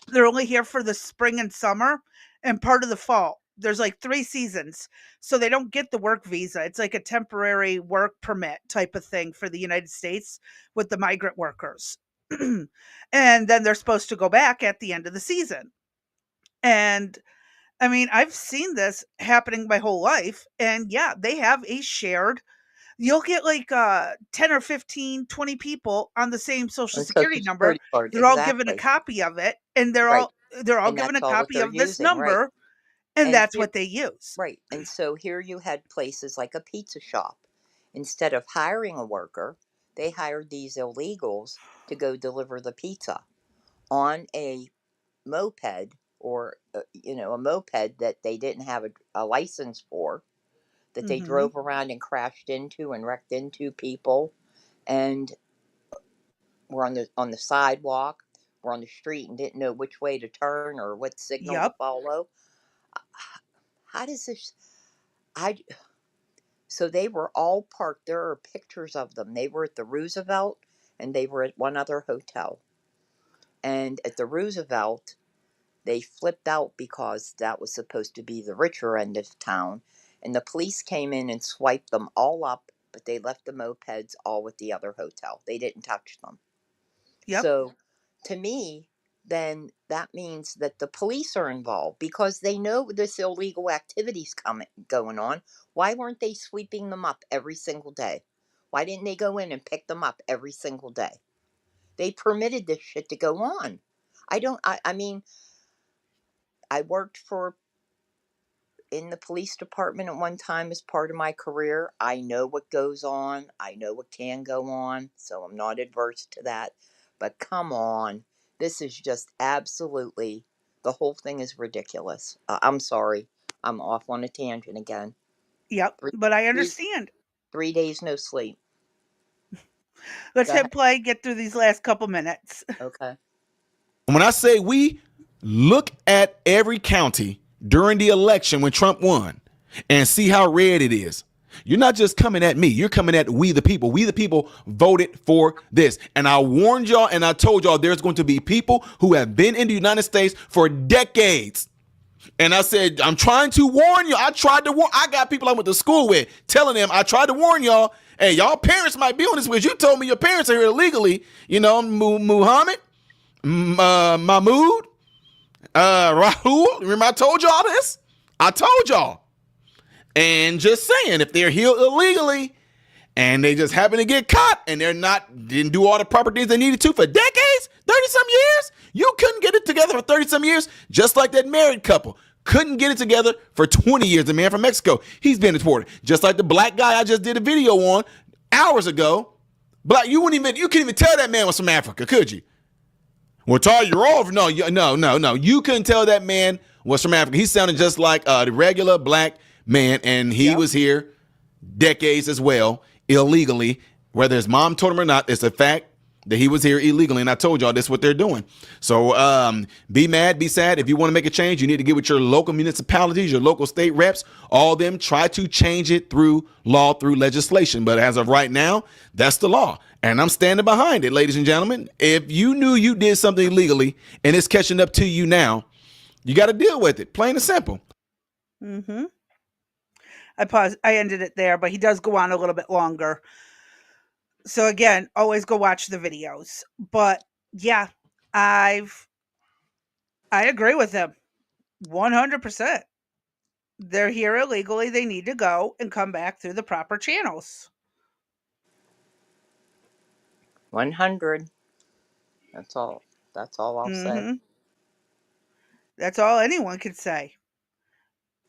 They're only here for the spring and summer and part of the fall. There's like 3 seasons. So they don't get the work visa. It's like a temporary work permit type of thing for the United States with the migrant workers. And then they're supposed to go back at the end of the season. And I mean, I've seen this happening my whole life. And yeah, they have a shared, you'll get like 10 or 15, 20 people on the same social A social security number. security card, They're all given a exactly. copy of it and they're Right. all they're all And given that's a all what copy they're of this using, right. number and And that's here, what they use. right. And so here you had places like a pizza shop. Instead of hiring a worker, they hired these illegals to go deliver the pizza on a moped, or a moped that they didn't have a license for, that they Mhm. drove around and crashed into and wrecked into people, and were on the sidewalk, were on the street and didn't know which way to turn or what signal to Yep. follow. How does this? I So they were all parked. There are pictures of them. They were at the Roosevelt and they were at one other hotel. And at the Roosevelt, they flipped out because that was supposed to be the richer end of town. And the police came in and swiped them all up, but they left the mopeds all at the other hotel. They didn't touch them. Yep. So to me, then that means that the police are involved because they know this illegal activity's going on. Why weren't they sweeping them up every single day? Why didn't they go in and pick them up every single day? They permitted this shit to go on. I mean, I worked for in the police department at one time as part of my career. I know what goes on. I know what can go on. So I'm not adverse to that. But come on. This is just absolutely, the whole thing is ridiculous. I'm sorry. I'm off on a tangent again. Yep. Three, But I three, understand. 3 days no sleep. Let's Go ahead. hit play, get through these last couple minutes. Okay. When I say we, look at every county during the election when Trump won and see how red it is. You're not just coming at me. You're coming at we the people. We the people voted for this. And I warned y'all and I told y'all there's going to be people who have been in the United States for decades And I said, I'm trying to warn you. I tried to warn. I got people I went to school with telling them, I tried to warn y'all. Hey, y'all parents might be on this with. You told me your parents are here illegally. You know, Muhammad, Mahmoud, Rahul. Remember I told y'all this? I told y'all. And just saying, if they're here illegally and they just happen to get caught and didn't do all the proper things they needed to for decades, 30 some years, you couldn't get it together for 30 some years, just like that married couple couldn't get it together for 20 years. The man from Mexico, he's been deported. Just like the black guy I just did a video on hours ago. Black, you couldn't even tell that man was from Africa, could you? Well, Tar, you're off. No. You couldn't tell that man was from Africa. He sounded just like the regular black man, and he was here decades as well, illegally. Whether his mom told him or not, it's a fact that he was here illegally. And I told y'all this is what they're doing. So be mad, be sad. If you want to make a change, you need to get with your local municipalities, your local state reps, all of them. Try to change it through law, through legislation. But as of right now, that's the law. And I'm standing behind it, ladies and gentlemen. If you knew you did something illegally and it's catching up to you now, you got to deal with it. Plain and simple. Mm-hmm. I paused. I ended it there, but he does go on a little bit longer. So again, always go watch the videos. But yeah, I agree with him 100%. They're here illegally. They need to go and come back through the proper channels. 100. That's all. That's all I'll say. Mm-hmm. That's all anyone can say.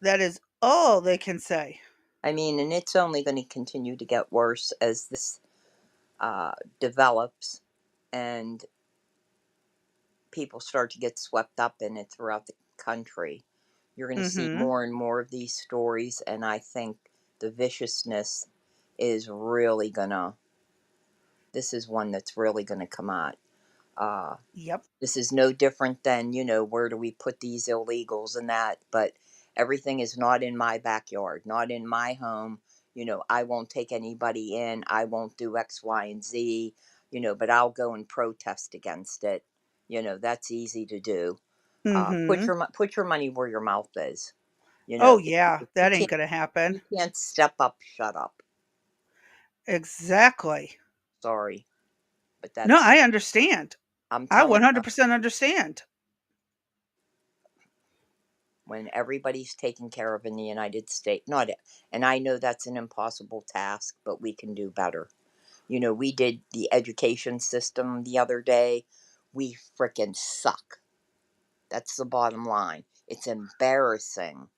That is all they can say. I mean, and it's only going to continue to get worse as this develops and people start to get swept up in it throughout the country. You're going to see Mm-hmm. more and more of these stories, and I think the viciousness is really gonna. This is one that's really going to come out. Yep. This is no different than, where do we put these illegals and that, but everything is not in my backyard, not in my home. I won't take anybody in. I won't do X, Y, and Z, but I'll go and protest against it. That's easy to do. Mm-hmm. Put your money where your mouth is. Oh If yeah, you that ain't can't, gonna happen. you can't step up, shut up. Exactly. Sorry, but No, that's I understand. I'm I telling you. 100% understand. When everybody's taken care of in the United States. Not it. And I know that's an impossible task, but we can do better. We did the education system the other day. We frickin' suck. That's the bottom line. It's embarrassing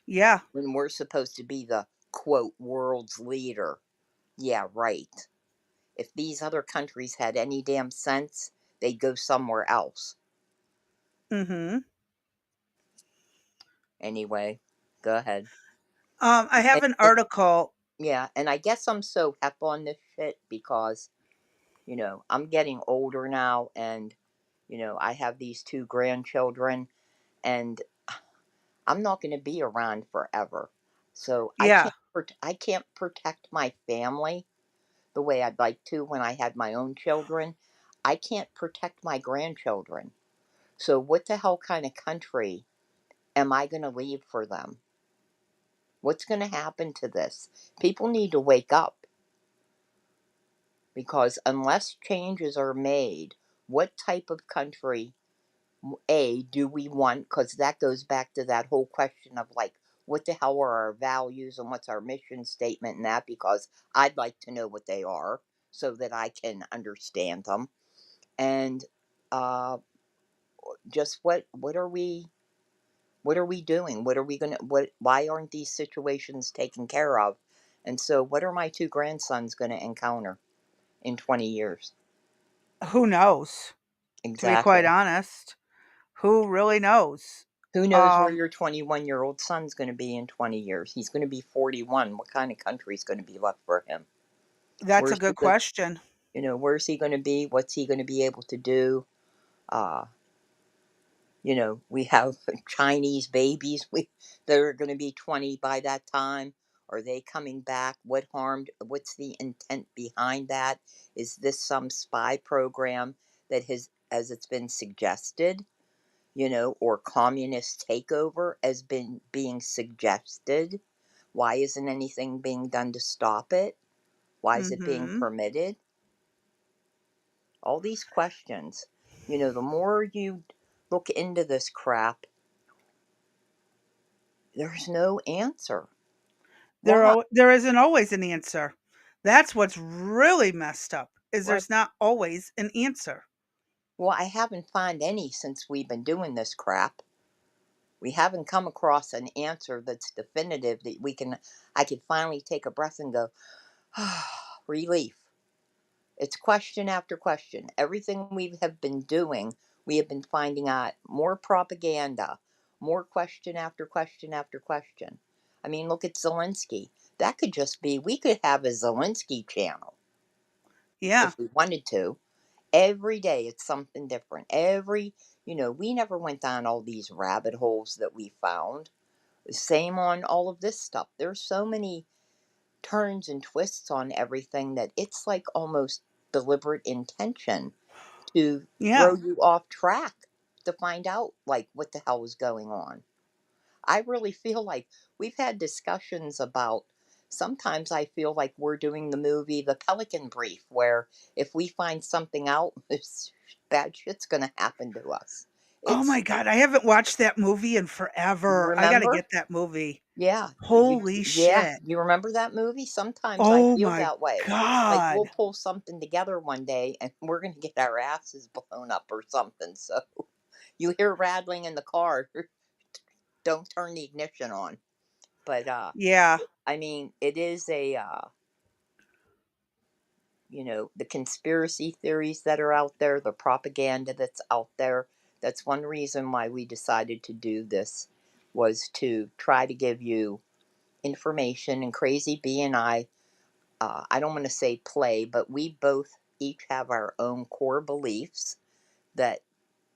Yeah. when we're supposed to be the quote world's leader. Yeah, right. If these other countries had any damn sense, they'd go somewhere else. Mm-hmm. Anyway, go ahead. I have And, an and article. yeah, and I guess I'm so hep on this shit because I'm getting older now, and I have these two grandchildren, and I'm not going to be around forever. So Yeah. I can't protect my family the way I'd like to when I had my own children. I can't protect my grandchildren. So what the hell kind of country am I going to leave for them? What's going to happen to this? People need to wake up, because unless changes are made, what type of country do we want? Because that goes back to that whole question of like, what the hell are our values and what's our mission statement and that? Because I'd like to know what they are so that I can understand them. And uh, just what are we doing? What are we gonna? What? Why aren't these situations taken care of? And so, what are my two grandsons going to encounter in 20 years? Who knows? To be quite Exactly. honest, who really knows? Who knows where Um, your 21-year-old son's going to be in 20 years? He's going to be 41. What kind of country is going to be left for him? that's a Where's he good go? question. Where's he going to be? What's he going to be able to do? Uh, we have Chinese babies that are going to be 20 by that time. Are they coming back? What harmed? What's the intent behind that? Is this some spy program that has, as it's been suggested? or communist takeover as been being suggested. Why isn't anything being done to stop it? Why is it being Mhm. permitted? All these questions. The more you look into this crap, there's no answer. Why? There isn't always an answer. That's what's really messed up, is What? there's not always an answer. Well, I haven't found any since we've been doing this crap. We haven't come across an answer that's definitive that I could finally take a breath and go, relief. It's question after question. Everything we have been doing, we have been finding out more propaganda, more question after question after question. I mean, look at Zelensky. That could just be, we could have a Zelensky channel Yeah. if we wanted to. Every day it's something different. We never went down all these rabbit holes that we found. Same on all of this stuff. There's so many turns and twists on everything that it's like almost deliberate intention to Yeah. throw you off track to find out like what the hell is going on. I really feel like we've had discussions about, sometimes I feel like we're doing the movie The Pelican Brief, where if we find something out, bad shit's going to happen to us. Oh my It's, god, I haven't watched that movie in forever. I gotta remember? get that movie. Yeah, Holy yeah. shit. You remember that movie? Sometimes I Oh feel my that way. Like we'll god. pull something together one day and we're gonna get our asses blown up or something. So you hear rattling in the car, don't turn the ignition on. But Yeah. I mean, it is a the conspiracy theories that are out there, the propaganda that's out there. That's one reason why we decided to do this, was to try to give you information. And Crazy B and I don't want to say play, but we both each have our own core beliefs that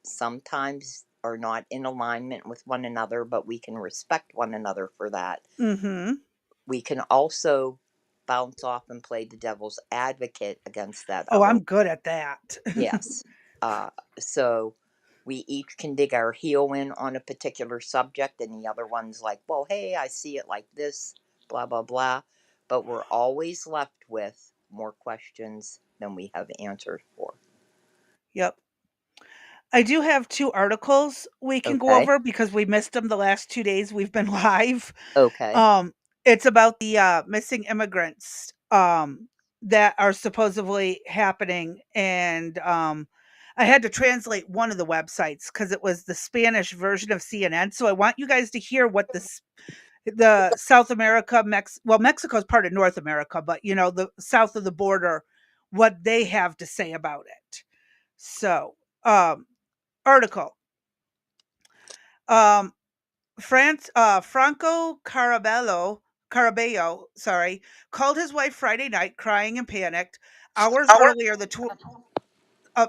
sometimes are not in alignment with one another, but we can respect one another for that. Mhm. We can also bounce off and play the devil's advocate against that Oh, other. I'm good at that. Yes. Uh, so we each can dig our heel in on a particular subject, and the other one's like, well, hey, I see it like this, blah, blah, blah. But we're always left with more questions than we have answers for. Yep. I do have 2 articles we can go Okay. over because we missed them the last 2 days we've been live. Okay. It's about the, missing immigrants, that are supposedly happening, and, I had to translate one of the websites because it was the Spanish version of CNN, so I want you guys to hear what the South America, Mexico is part of North America, but, the south of the border, what they have to say about it. So, article. Um, Franco Carabello, sorry, called his wife Friday night crying and panicked. Hours earlier,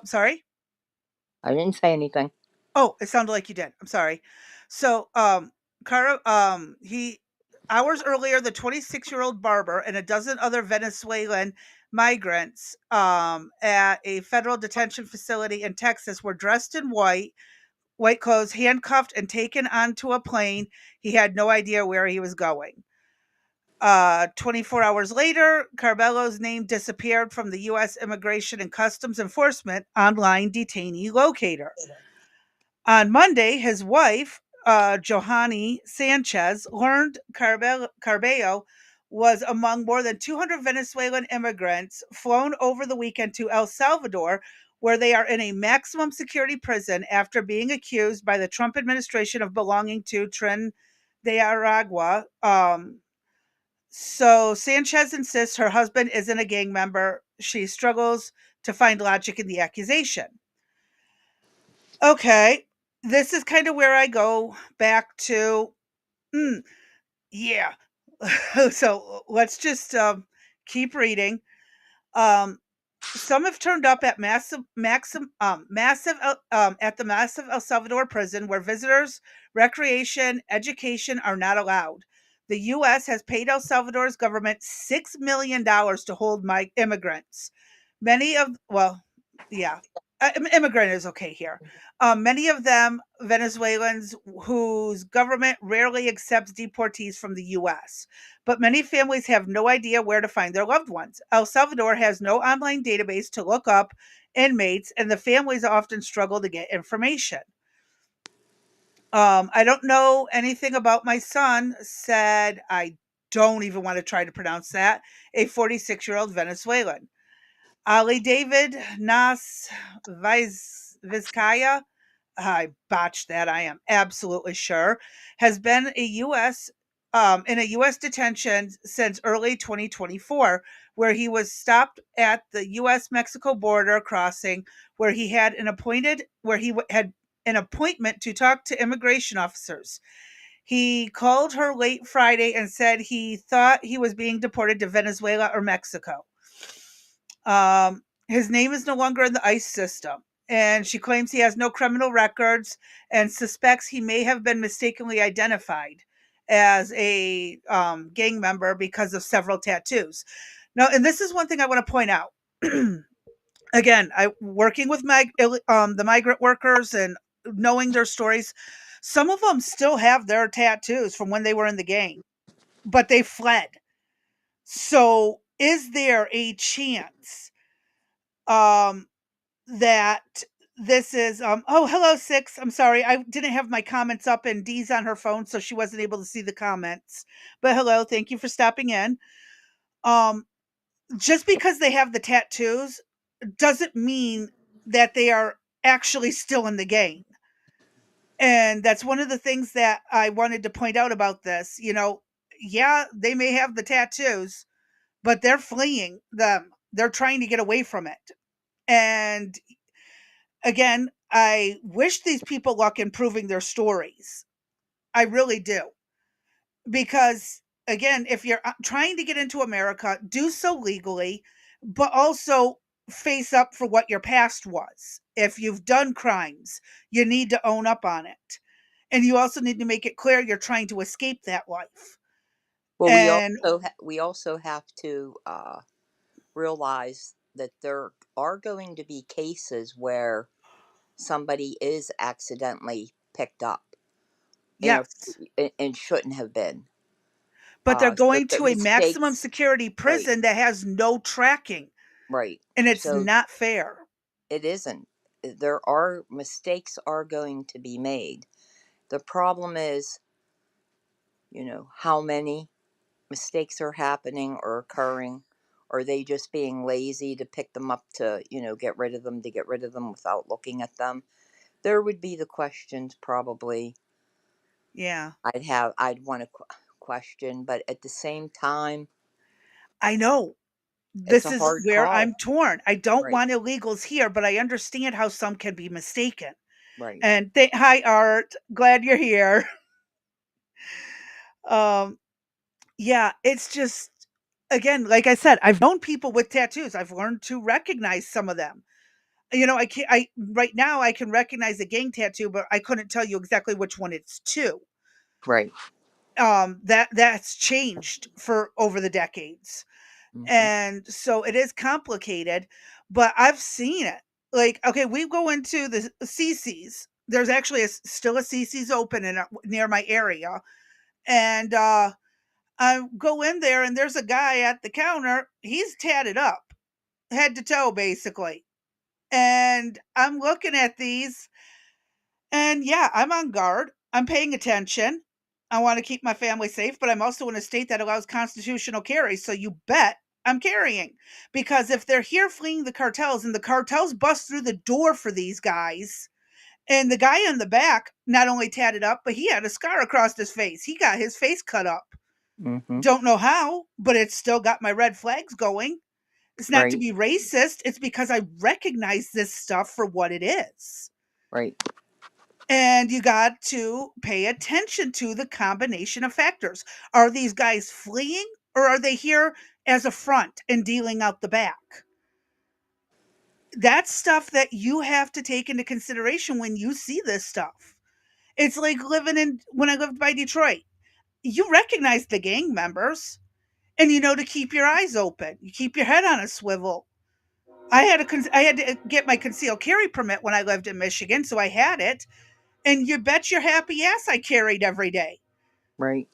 sorry. I didn't say anything. Oh, it sounded like you did. I'm sorry. So, he hours earlier, the 26-year-old barber and a dozen other Venezuelan migrants, at a federal detention facility in Texas were dressed in white clothes, handcuffed, and taken onto a plane. He had no idea where he was going. 24 hours later, Carbello's name disappeared from the U.S. Immigration and Customs Enforcement online detainee locator. On Monday, his wife, Johanny Sanchez, learned Carbello was among more than 200 Venezuelan immigrants flown over the weekend to El Salvador, where they are in a maximum security prison after being accused by the Trump administration of belonging to Tren de Aragua. So Sanchez insists her husband isn't a gang member. She struggles to find logic in the accusation. Okay, this is kind of where I go back to, mm, yeah. So let's just keep reading. Um, some have turned up at at the massive El Salvador prison, where visitors, recreation, education are not allowed. The U.S. has paid El Salvador's government $6 million to hold immigrants. Many of, well, yeah. immigrant is okay here. Many of them Venezuelans whose government rarely accepts deportees from the U.S., but many families have no idea where to find their loved ones. El Salvador has no online database to look up inmates, and the families often struggle to get information. I don't know anything about my son, said, I don't even want to try to pronounce that, a 46-year-old Venezuelan. Ali David Nas Vizcaya, I botched that, I am absolutely sure, has been in a U.S. detention since early 2024, where he was stopped at the U.S.-Mexico border crossing, where he had an appointment to talk to immigration officers. He called her late Friday and said he thought he was being deported to Venezuela or Mexico. His name is no longer in the ICE system, and she claims he has no criminal records and suspects he may have been mistakenly identified as a gang member because of several tattoos. Now, and this is one thing I want to point out. Again, I working with the migrant workers and knowing their stories. Some of them still have their tattoos from when they were in the gang, but they fled. So, is there a chance um that this is oh, hello Six, I'm sorry, I didn't have my comments up, and Dee's on her phone so she wasn't able to see the comments, but hello, thank you for stopping in. um just because they have the tattoos doesn't mean that they are actually still in the game, and that's one of the things that I wanted to point out about this. Yeah, they may have the tattoos, but they're fleeing them, they're trying to get away from it. And again, I wish these people luck in proving their stories. I really do. Because again, if you're trying to get into America, do so legally, but also face up for what your past was. If you've done crimes, you need to own up on it. And you also need to make it clear you're trying to escape that life. Well, And we also have to realize that there are going to be cases where somebody is accidentally picked up in yes, and shouldn't have been. but they're So going the to a maximum mistakes, security right, prison that has no tracking, right. and it's So not fair. it isn't. There are mistakes are going to be made. The problem is, how many mistakes are happening or occurring. Are they just being lazy to pick them up to, get rid of them, to get rid of them without looking at them? There would be the questions probably Yeah. I'd want to question, but at the same time, I know. it's This a is hard where call. I'm torn. I don't Right, want illegals here, but I understand how some can be mistaken. right. And hi, Art. Glad you're here. Um, yeah, it's just, again, like I said, I've known people with tattoos. I've learned to recognize some of them. I can't. I right now I can recognize a gang tattoo, but I couldn't tell you exactly which one it's to. Right. That's changed for over the decades. Hmm. And so it is complicated, but I've seen it. Like, okay, we go into the CC's. There's actually still a CC's open near my area, and I go in there, and there's a guy at the counter. He's tatted up, head to toe, basically. And I'm looking at these, and yeah, I'm on guard. I'm paying attention. I want to keep my family safe, but I'm also in a state that allows constitutional carry. So you bet I'm carrying. Because if they're here fleeing the cartels and the cartels bust through the door for these guys, and the guy in the back not only tatted up, but he had a scar across his face. He got his face cut up. Hmm. Don't know how, but it's still got my red flags going. It's not to Right, be racist, it's because I recognize this stuff for what it is. right, And you got to pay attention to the combination of factors. Are these guys fleeing, or are they here as a front and dealing out the back? That's stuff that you have to take into consideration when you see this stuff. It's like when I lived by Detroit. You recognize the gang members, and you know to keep your eyes open. You keep your head on a swivel. I had to get my concealed carry permit when I lived in Michigan, so I had it. And you bet your happy ass I carried every day. Right.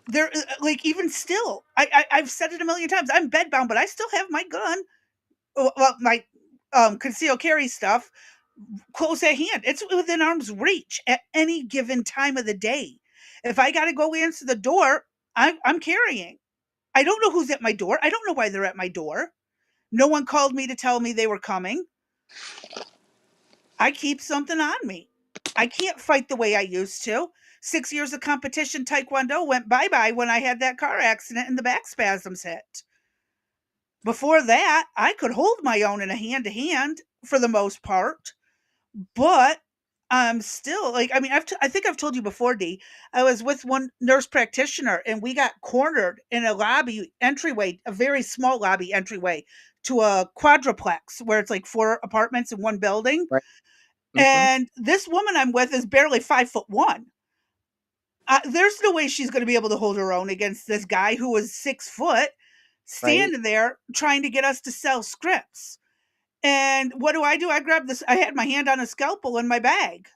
There, like even still, I've said it a million times. I'm bedbound, but I still have my gun. Well, my concealed carry stuff close at hand. It's within arm's reach at any given time of the day. If I got to go answer the door, I'm carrying. I don't know who's at my door. I don't know why they're at my door. No one called me to tell me they were coming. I keep something on me. I can't fight the way I used to. 6 years of competition taekwondo went bye-bye when I had that car accident and the back spasms hit. Before that, I could hold my own in a hand-to-hand for the most part, but I'm still like, I mean, I think I've told you before, D. I was with one nurse practitioner and we got cornered in a lobby entryway, a very small lobby entryway to a quadruplex where it's like 4 apartments in one building. Right. Mm-hmm. And this woman I'm with is barely 5'1". There's no way she's going to be able to hold her own against this guy who was 6 foot, Right. standing there trying to get us to sell scripts. And what do? I grabbed this. I had my hand on a scalpel in my bag,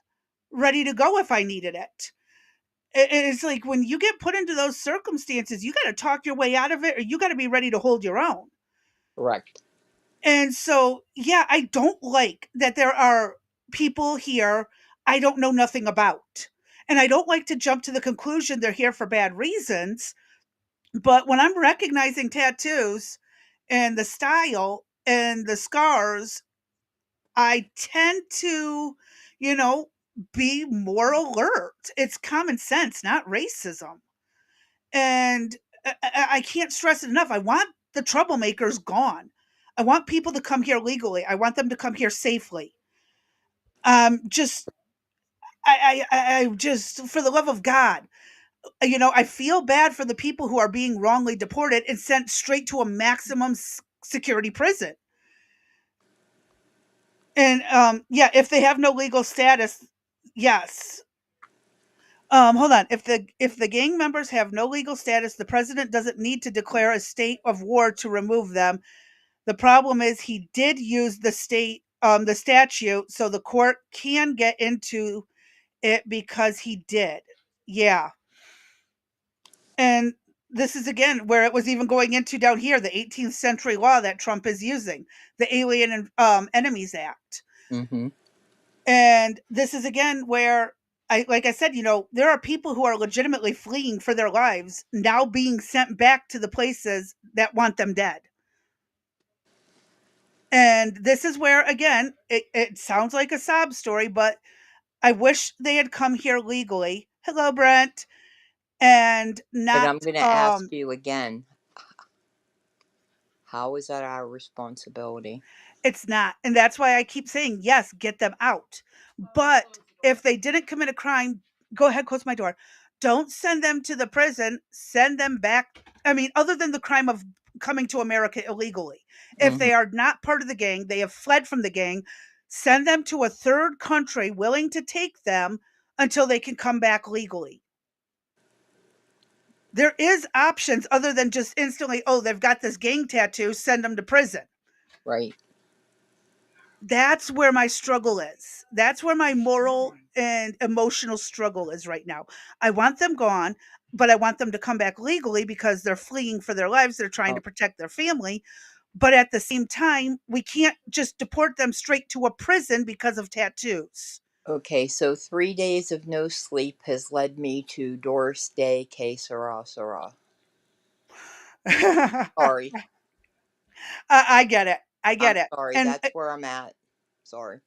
ready to go if I needed it. It's like when you get put into those circumstances, you got to talk your way out of it, or you got to be ready to hold your own. Correct. And so, yeah, I don't like that there are people here I don't know nothing about. And I don't like to jump to the conclusion they're here for bad reasons. But when I'm recognizing tattoos and the style and the scars, I tend to, you know, be more alert. It's common sense, not racism. And I can't stress it enough. I want the troublemakers gone. I want people to come here legally. I want them to come here safely. Just I just for the love of God, I feel bad for the people who are being wrongly deported and sent straight to a maximum security prison. And yeah, if they have no legal status, yes. Hold on. If the gang members have no legal status, the president doesn't need to declare a state of war to remove them. The problem is he did use the statute, so the court can get into it because he did. Yeah. And this is again where it was even going into down here, the 18th century law that Trump is using, the Alien and Enemies Act. Mm-hmm. And this is again where like I said, there are people who are legitimately fleeing for their lives now being sent back to the places that want them dead. And this is where, again, it sounds like a sob story, but I wish they had come here legally. Hello, Brent. And But not, I'm going to ask you again, how is that our responsibility? it's not. And that's why I keep saying, yes, get them out. But if they didn't commit a crime, go ahead, close my door. Don't send them to the prison, send them back. I mean, other than the crime of coming to America illegally. If Mm-hmm. they are not part of the gang, they have fled from the gang, send them to a third country willing to take them until they can come back legally. There is options other than just instantly, oh, they've got this gang tattoo, send them to prison. Right. That's where my struggle is. That's where my moral and emotional struggle is right now. I want them gone, but I want them to come back legally because they're fleeing for their lives. They're trying Oh, to protect their family. But at the same time, we can't just deport them straight to a prison because of tattoos. okay, so 3 days of no sleep has led me to Doris Day, que sera, sera. Sorry. I get it. I I'm get it. sorry. And That's where I'm at. Sorry.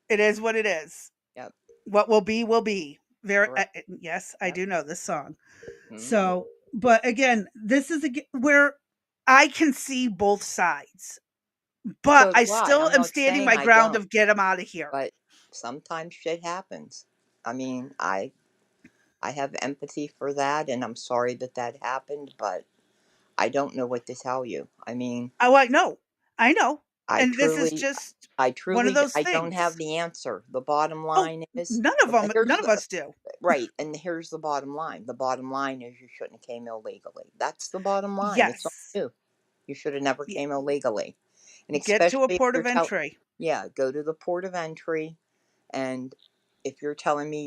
it is what it is. Yep. What will be, will be. Very, Correct. yes, I Yep. do know this song. Mm-hmm. So, but again, this is where I can see both sides, but So I do I. still I'm am not standing saying my I ground don't, of get them out of here. but sometimes shit happens. I mean, I have empathy for that, and I'm sorry that that happened, but I don't know what to tell you. I mean, Oh, I know, I and this is truly, just I one of truly, those I don't have things. the answer. The bottom Oh, line is, none here's of the us do. right, and here's the bottom line. The bottom line is you shouldn't have came illegally. That's the bottom line. It's on Yes. you. You should have never Ye- came illegally. And Get to especially a if port you're of entry. yeah, go to the port of entry. And if you're telling me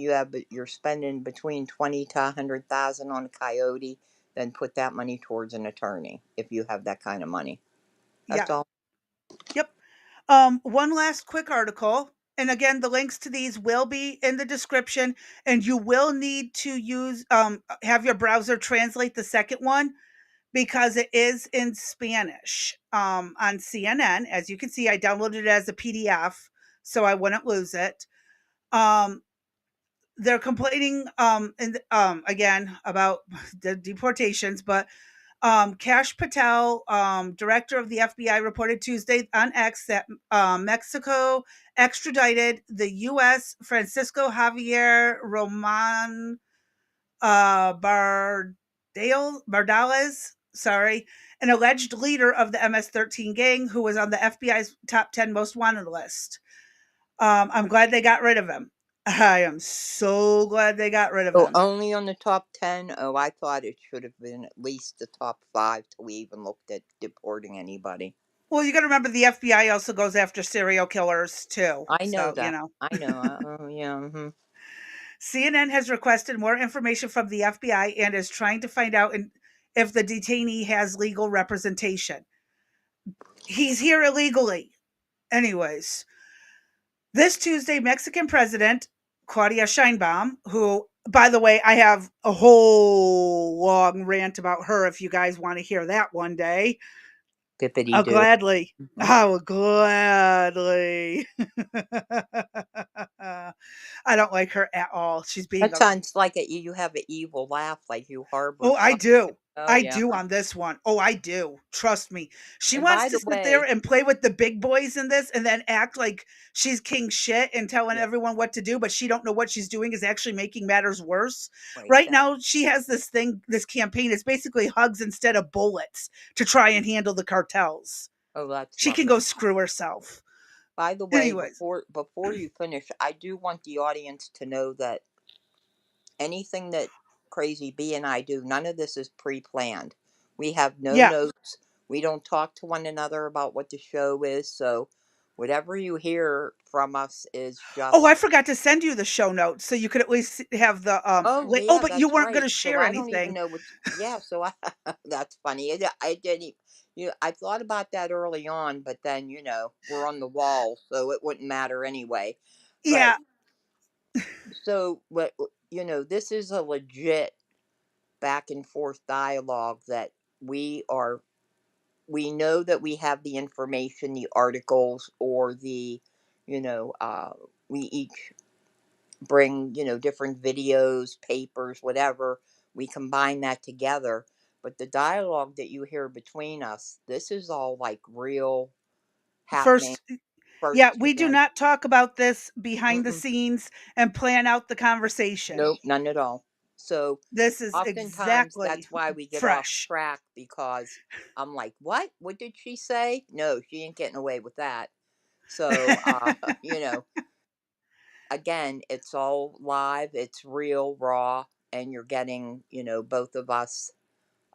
you're spending between 20 to 100,000 on a coyote, then put that money towards an attorney if you have that kind of money. That's Yeah. all. Yep. One last quick article. And again, the links to these will be in the description, and you will need to use have your browser translate the second one because it is in Spanish on CNN. As you can see, I downloaded it as a PDF so I wouldn't lose it. Um, they're complaining again about the deportations, but Kash Patel, director of the FBI, reported Tuesday on X that Mexico extradited the U.S. Francisco Javier Roman Bardales, sorry, an alleged leader of the MS-13 gang who was on the FBI's top 10 most wanted list. I'm glad they got rid of him. I am so glad they got rid of Oh, him. only on the top 10? Oh, I thought it should have been at least the top 5 till we even looked at deporting anybody. Well, you got to remember the FBI also goes after serial killers too. I know So, that. I know. Yeah. CNN has requested more information from the FBI and is trying to find out if the detainee has legal representation. He's here illegally. Anyways, this Tuesday, Mexican President Claudia Sheinbaum, who, by the way, I have a whole long rant about her if you guys want to hear that one day. Bippity I'll doo. gladly. I will gladly. I don't like her at all. She's being That a sounds like you have an evil laugh, like you harbor Oh, I something. do. Oh, I yeah. do on this one. Oh, I do. Trust me. She And wants by to the sit there way, and play with the big boys in this and then act like she's king shit and telling yeah, everyone what to do, but she don't know what she's doing is actually making matters worse. wait, Right that. now, she has this campaign. It's basically hugs instead of bullets to try and handle the cartels. Oh, that's She can lovely. go screw herself. By the way, Anyways. before you finish, I do want the audience to know that anything that Crazy B and I do, none of this is pre-planned. We have no Yeah. notes. We don't talk to one another about what the show is. So whatever you hear from us is Oh, I just. forgot to send you the show notes so you could at least have the Oh link. Oh, yeah, but you that's weren't going right. to So share I don't even anything. know what's. Yeah, so that's funny. I didn't. I thought about that early on, but then we're on the wall, so it wouldn't matter anyway. But Yeah. so what? This is a legit back and forth dialogue that we are. We know that we have the information, the articles, or you know, uh, we each bring different videos, papers, whatever. We combine that together, but the dialogue that you hear between us, this is all like real happening First Yeah, we do firsthand. not talk about this behind the Mm-mm. scenes and plan out the conversation. Nope, none at all. So This is oftentimes exactly that's why we get off fresh. track, because I'm like, what did she say? No, she ain't getting away with that. So you know again, it's all live, it's real, raw, and you're getting both of us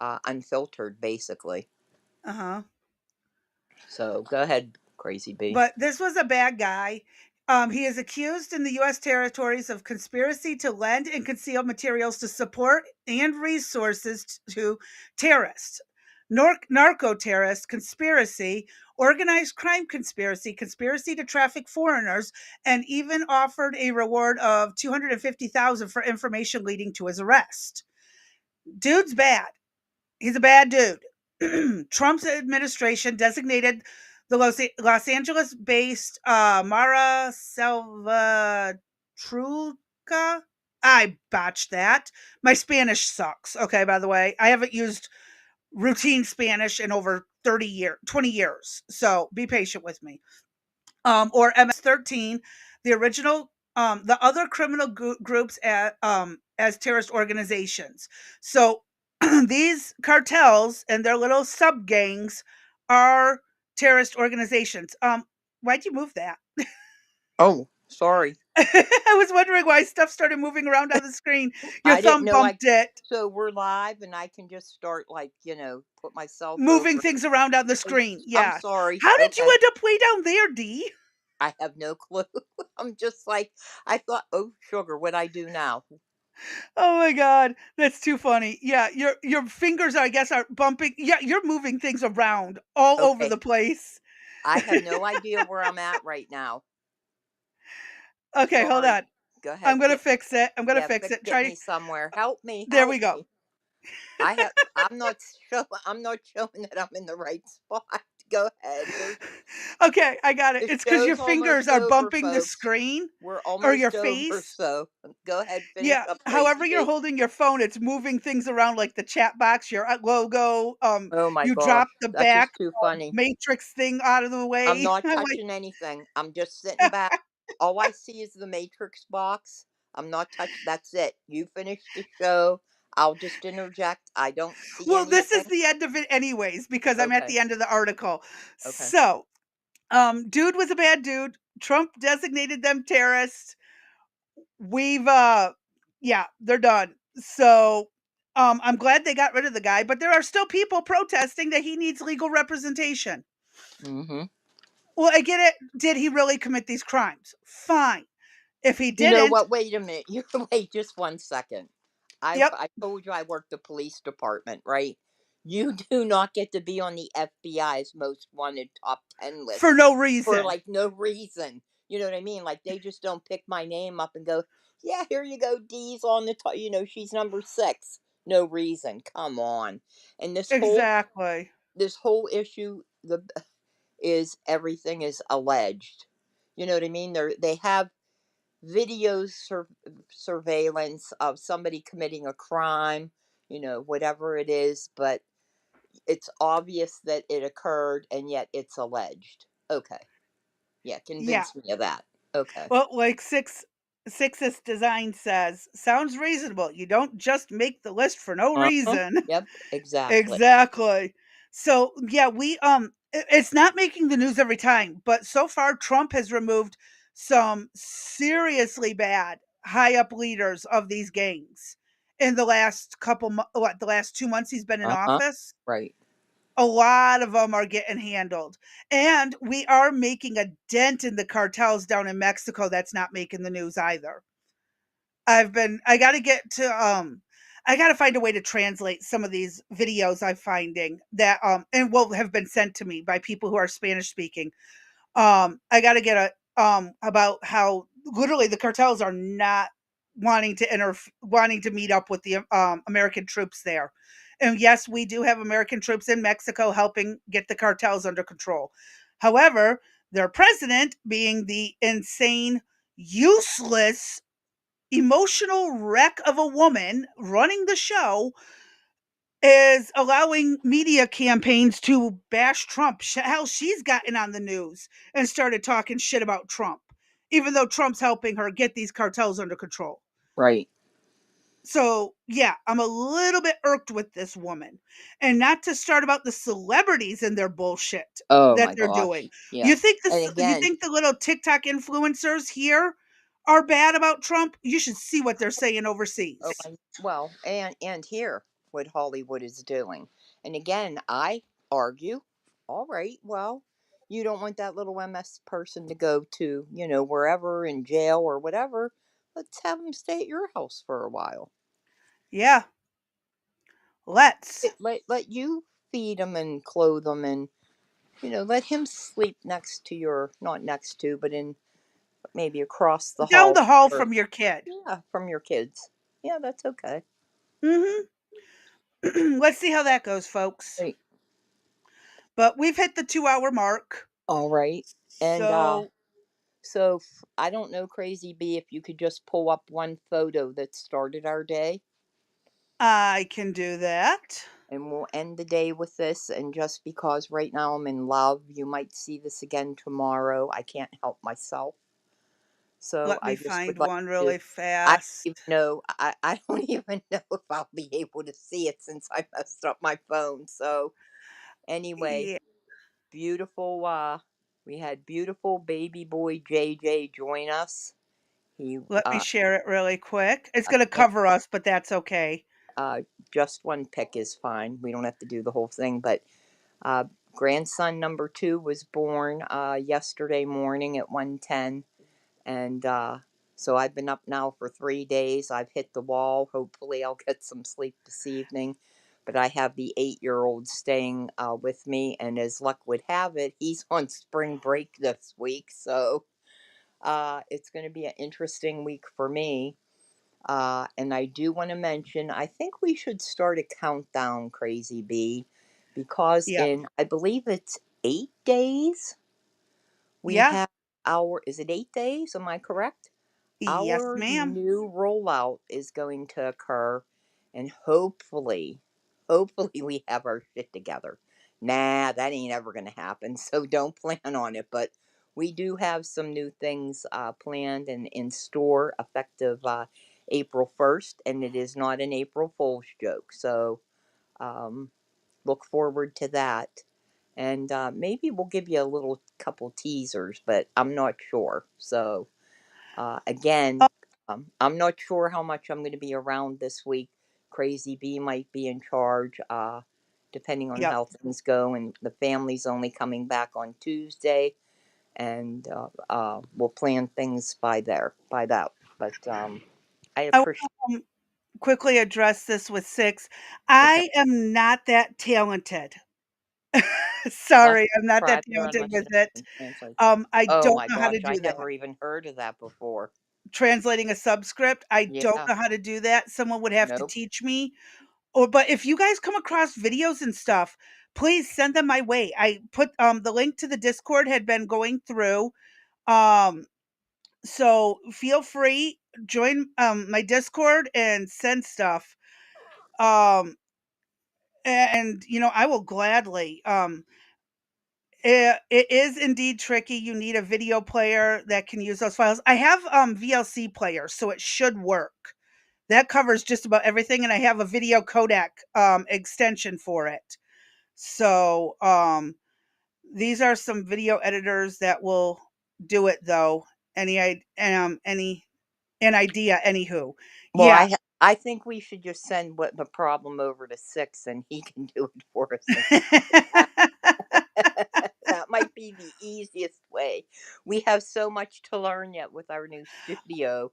unfiltered, basically. Uh-huh. So go ahead, Crazy B. But this was a bad guy. He is accused in the U.S. territories of conspiracy to lend and conceal materials to support and resources to terrorists, narco terrorist conspiracy, organized crime conspiracy, conspiracy to traffic foreigners, and even offered a reward of $250,000 for information leading to his arrest. Dude's bad. He's a bad dude. Trump's administration designated the Los Angeles based Mara Salvatruca. I botched that. My Spanish sucks. Okay, by the way, I haven't used routine Spanish in over 30 years, 20 years. So be patient with me. Or MS-13, the original, the other criminal groups as terrorist organizations. So these cartels and their little sub gangs are terrorist organizations. Why'd you move that? Oh, sorry. I was wondering why stuff started moving around on the screen. Your I didn't thumb know I. bumped it. So we're live, and I can just start like put myself Moving over. things around on the Oops, screen. I'm Yeah. sorry. How did you Okay, end up way down there, Dee? I have no clue. I'm just like I thought. Oh, sugar. What I do now? Oh my god, that's too funny. Yeah, your fingers, I guess, are bumping. Yeah, you're moving things around all over Okay, the place. I have no idea where I'm at right now. Okay, hold Sorry. on. Go I'm ahead. gonna fix it. I'm gonna Yeah, fix it. get Try. me somewhere. Help me. There we Help go. me. I'm not I'm not showing that I'm in the right spot. Go ahead. Okay, I got it. The It's because your show's fingers almost are over, bumping the folks. screen We're or your almost over. face. So go ahead. Finish Yeah, up, however Crazy you're B. holding your phone, it's moving things around like the chat box, your logo. Oh my You gosh, drop the that's back just too funny. matrix thing out of the I'm way. not I'm like, touching anything. I'm just sitting back. All I see is the Matrix box. I'm not touching. That's it. You finish the show. I'll just interject. I don't see well, this is anything. the end of it anyways because I'm at Okay. the end of the article. Okay. So, dude was a bad dude. Trump designated them terrorists. We've yeah, they're done. So, I'm glad they got rid of the guy, but there are still people protesting that he needs legal representation. Mm-hmm. Well, I get it. Did he really commit these crimes? Fine. If he You know didn't, what? Wait a minute. You wait just 1 second. yep, I told you I work the police department, right? You do not get to be on the FBI's most wanted top 10 for list no for reason. like no reason. You know what I mean? Like they just don't pick my name up and go, "Yeah, here you go. D's on the top. She's number 6." No reason. Come on. And Exactly. this whole issue is everything is alleged. You know what I mean? They have video surveillance of somebody committing a crime, whatever it is, but it's obvious that it occurred and yet it's alleged. Okay. Yeah, Yeah. convince me of that. Okay. Well, like Six's design says, sounds reasonable. You don't just make the list for no Uh-huh. reason. Yep, exactly. Exactly. So, yeah, it's not making the news every time, but so far Trump has removed some seriously bad high up leaders of these gangs in the last the last 2 months he's been in Uh-huh. office. Right. A lot of them are getting handled. And we are making a dent in the cartels down in Mexico that's not making the news either. I got to get to I got to find a way to translate some of these videos I'm finding that and will have been sent to me by people who are Spanish speaking. I got to get a about how literally the cartels are not wanting to meet up with the American troops there. And yes, we do have American troops in Mexico helping get the cartels under control. However, their president, being the insane, useless, emotional wreck of a woman running the show, is allowing media campaigns to bash Trump. Hell, she's gotten on the news and started talking shit about Trump, even though Trump's helping her get these cartels under control. Right. So, yeah, I'm a little bit irked with this woman. And not to start about the celebrities and their bullshit Oh that my they're gosh. doing. Yeah. And You again, think the little TikTok influencers here are bad about Trump? You should see what they're saying oh overseas. my, well, and here what Hollywood is doing. And again, I argue, all right, well, you don't want that little MS person to go to, wherever in jail or whatever. Let's have them stay at your house for a while. Yeah, let's. Let you feed him and clothe him and let him sleep next to your not next to but in maybe across the Down hall the hall or from your kid. yeah from your kids. Yeah, that's okay. Mhm. Let's see how that goes, folks. Great. But we've hit the 2-hour mark. All right. And So I don't know, Crazy B, if you could just pull up one photo that started our day, I can do that. and we'll end the day with this. And just because right now I'm in love, you might see this again tomorrow. I can't help myself. So Let I me just would find like one to. really I don't fast. even know. I don't even know if I'll be able to see it since I messed up my phone. So anyway, Yeah. beautiful. We had beautiful baby boy JJ join us, He Let me share it really quick. It's going to yeah, cover us, but that's okay. just one pick is fine. We don't have to do the whole thing, but uh, grandson number 2 was born yesterday morning at 1:10, and so I've been up now for 3 days. I've hit the wall. Hopefully, I'll get some sleep this evening. But I have the 8-year-old staying with me, and as luck would have it, he's on spring break this week. So it's going to be an interesting week for me. And I do want to mention, I think we should start a countdown, Crazy Bee, because Yeah. in, I believe it's 8 days, we Yeah. have our, is it 8 days? Am I correct? Yes, Our ma'am. new rollout is going to occur, and hopefully we have our shit together. Nah, that ain't ever going to happen, so don't plan on it. But we do have some new things planned and in store effective April 1st, and it is not an April Fool's joke. So um, look forward to that. And maybe we'll give you a little couple teasers, but I'm not sure. So again, Oh, I'm not sure how much I'm going to be around this week. Crazy Bee might be in charge, depending on yep. how things go. And the family's only coming back on Tuesday, and we'll plan things by that. But I I want appreciate. to quickly address this with 6. Okay, I am not that talented. let's Sorry, I'm not try that there talented unless with you it. can translate. I Oh don't my know how to gosh, I do that. never even heard of that before. Translating a subscript, I don't Yeah, know how to do that. Someone would have to nope. teach me. Or but if you guys come across videos and stuff, please send them my way. I put the link to the Discord had been going through. Um so feel free, join my Discord and send stuff. Um and I will gladly it is indeed tricky. You need a video player that can use those files. I have VLC player, so it should work. That covers just about everything, and I have a video codec extension for it. So these are some video editors that will do it though. Any an idea, anywho. Well, Yeah. I think we should just send what the problem over to 6, and he can do it for us. And that might be the easiest way. We have so much to learn yet with our new studio.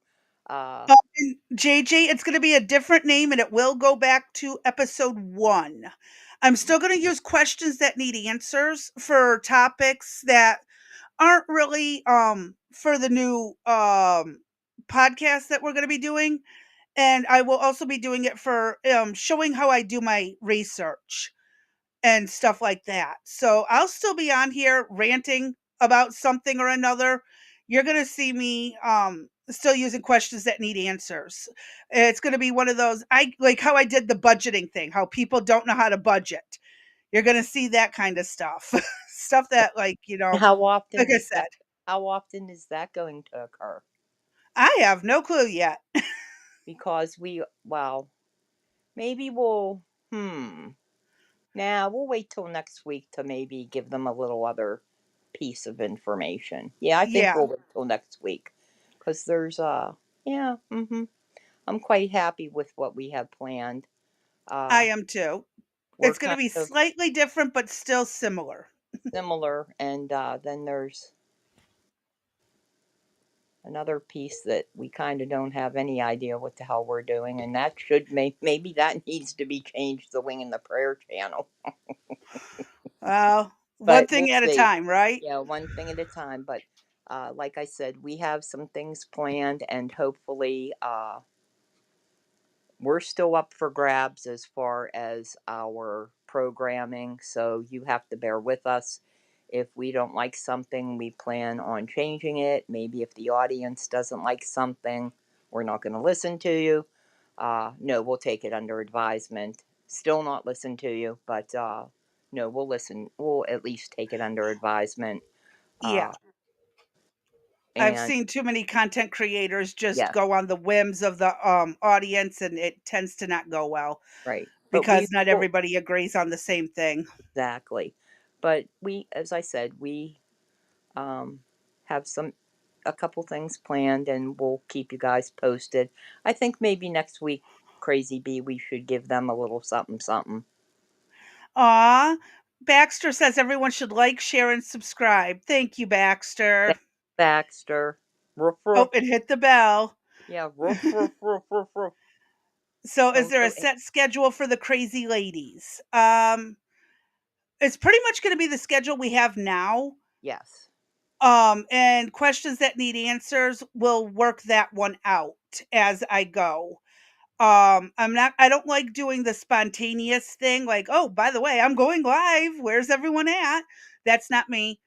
Uh, And JJ, it's going to be a different name and it will go back to episode 1. I'm still going to use questions that need answers for topics that aren't really for the new podcast that we're going to be doing, and I will also be doing it for showing how I do my research and stuff like that. So I'll still be on here ranting about something or another. You're going to see me still using questions that need answers. It's going to be one of those, I like how I did the budgeting thing, how people don't know how to budget. You're going to see that kind of stuff. Stuff that how like often I is said, that? How often is that going to occur? I have no clue yet. Because well, maybe we'll. Hmm. Now we'll wait till next week to maybe give them a little other piece of information. Yeah, I think Yeah, we'll wait till next week, because there's yeah. I'm quite happy with what we have planned. I Uh, am too. we're It's going to kind be of slightly different but still similar. similar, and then there's another piece that we kind of don't have any idea what the hell we're doing, and that should maybe that needs to be changed. The wing and the prayer channel, Well, one but we'll thing at a see. time, right? Yeah, one thing at a time. But like I said, we have some things planned, and hopefully, we're still up for grabs as far as our programming, so you have to bear with us. If we don't like something, we plan on changing it. Maybe if the audience doesn't like something, we're not going to listen to you. No, we'll take it under advisement. Still not listen to you, but no, we'll listen. We'll at least take it under advisement. Yeah. Uh, I've and seen too many content creators just yes, go on the whims of the audience, and it tends to not go well right. But we because not will. everybody agrees on the same thing. Exactly. But as I said, we um, have some. a couple things planned, and we'll keep you guys posted. I think maybe next week, Crazy Bee, we should give them a little something something. Aw. Baxter says everyone should like, share, and subscribe. Thank you, Baxter. Thanks, Baxter. Roof, Oh, roof. it hit the bell. Yeah, roof, roof, roof, roof, roof. So is Oh, there a no, set schedule for the crazy ladies? It's pretty much going to be the schedule we have now. yes. And questions that need answers, will work that one out as I go. I don't like doing the spontaneous thing like, "Oh, by the way, I'm going live. Where's everyone at?" That's not me.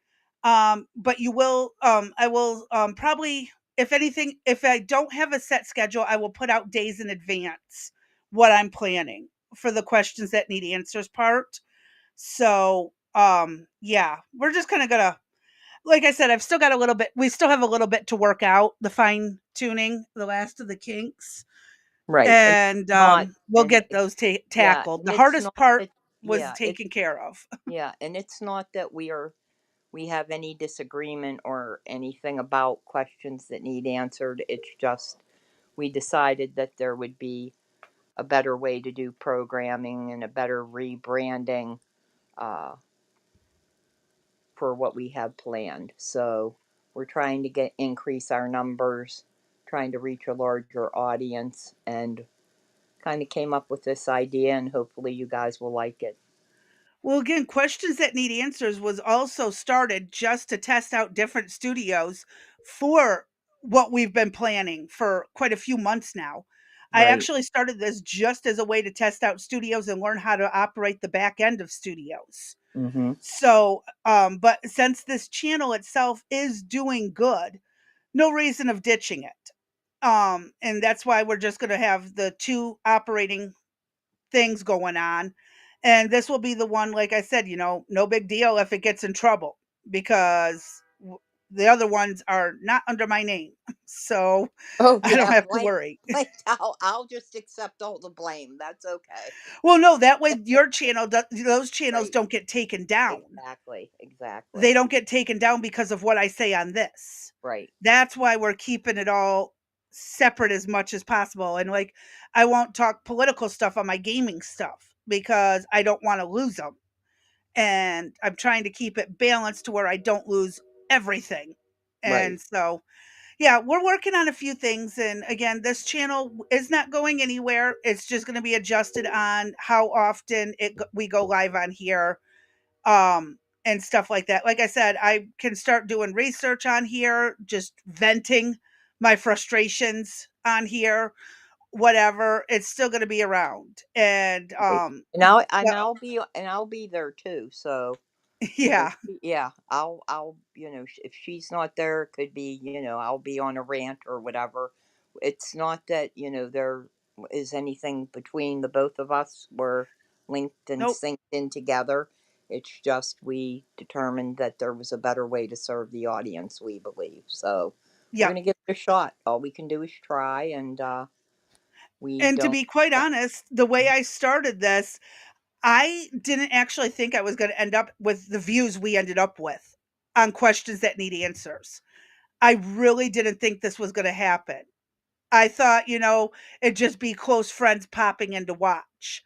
But you will I will probably, if anything, if I don't have a set schedule, I will put out days in advance what I'm planning for the questions that need answers part. So, yeah, we're just kind of gonna, like I said, I've still got a little bit, we still have a little bit to work out, the fine tuning, the last of the kinks. Right. And And not, we'll and get those yeah, tackled. and The it's hardest not part that, was yeah, taken care of. yeah, and it's not that we have any disagreement or anything about questions that need answered. It's just we decided that there would be a better way to do programming and a better rebranding uh, for what we have planned. So we're trying to increase our numbers, trying to reach a larger audience, and kind of came up with this idea, and hopefully you guys will like it. Well, again, questions that need answers was also started just to test out different studios for what we've been planning for quite a few months now. I Right. actually started this just as a way to test out studios and learn how to operate the back end of studios. Mm-hmm. So, but since this channel itself is doing good, no reason of ditching it. And that's why we're just going to have the two operating things going on. And this will be the one, like I said, no big deal if it gets in trouble, because the other ones are not under my name. So Oh I don't yeah, have to worry. blame. I'll just accept all the blame. That's okay. Well, no, that way your channel, those channels Right. don't get taken down. Exactly. They Exactly. don't get taken down because of what I say on this. Right. That's why we're keeping it all separate as much as possible. And like, I won't talk political stuff on my gaming stuff because I don't want to lose them. And I'm trying to keep it balanced to where I don't lose everything. Right. And so, yeah, we're working on a few things. And again, this channel is not going anywhere. It's just going to be adjusted on how often we go live on here, and stuff like that. Like I said, I can start doing research on here, just venting my frustrations on here, whatever. It's still going to be around. And Right. And well, I'll be there too. So yeah. yeah, I'll if she's not there, it could be I'll be on a rant or whatever. It's not that there is anything between the both of us. We're linked and Nope. synced in together. It's just we determined that there was a better way to serve the audience. We believe so. We're Yep. gonna give it a shot. All we can do is try, and we And to don't. be quite honest, the way I started this, I didn't actually think I was going to end up with the views we ended up with on questions that need answers. I really didn't think this was going to happen. I thought, it'd just be close friends popping in to watch.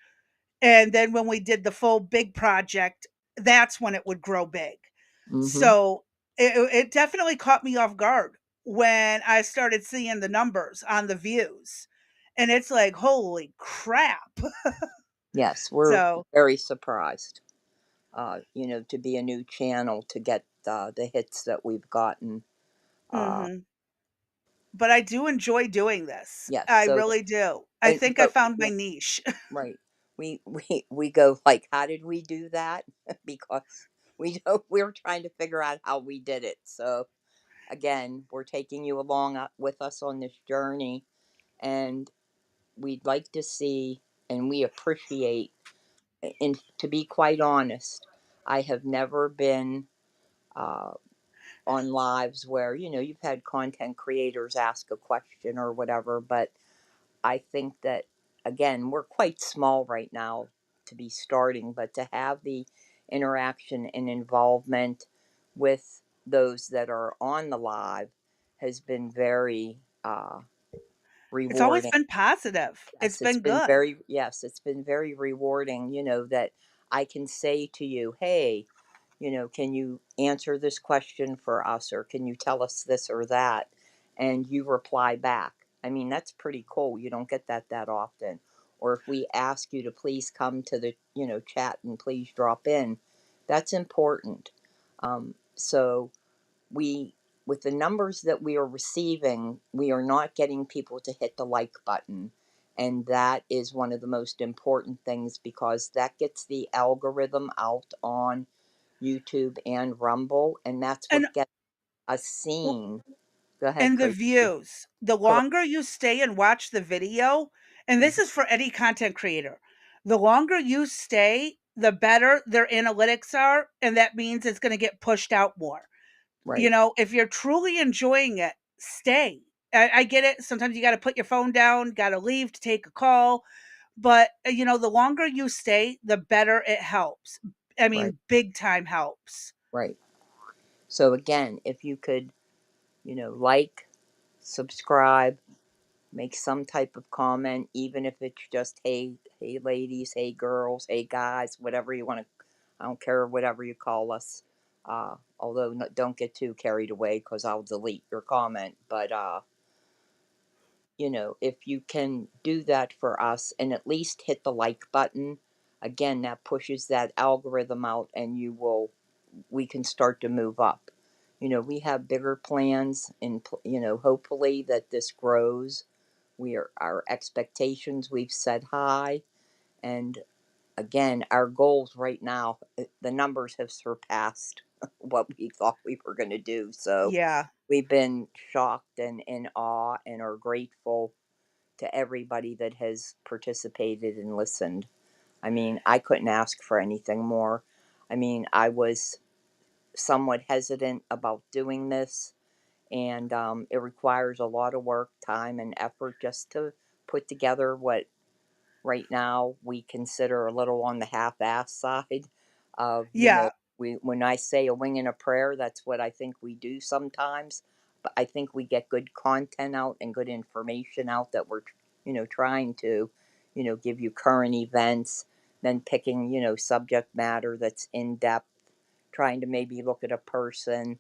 And then when we did the full big project, that's when it would grow big. Mm-hmm. So it definitely caught me off guard when I started seeing the numbers on the views. And it's like, holy crap. Yes, we're So, very surprised. To be a new channel to get the hits that we've gotten. Uh, mhm. But I do enjoy doing this. yes, I so really do. I think I but found my yeah, niche. right. We go like, how did we do that? Because we're trying to figure out how we did it. So again, we're taking you along with us on this journey, and we'd like to see, and we appreciate. And to be quite honest, I have never been. Uh, on lives where you've had content creators ask a question or whatever, but I think that again we're quite small right now to be starting, but to have the interaction and involvement with those that are on the live has been very It's always rewarding. been positive. It's Yes, it's been been good. very yes, it's been very rewarding, that I can say to you, "Hey, can you answer this question for us or can you tell us this or that?" And you reply back. I mean, that's pretty cool. You don't get that often. Or if we ask you to please come to the, chat and please drop in, that's important. So we with the numbers that we are receiving, we are not getting people to hit the like button. And that is one of the most important things because that gets the algorithm out on YouTube and Rumble, and that's And what gets us seen. Go ahead, and the Tracy. views. The Correct. longer you stay and watch the video, and this is for any content creator, the longer you stay, the better their analytics are, and that means it's going to get pushed out more. Right. If you're truly enjoying it, stay. I get it. Sometimes you got to put your phone down, got to leave to take a call. But, the longer you stay, the better it helps. I Right. mean, big time helps. Right. So again, if you could, like, subscribe, make some type of comment, even if it's just hey ladies, hey girls, hey guys, whatever you want to. I don't care whatever you call us. Although don't get too carried away because I'll delete your comment. But if you can do that for us and at least hit the like button, again, that pushes that algorithm out, and we can start to move up. We have bigger plans, and hopefully that this grows. Our expectations we've set high, and again, our goals right now, the numbers have surpassed what we thought we were going to do. So Yeah. we've been shocked and in awe, and are grateful to everybody that has participated and listened. I mean, I couldn't ask for anything more. I mean, I was somewhat hesitant about doing this, and it requires a lot of work, time, and effort just to put together what right now we consider a little on the half-ass side of, Yeah. when I say a wing and a prayer, that's what I think we do sometimes. But I think we get good content out and good information out that we're, trying to, give you current events, then picking, subject matter that's in depth, trying to maybe look at a person,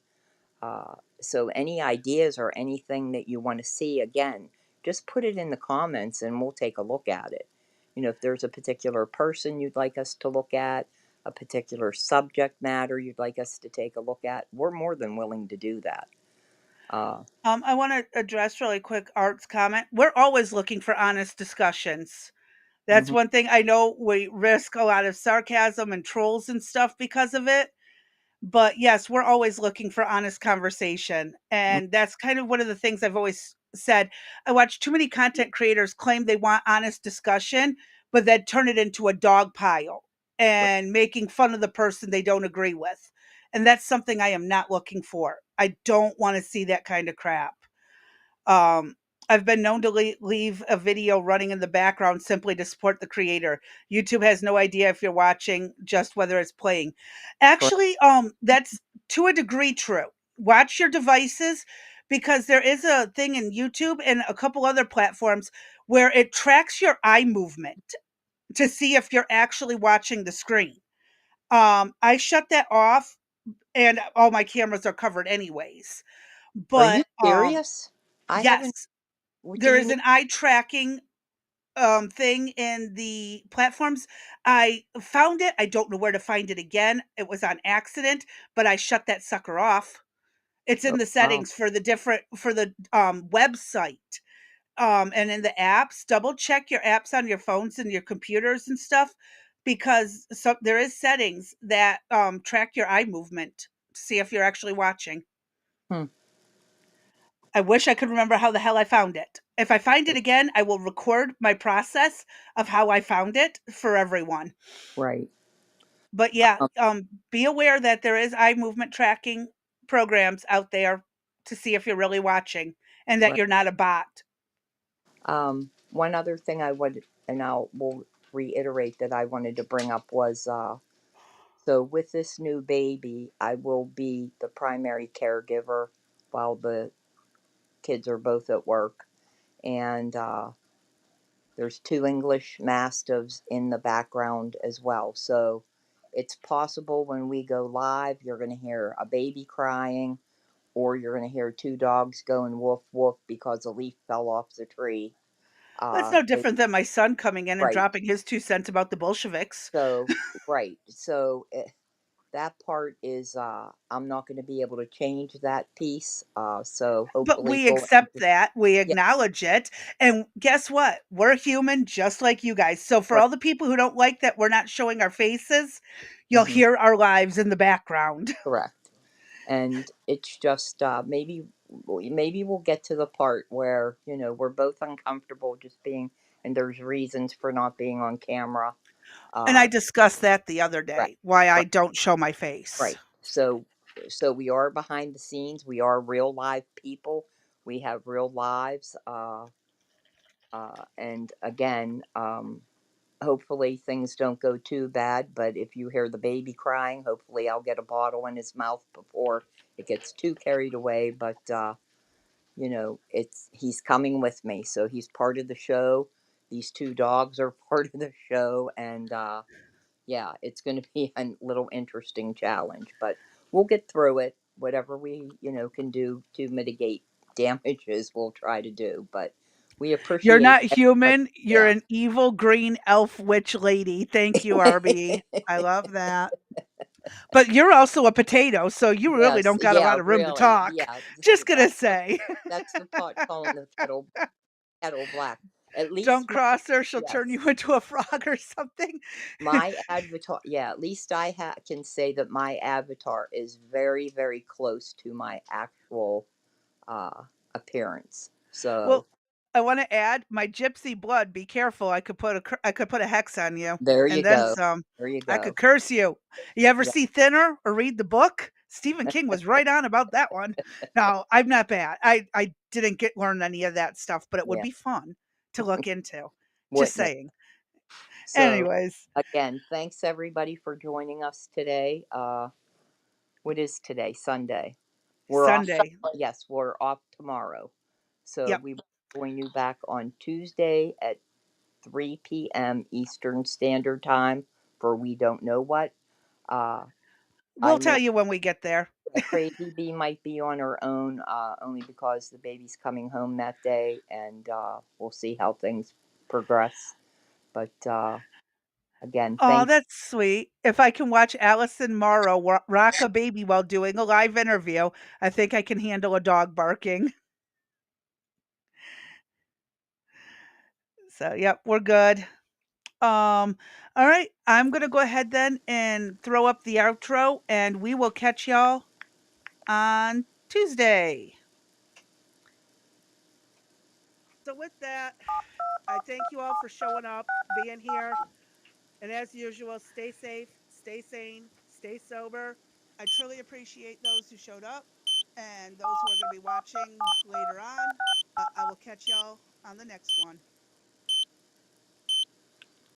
so any ideas or anything that you want to see, again, just put it in the comments and we'll take a look at it. If there's a particular person you'd like us to look at, a particular subject matter you'd like us to take a look at, we're more than willing to do that. I want to address really quick Art's comment. We're always looking for honest discussions. That's Mhm. one thing. I know we risk a lot of sarcasm and trolls and stuff because of it. But yes, we're always looking for honest conversation. Mm. And that's kind of one of the things I've always said. I watch too many content creators claim they want honest discussion, but then turn it into a dog pile and making fun of the person they don't agree with. And that's something I am not looking for. I don't want to see that kind of crap. Um, I've been known to leave a video running in the background simply to support the creator. YouTube has no idea if you're watching, just whether it's playing. Correct. Actually, that's to a degree true. Watch your devices because there is a thing in YouTube and a couple other platforms where it tracks your eye movement to see if you're actually watching the screen. I shut that off and all my cameras are covered anyways. Are you But serious? I haven't. yes, What do there you is mean? an eye tracking thing in the platforms. I found it. I don't know where to find it again. It was on accident, but I shut that sucker off. It's in Oh, the wow. settings for the website. And in the apps, double check your apps on your phones and your computers and stuff because there is settings that track your eye movement to see if you're actually watching. Hmm. I wish I could remember how the hell I found it. If I find it again, I will record my process of how I found it for everyone. Right. But yeah, Um, be aware that there is eye movement tracking programs out there to see if you're really watching and that right. you're not a bot. One other thing I would, and I will reiterate that I wanted to bring up was, so with this new baby, I will be the primary caregiver while the kids are both at work, and there's two English Mastiffs in the background as well. So it's possible when we go live, you're going to hear a baby crying, or you're going to hear two dogs going woof woof because a leaf fell off the tree. That's no They, different than my son coming in and right. dropping his 2 cents about the Bolsheviks. So, right. So that part is, I'm not going to be able to change that piece. So But hopefully we we'll, accept that, we yeah, acknowledge it, and guess what? We're human just like you guys. So for right. all the people who don't like that we're not showing our faces, you'll Hmm. hear our lives in the background. Correct. And it's just, maybe we'll get to the part where, we're both uncomfortable just being, and there's reasons for not being on camera. And I Uh, discussed that the other right. day, why I Right. don't show my face. Right. So we are behind the scenes. We are real live people. We have real lives. And again, hopefully things don't go too bad. But if you hear the baby crying, hopefully I'll get a bottle in his mouth before it gets too carried away. But it's he's coming with me, so he's part of the show. These two dogs are part of the show, and yeah, it's going to be a little interesting challenge, but we'll get through it. Whatever we, can do to mitigate damages, we'll try to do. But we You're appreciate not everybody. human, you're Yeah. an evil green elf witch lady. Thank you, RB. I love that. But you're also a potato, so you really Yes. don't got a Yeah. lot of room to Really. talk. Yeah. Just gonna That's say. that's the pot calling the kettle black. At least Don't cross her, she'll turn yes. you into a frog or something. My avatar. Yeah. At least can say that my avatar is very, very close to my actual uh, appearance. So Well, I wanna add, my gypsy blood, be careful, I could put a hex on you, there you and then go. some. There you I could go. curse you. You ever Yeah. see Thinner or read the book? Stephen King was right on about that one. No, I'm not bad. I didn't get learn any of that stuff, but it would Yeah. be fun to look into. Just Wouldn't it? saying. So Anyways, again, thanks everybody for joining us today. What is today? Sunday. We're off. Sunday. Yes, we're off tomorrow. So Yep. we will join you back on Tuesday at 3 p.m. Eastern Standard Time for We Don't Know What. Uh, We'll I tell know you when we get there. Crazy Bee might be on her own, only because the baby's coming home that day, and we'll see how things progress. But again, Oh, thanks. that's sweet. If I can watch Allison Morrow rock a baby while doing a live interview, I think I can handle a dog barking. So, yep, we're good. All right, I'm gonna go ahead then and throw up the outro, and we will catch y'all on Tuesday. So, with that, I thank you all for showing up, being here, and as usual, stay safe, stay sane, stay sober. I truly appreciate those who showed up and those who are going to be watching later on. I will catch y'all on the next one.